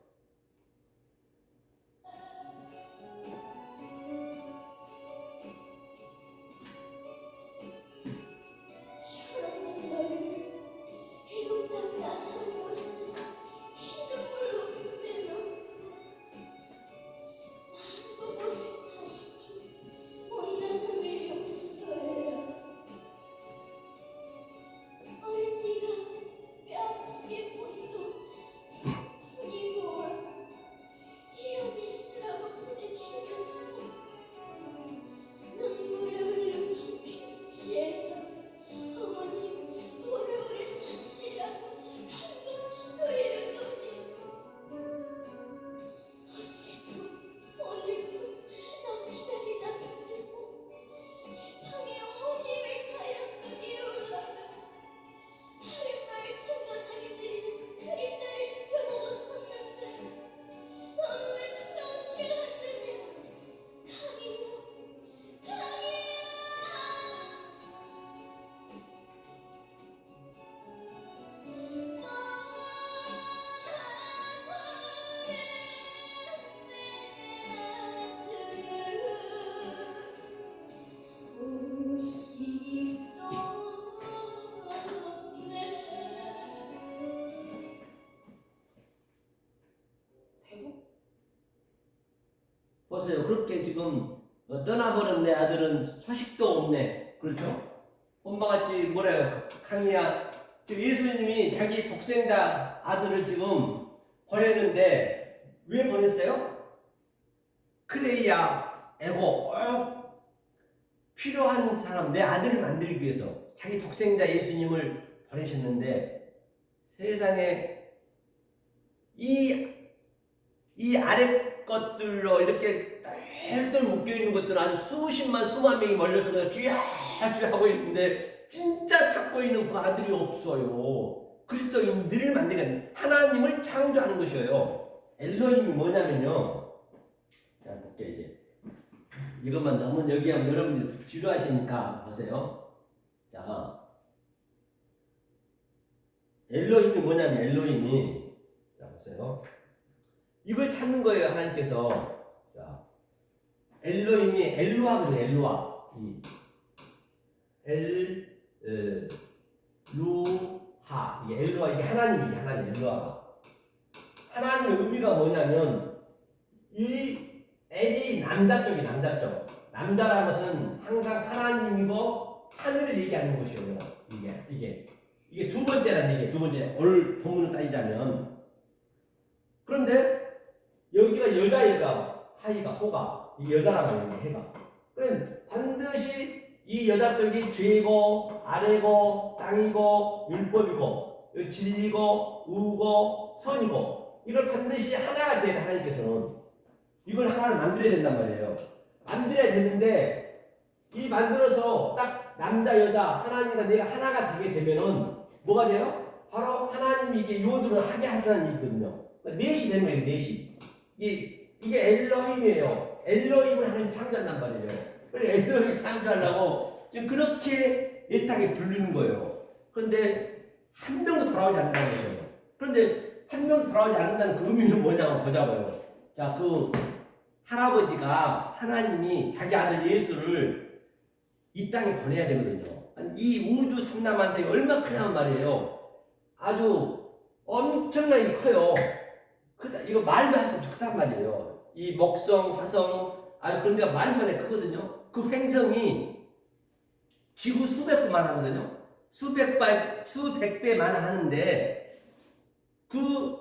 보세요. 그렇게 지금 떠나버린 내 아들은 소식도 없네. 그렇죠? 엄마같이 뭐래요? 강이야. 지금 예수님이 자기 독생자 아들을 지금 보냈는데 왜 보냈어요? 크레이야, 에고 꼭 필요한 사람, 내 아들을 만들기 위해서 자기 독생자 예수님을 보내셨는데 세상에 이 아래 것들로 이렇게 똘똘 묶여있는 것들은 아주 수만 명이 몰려서 그냥 쥐야 하고 있는데 진짜 찾고 있는 그 아들이 없어요. 그리스도인들을 만드는 하나님을 창조하는 것이에요. 엘로힘이 뭐냐면요. 자, 볼게요 이제. 이것만 너무 여기 하면 여러분들이 지루하시니까 보세요. 자, 엘로힘이 뭐냐면 엘로힘이 자 보세요. 이걸 찾는 거예요 하나님께서. 자, 엘로힘이 엘루아거든요. 엘루아. 엘루하. 이게 엘루아 이게 하나님 엘루아가. 하나님의 의미가 뭐냐면 이 엘이 남자 쪽. 남자라는 것은 항상 하나님이고 하늘을 얘기하는 것이에요. 이게 두 번째라는 얘기예요. 두 번째. 오늘 본문을 따지자면. 그런데 여기가 여자애가 하이가 호가 이 여자라고 하는 해가. 그럼 반드시 이 여자 쪽이 죄고 아래고 땅이고 율법이고 진리고 우고 선이고 이걸 반드시 하나가 돼야 하나님께서는 이걸 하나를 만들어야 된단 말이에요. 만들어야 되는데 이 만들어서 딱 남자 여자 하나님과 내가 하나가 되게 되면은 뭐가 돼요? 바로 하나님이 이게 요들을 하게 한다는 얘기거든요. 그러니까 넷이 되는 거예요. 넷이. 이게 엘로힘이에요. 엘로힘을 하나님 창조한단 말이에요. 그래서 엘로힘을 창조하려고 지금 그렇게 애타게 부르는 거예요. 그런데 한 명도 돌아오지 않는다는 거죠. 그런데 한 명도 돌아오지 않는다는 그 의미는 뭐냐고 보자고요. 자, 그 할아버지가 하나님이 자기 아들 예수를 이 땅에 보내야 되거든요. 이 우주 삼라만상이 얼마나 크냐는 말이에요. 아주 엄청나게 커요. 이거 말도 할 수 없이 크단 말이에요. 이 목성, 화성, 그런 데가 말도 안 해 크거든요. 그 횡성이 지구 수백 배만 하거든요. 수백 배만 하는데 그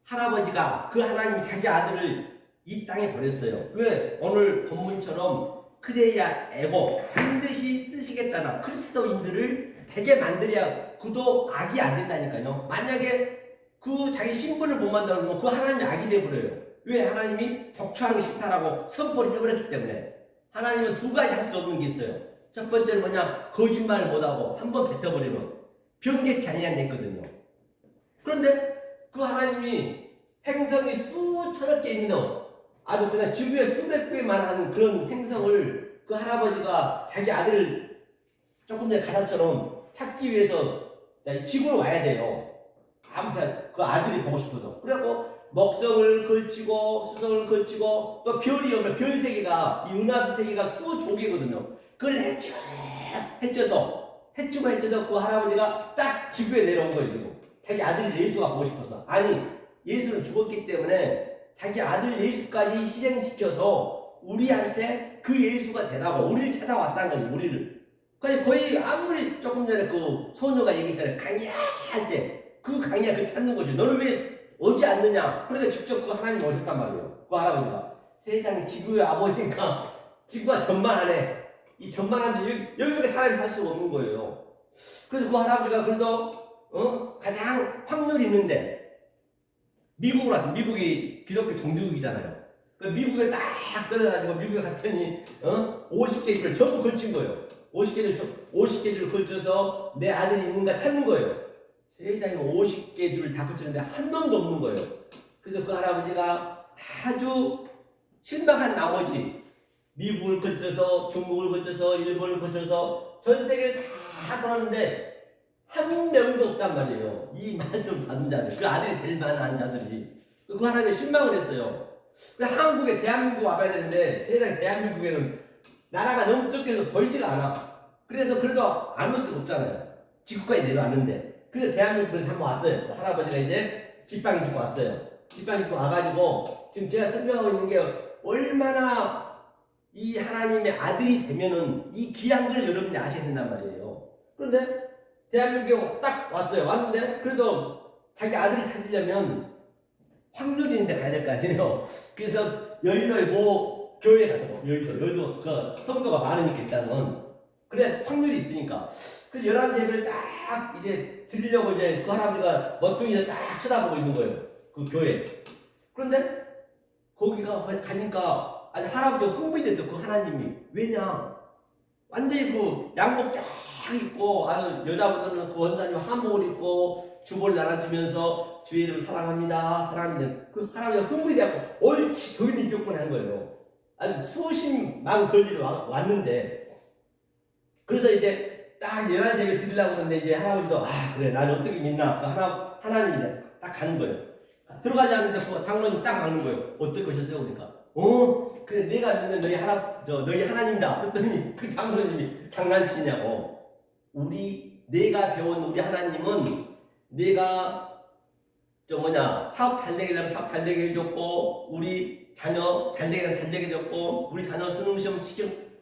할아버지가 그 하나님이 자기 아들을 이 땅에 보냈어요. 왜? 오늘 본문처럼 크레이야 에고 반드시 쓰시겠다나 그리스도인들을 되게 만들어야 그도 악이 안 된다니까요. 만약에 그 자기 신분을 못 만들면 그 하나님이 악이 되어버려요. 왜? 하나님이 독초하는 게 싫다라고 선포를 해버렸기 때문에. 하나님은 두 가지 할 수 없는 게 있어요. 첫 번째는 뭐냐? 거짓말을 못하고 한 번 뱉어버리면 변개치 아니한 했거든요. 그런데 그 하나님이 행성이 수천억 개 있는 아주 그냥 지구에 수백 배만한 그런 행성을 그 할아버지가 자기 아들 조금 전에 가사처럼 찾기 위해서 지구로 와야 돼요. 아무튼 그 아들이 보고 싶어서. 그리고 먹성을 걸치고 수성을 걸치고 또 별이 오면 별 세계가 이 은하수 세계가 수조개거든요. 그걸 해쳐서 그 할아버지가 딱 지구에 내려온 거예요. 지금 자기 아들 예수가 보고 싶어서. 아니 예수는 죽었기 때문에 자기 아들 예수까지 희생시켜서 우리한테 그 예수가 되라고 우리를 찾아왔다는 거지. 우리를. 거의 아무리 조금 전에 그 소녀가 얘기했잖아요. 강야할 때 그 강야 그 찾는 것이 너는 왜 오지 않느냐. 그러니까 직접 그 하나님 오셨단 말이에요. 그 할아버지가 세상에 지구의 아버지니까 지구가 전만하네. 이 전만한데 여기밖에 사람이 살 수가 없는 거예요. 그래서 그 할아버지가 그래도 가장 확률이 있는데 미국으로 왔어. 미국이 기독교 종주국이잖아요. 그 미국에 딱 떨어가지고 미국에 갔더니 50개 전부 걸친 거예요. 50개 걸쳐서 내 아들이 있는가 찾는 거예요. 세상에 50개 줄을 다 걸쳤는데 한 놈도 없는 거예요. 그래서 그 할아버지가 아주 실망한 나머지 미국을 거쳐서 중국을 거쳐서 일본을 거쳐서 전 세계를 다 돌았는데 한 명도 없단 말이에요. 이 말씀을 받은 자들, 그 아들이 될 만한 자들이. 그 하나님이 실망을 했어요. 한국에 대한민국 와봐야 되는데 세상에 대한민국에는 나라가 너무 적게서 보이지가 않아. 그래서 그래도 안 올 수가 없잖아요. 지구까지 내려왔는데. 그래서 대한민국에서 한번 왔어요. 할아버지가 이제 집방이 좀 왔어요. 집방이 좀 와가지고 지금 제가 설명하고 있는 게 얼마나 이 하나님의 아들이 되면은 이 귀한 걸 여러분이 아셔야 된단 말이에요. 그런데 대한민국에 딱 왔어요. 왔는데 그래도 자기 아들을 찾으려면 확률이 있는데 가야 될 거 아니에요. 그래서 여의도에 뭐 교회 가서 여의도 그 성도가 많으니까 일단은 그래 확률이 있으니까 그 11시 딱 이제 드리려고 이제 그 할아버지가 멋둥이에서 딱 쳐다보고 있는 거예요. 그 교회. 그런데 거기가 가니까 아주 할아버지가 흥분이 됐어. 그 하나님이. 왜냐? 완전히 그 양복 쫙 입고 아주 여자분들은 그 원사님 한복을 입고 주보를 나눠주면서 주의 이름을 사랑합니다. 사랑합니다. 그 할아버지가 흥분이 돼갖고 옳지 교인이 있겠구나 한 거예요. 아주 수십만 걸리러 왔는데 그래서 이제 딱 11시에 드리려고 하는데 이제 할아버지도 그래 나는 어떻게 믿나 그 하나님이 딱 가는 거예요. 들어가지 않는데 그 장로님 딱 가는 거예요. 어떻게 오셨어요? 그러니까 그래 내가 믿는 너희 하나님이다. 그랬더니 그 장로님이 장난치냐고. 내가 배운 우리 하나님은 내가 사업 잘 되게 하면 사업 잘 되게 해줬고 우리 자녀 잘 되게 하면 잘 되게 해줬고 우리 자녀 수능 시험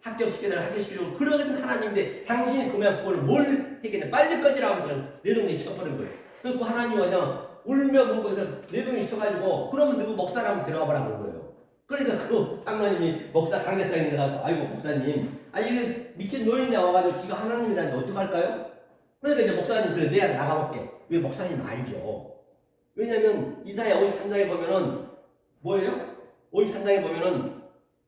합격시켜달라 합격시켜주고 그런 하나님인데 당신이 그걸 뭘 했겠냐. 빨리 꺼지라고 그냥 내동댕이 쳐버린 거예요. 그래서 그 하나님이 그냥 울며 울고 그냥 내동댕이 쳐가지고 그러면 누구 목사를 한번 데려와 보라는 거예요. 그러니까 그 장로님이 목사 강대상에 가서 아이고 목사님 이게 미친 노인이 와가지고 지가 하나님이라는데 어떡할까요? 그러니까 이제 목사님 그래 내가 나가볼게. 왜 목사님 알죠? 왜냐면 이사야 53장에 보면은 뭐예요? 53장에 보면은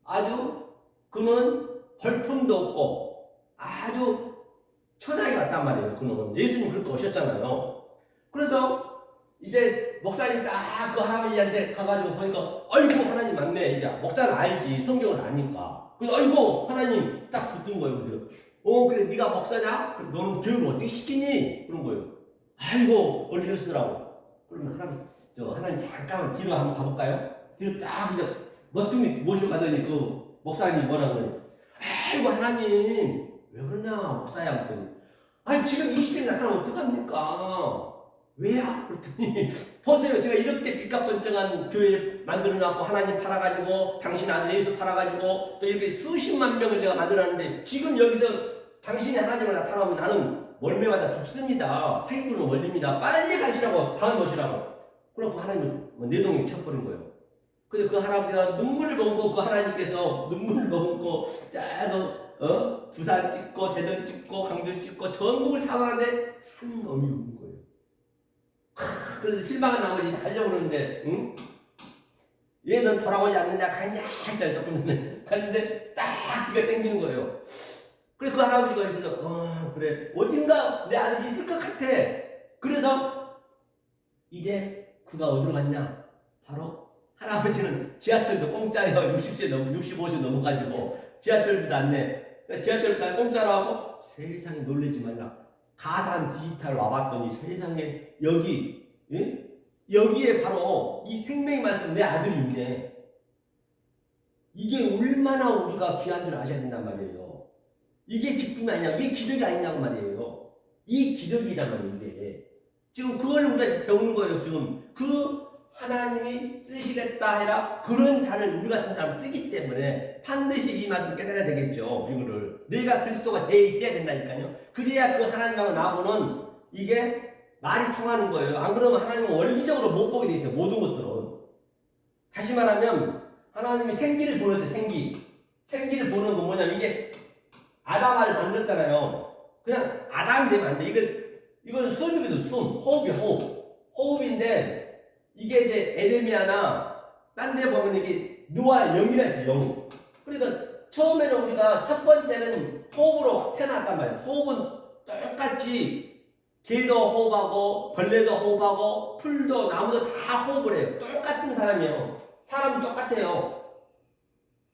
아주 그는 벌품도 없고 아주 천하게 왔단 말이에요. 그는 예수님 그렇게 오셨잖아요. 그래서 이제 목사님 딱 그 할아버지한테 가가지고 보니까 아이고 하나님 맞네. 이제 목사는 알지 성경을 아니까. 그래서 아이고 하나님 딱 붙은 거예요. 그래서 그래 네가 목사냐? 그럼 너는 교육을 어떻게 시키니? 그런 거예요. 아이고 얼른 쓰라고. 그러면 하나님 잠깐만 뒤로 한번 가볼까요? 뒤로 딱 이제 멋둥이 모셔가더니 그 목사님이 뭐라고 그래요? 아이고 하나님 왜 그러냐 목사야 그랬더니 지금 이 시대에 나타나면 어떡합니까? 왜야? 그랬더니 보세요 제가 이렇게 빛깔번쩍한 교회 만들어놨고 하나님 팔아가지고 당신 아들 예수 팔아가지고 또 이렇게 수십만 명을 내가 만들어놨는데 지금 여기서 당신이 하나님을 나타나면 나는 멀매마다 죽습니다. 사기꾼은 멀립니다. 빨리 가시라고 다음 오시라고. 그러고 하나님은 내동이 쳐버린 거예요. 근데 그 할아버지가 눈물을 머금고 그 하나님께서 눈물을 머금고 부산 찍고 대전 찍고 강변 찍고 전국을 다 가는데 한 놈이 없는 거예요. 그래서 실망한 나머지 가려고 그러는데 얘는 돌아오지 않느냐 가냐 했잖아요. 조금 전에 갔는데 딱 뒤가 땡기는 거예요. 그래서 그 할아버지가 그래서 그래 어딘가 내 아들 있을 것 같아. 그래서 이제 그가 어디로 갔냐 바로 아버지는 지하철도 공짜예요. 60세 넘고 65세 넘어가지고 지하철비도 안 내. 지하철비도 공짜로 하고 세상에 놀라지 말라. 가산 디지털 와봤더니 세상에 여기 예? 여기에 바로 이 생명의 말씀 내 아들이 있네. 이게 얼마나 우리가 귀한 줄 아셔야 된단 말이에요. 이게 기쁨이 아니냐, 이게 기적이 아니냐고 말이에요. 이 기적이란 말인데 지금 그걸 우리가 배우는 거예요. 지금 그 하나님이 쓰시겠다 해라 그런 자를 우리 같은 사람 쓰기 때문에 반드시 이 말씀 깨달아야 되겠죠. 이거를 내가 그리스도가 돼 있어야 된다니까요. 그래야 그 하나님하고 나하고는 이게 말이 통하는 거예요. 안 그러면 하나님은 원리적으로 못 보게 돼 있어요. 모든 것들은. 다시 말하면 하나님이 생기를 보내세요. 생기를 보는 건 뭐냐면 이게 아담을 만들었잖아요. 그냥 아담이 되면 안 돼. 이건 숨이거든. 호흡인데 이게 이제 에레미야나 딴 데 보면 이게 누와 영이라 있어요. 영. 그러니까 처음에는 우리가 첫 번째는 호흡으로 태어났단 말이에요. 호흡은 똑같이 개도 호흡하고 벌레도 호흡하고 풀도 나무도 다 호흡을 해요. 똑같은 사람이에요. 사람은 똑같아요.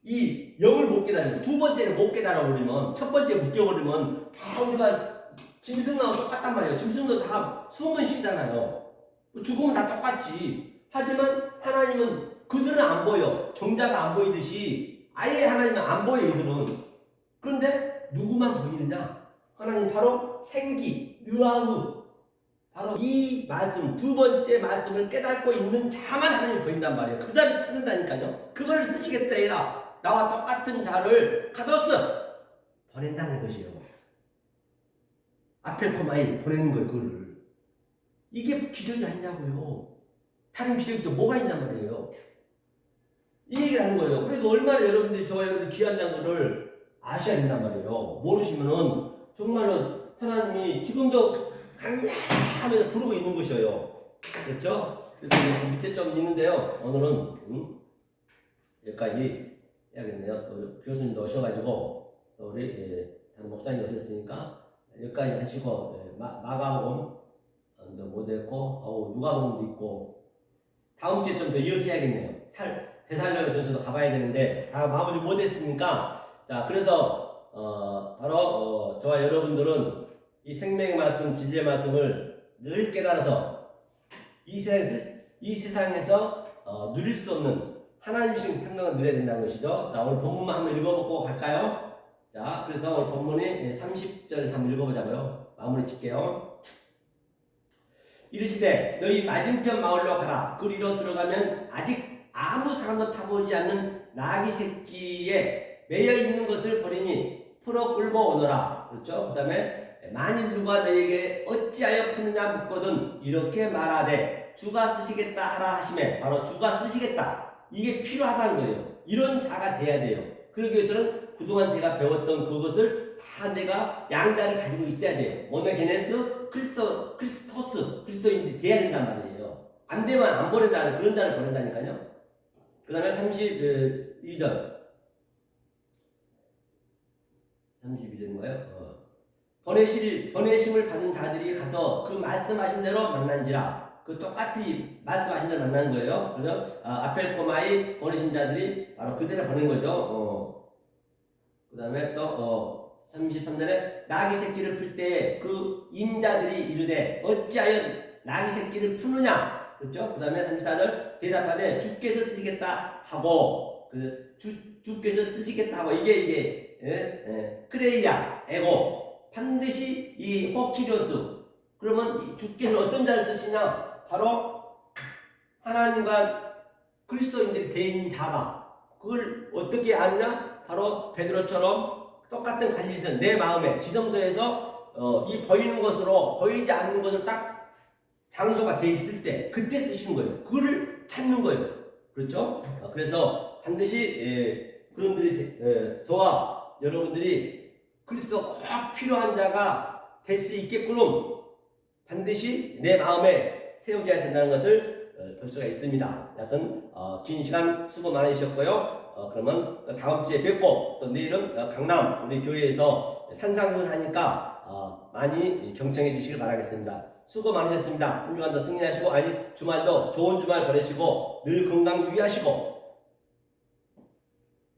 이 영을 못 깨달으면 두 번째는 못 깨달아버리면 첫 번째 못 깨버리면 다 우리가 짐승하고 똑같단 말이에요. 짐승도 다 숨은 쉬잖아요. 죽으면 다 똑같지. 하지만 하나님은 그들은 안 보여. 정자가 안 보이듯이 아예 하나님은 안 보여 이들은. 그런데 누구만 보이느냐? 하나님 바로 생기, 느아흐. 바로 이 말씀, 두 번째 말씀을 깨닫고 있는 자만 하나님 보인단 말이에요. 그 사람을 찾는다니까요. 그걸 쓰시겠다 해라. 나와 똑같은 자를 카도스 보낸다는 것이요. 아펠코마이 보내는 거예요. 그거를. 이게 기적이 아니냐고요. 다른 기적이 또 뭐가 있단 말이에요. 이 얘기를 하는 거예요. 그래서 얼마나 여러분들이 저와 여러분들이 귀한다는 것을 아셔야 된단 말이에요. 모르시면은 정말로 하나님이 지금도 강야하면서 부르고 있는 것이에요. 그렇죠? 그래서 밑에 좀 있는데요. 오늘은 여기까지 해야겠네요. 또 교수님도 오셔가지고 또 우리 다른 목사님 오셨으니까 여기까지 하시고 마가복음 못 했고 누가복음도 있고 다음 주에 좀 더 이어서 해야겠네요. 데살로니가 전서도 가봐야 되는데 다 마무리 못 했으니까 자 그래서 바로 저와 여러분들은 이 생명의 말씀, 진리의 말씀을 늘 깨달아서 이 세상에서 누릴 수 없는 하나님 주신 평강을 누려야 된다는 것이죠. 자, 오늘 본문만 한번 읽어보고 갈까요? 자, 그래서 오늘 본문이 30절에서 한번 읽어보자고요. 마무리 짓게요. 이르시되 너희 맞은편 마을로 가라. 그리로 들어가면 아직 아무 사람도 타보지 않는 나귀 새끼에 매여 있는 것을 버리니 풀어 끌고 오너라. 그렇죠? 그 다음에 만일 누가 너에게 어찌하여 푸느냐 묻거든 이렇게 말하되 주가 쓰시겠다 하라 하시매 바로 주가 쓰시겠다. 이게 필요하다는 거예요. 이런 자가 돼야 돼요. 그러기 위해서는 그동안 제가 배웠던 그것을 다 내가 양자를 가지고 있어야 돼요. 모노게네스, 크리스토스, 그리스도인이 돼야 된단 말이에요. 안 되면 안 보낸다는 그런 자를 보낸다니까요. 그 다음에 32절. 32절인가요? 보내심을 받은 자들이 가서 그 말씀하신 대로 만난지라. 그 똑같이 말씀하신 대로 만나는 거예요. 그래서 아펠코마이 보내신 자들이 바로 그대로 보낸 거죠. 그 다음에 또 33절에 나귀 새끼를 풀 때 그 인자들이 이르되 어찌하여 나귀 새끼를 푸느냐. 그렇죠? 그 다음에 34절 대답하되 주께서 쓰시겠다 하고 주께서 쓰시겠다 하고 이게 크레이야 에고 반드시 이 호키로스 그러면 주께서 어떤 자를 쓰시냐 바로 하나님과 그리스도인들이 대인 자가 그걸 어떻게 아느냐 바로 베드로처럼 똑같은 관리선 내 마음에 지성소에서 이 보이는 것으로 보이지 않는 것을 딱 장소가 돼 있을 때 그때 쓰시는 거예요. 그거를 찾는 거예요. 그렇죠? 그래서 반드시 그분들이 저와 여러분들이 그리스도가 꼭 필요한 자가 될 수 있게끔 반드시 내 마음에 세워져야 된다는 것을 볼 수가 있습니다. 여하튼 긴 시간 수고 많으셨고요. 그러면 다음 주에 뵙고 또 내일은 강남 우리 교회에서 산상을 하니까 많이 경청해 주시길 바라겠습니다. 수고 많으셨습니다. 한 주간도 승리하시고 아니 주말도 좋은 주말 보내시고 늘 건강 유의하시고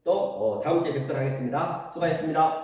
또 다음 주에 뵙도록 하겠습니다. 수고하셨습니다.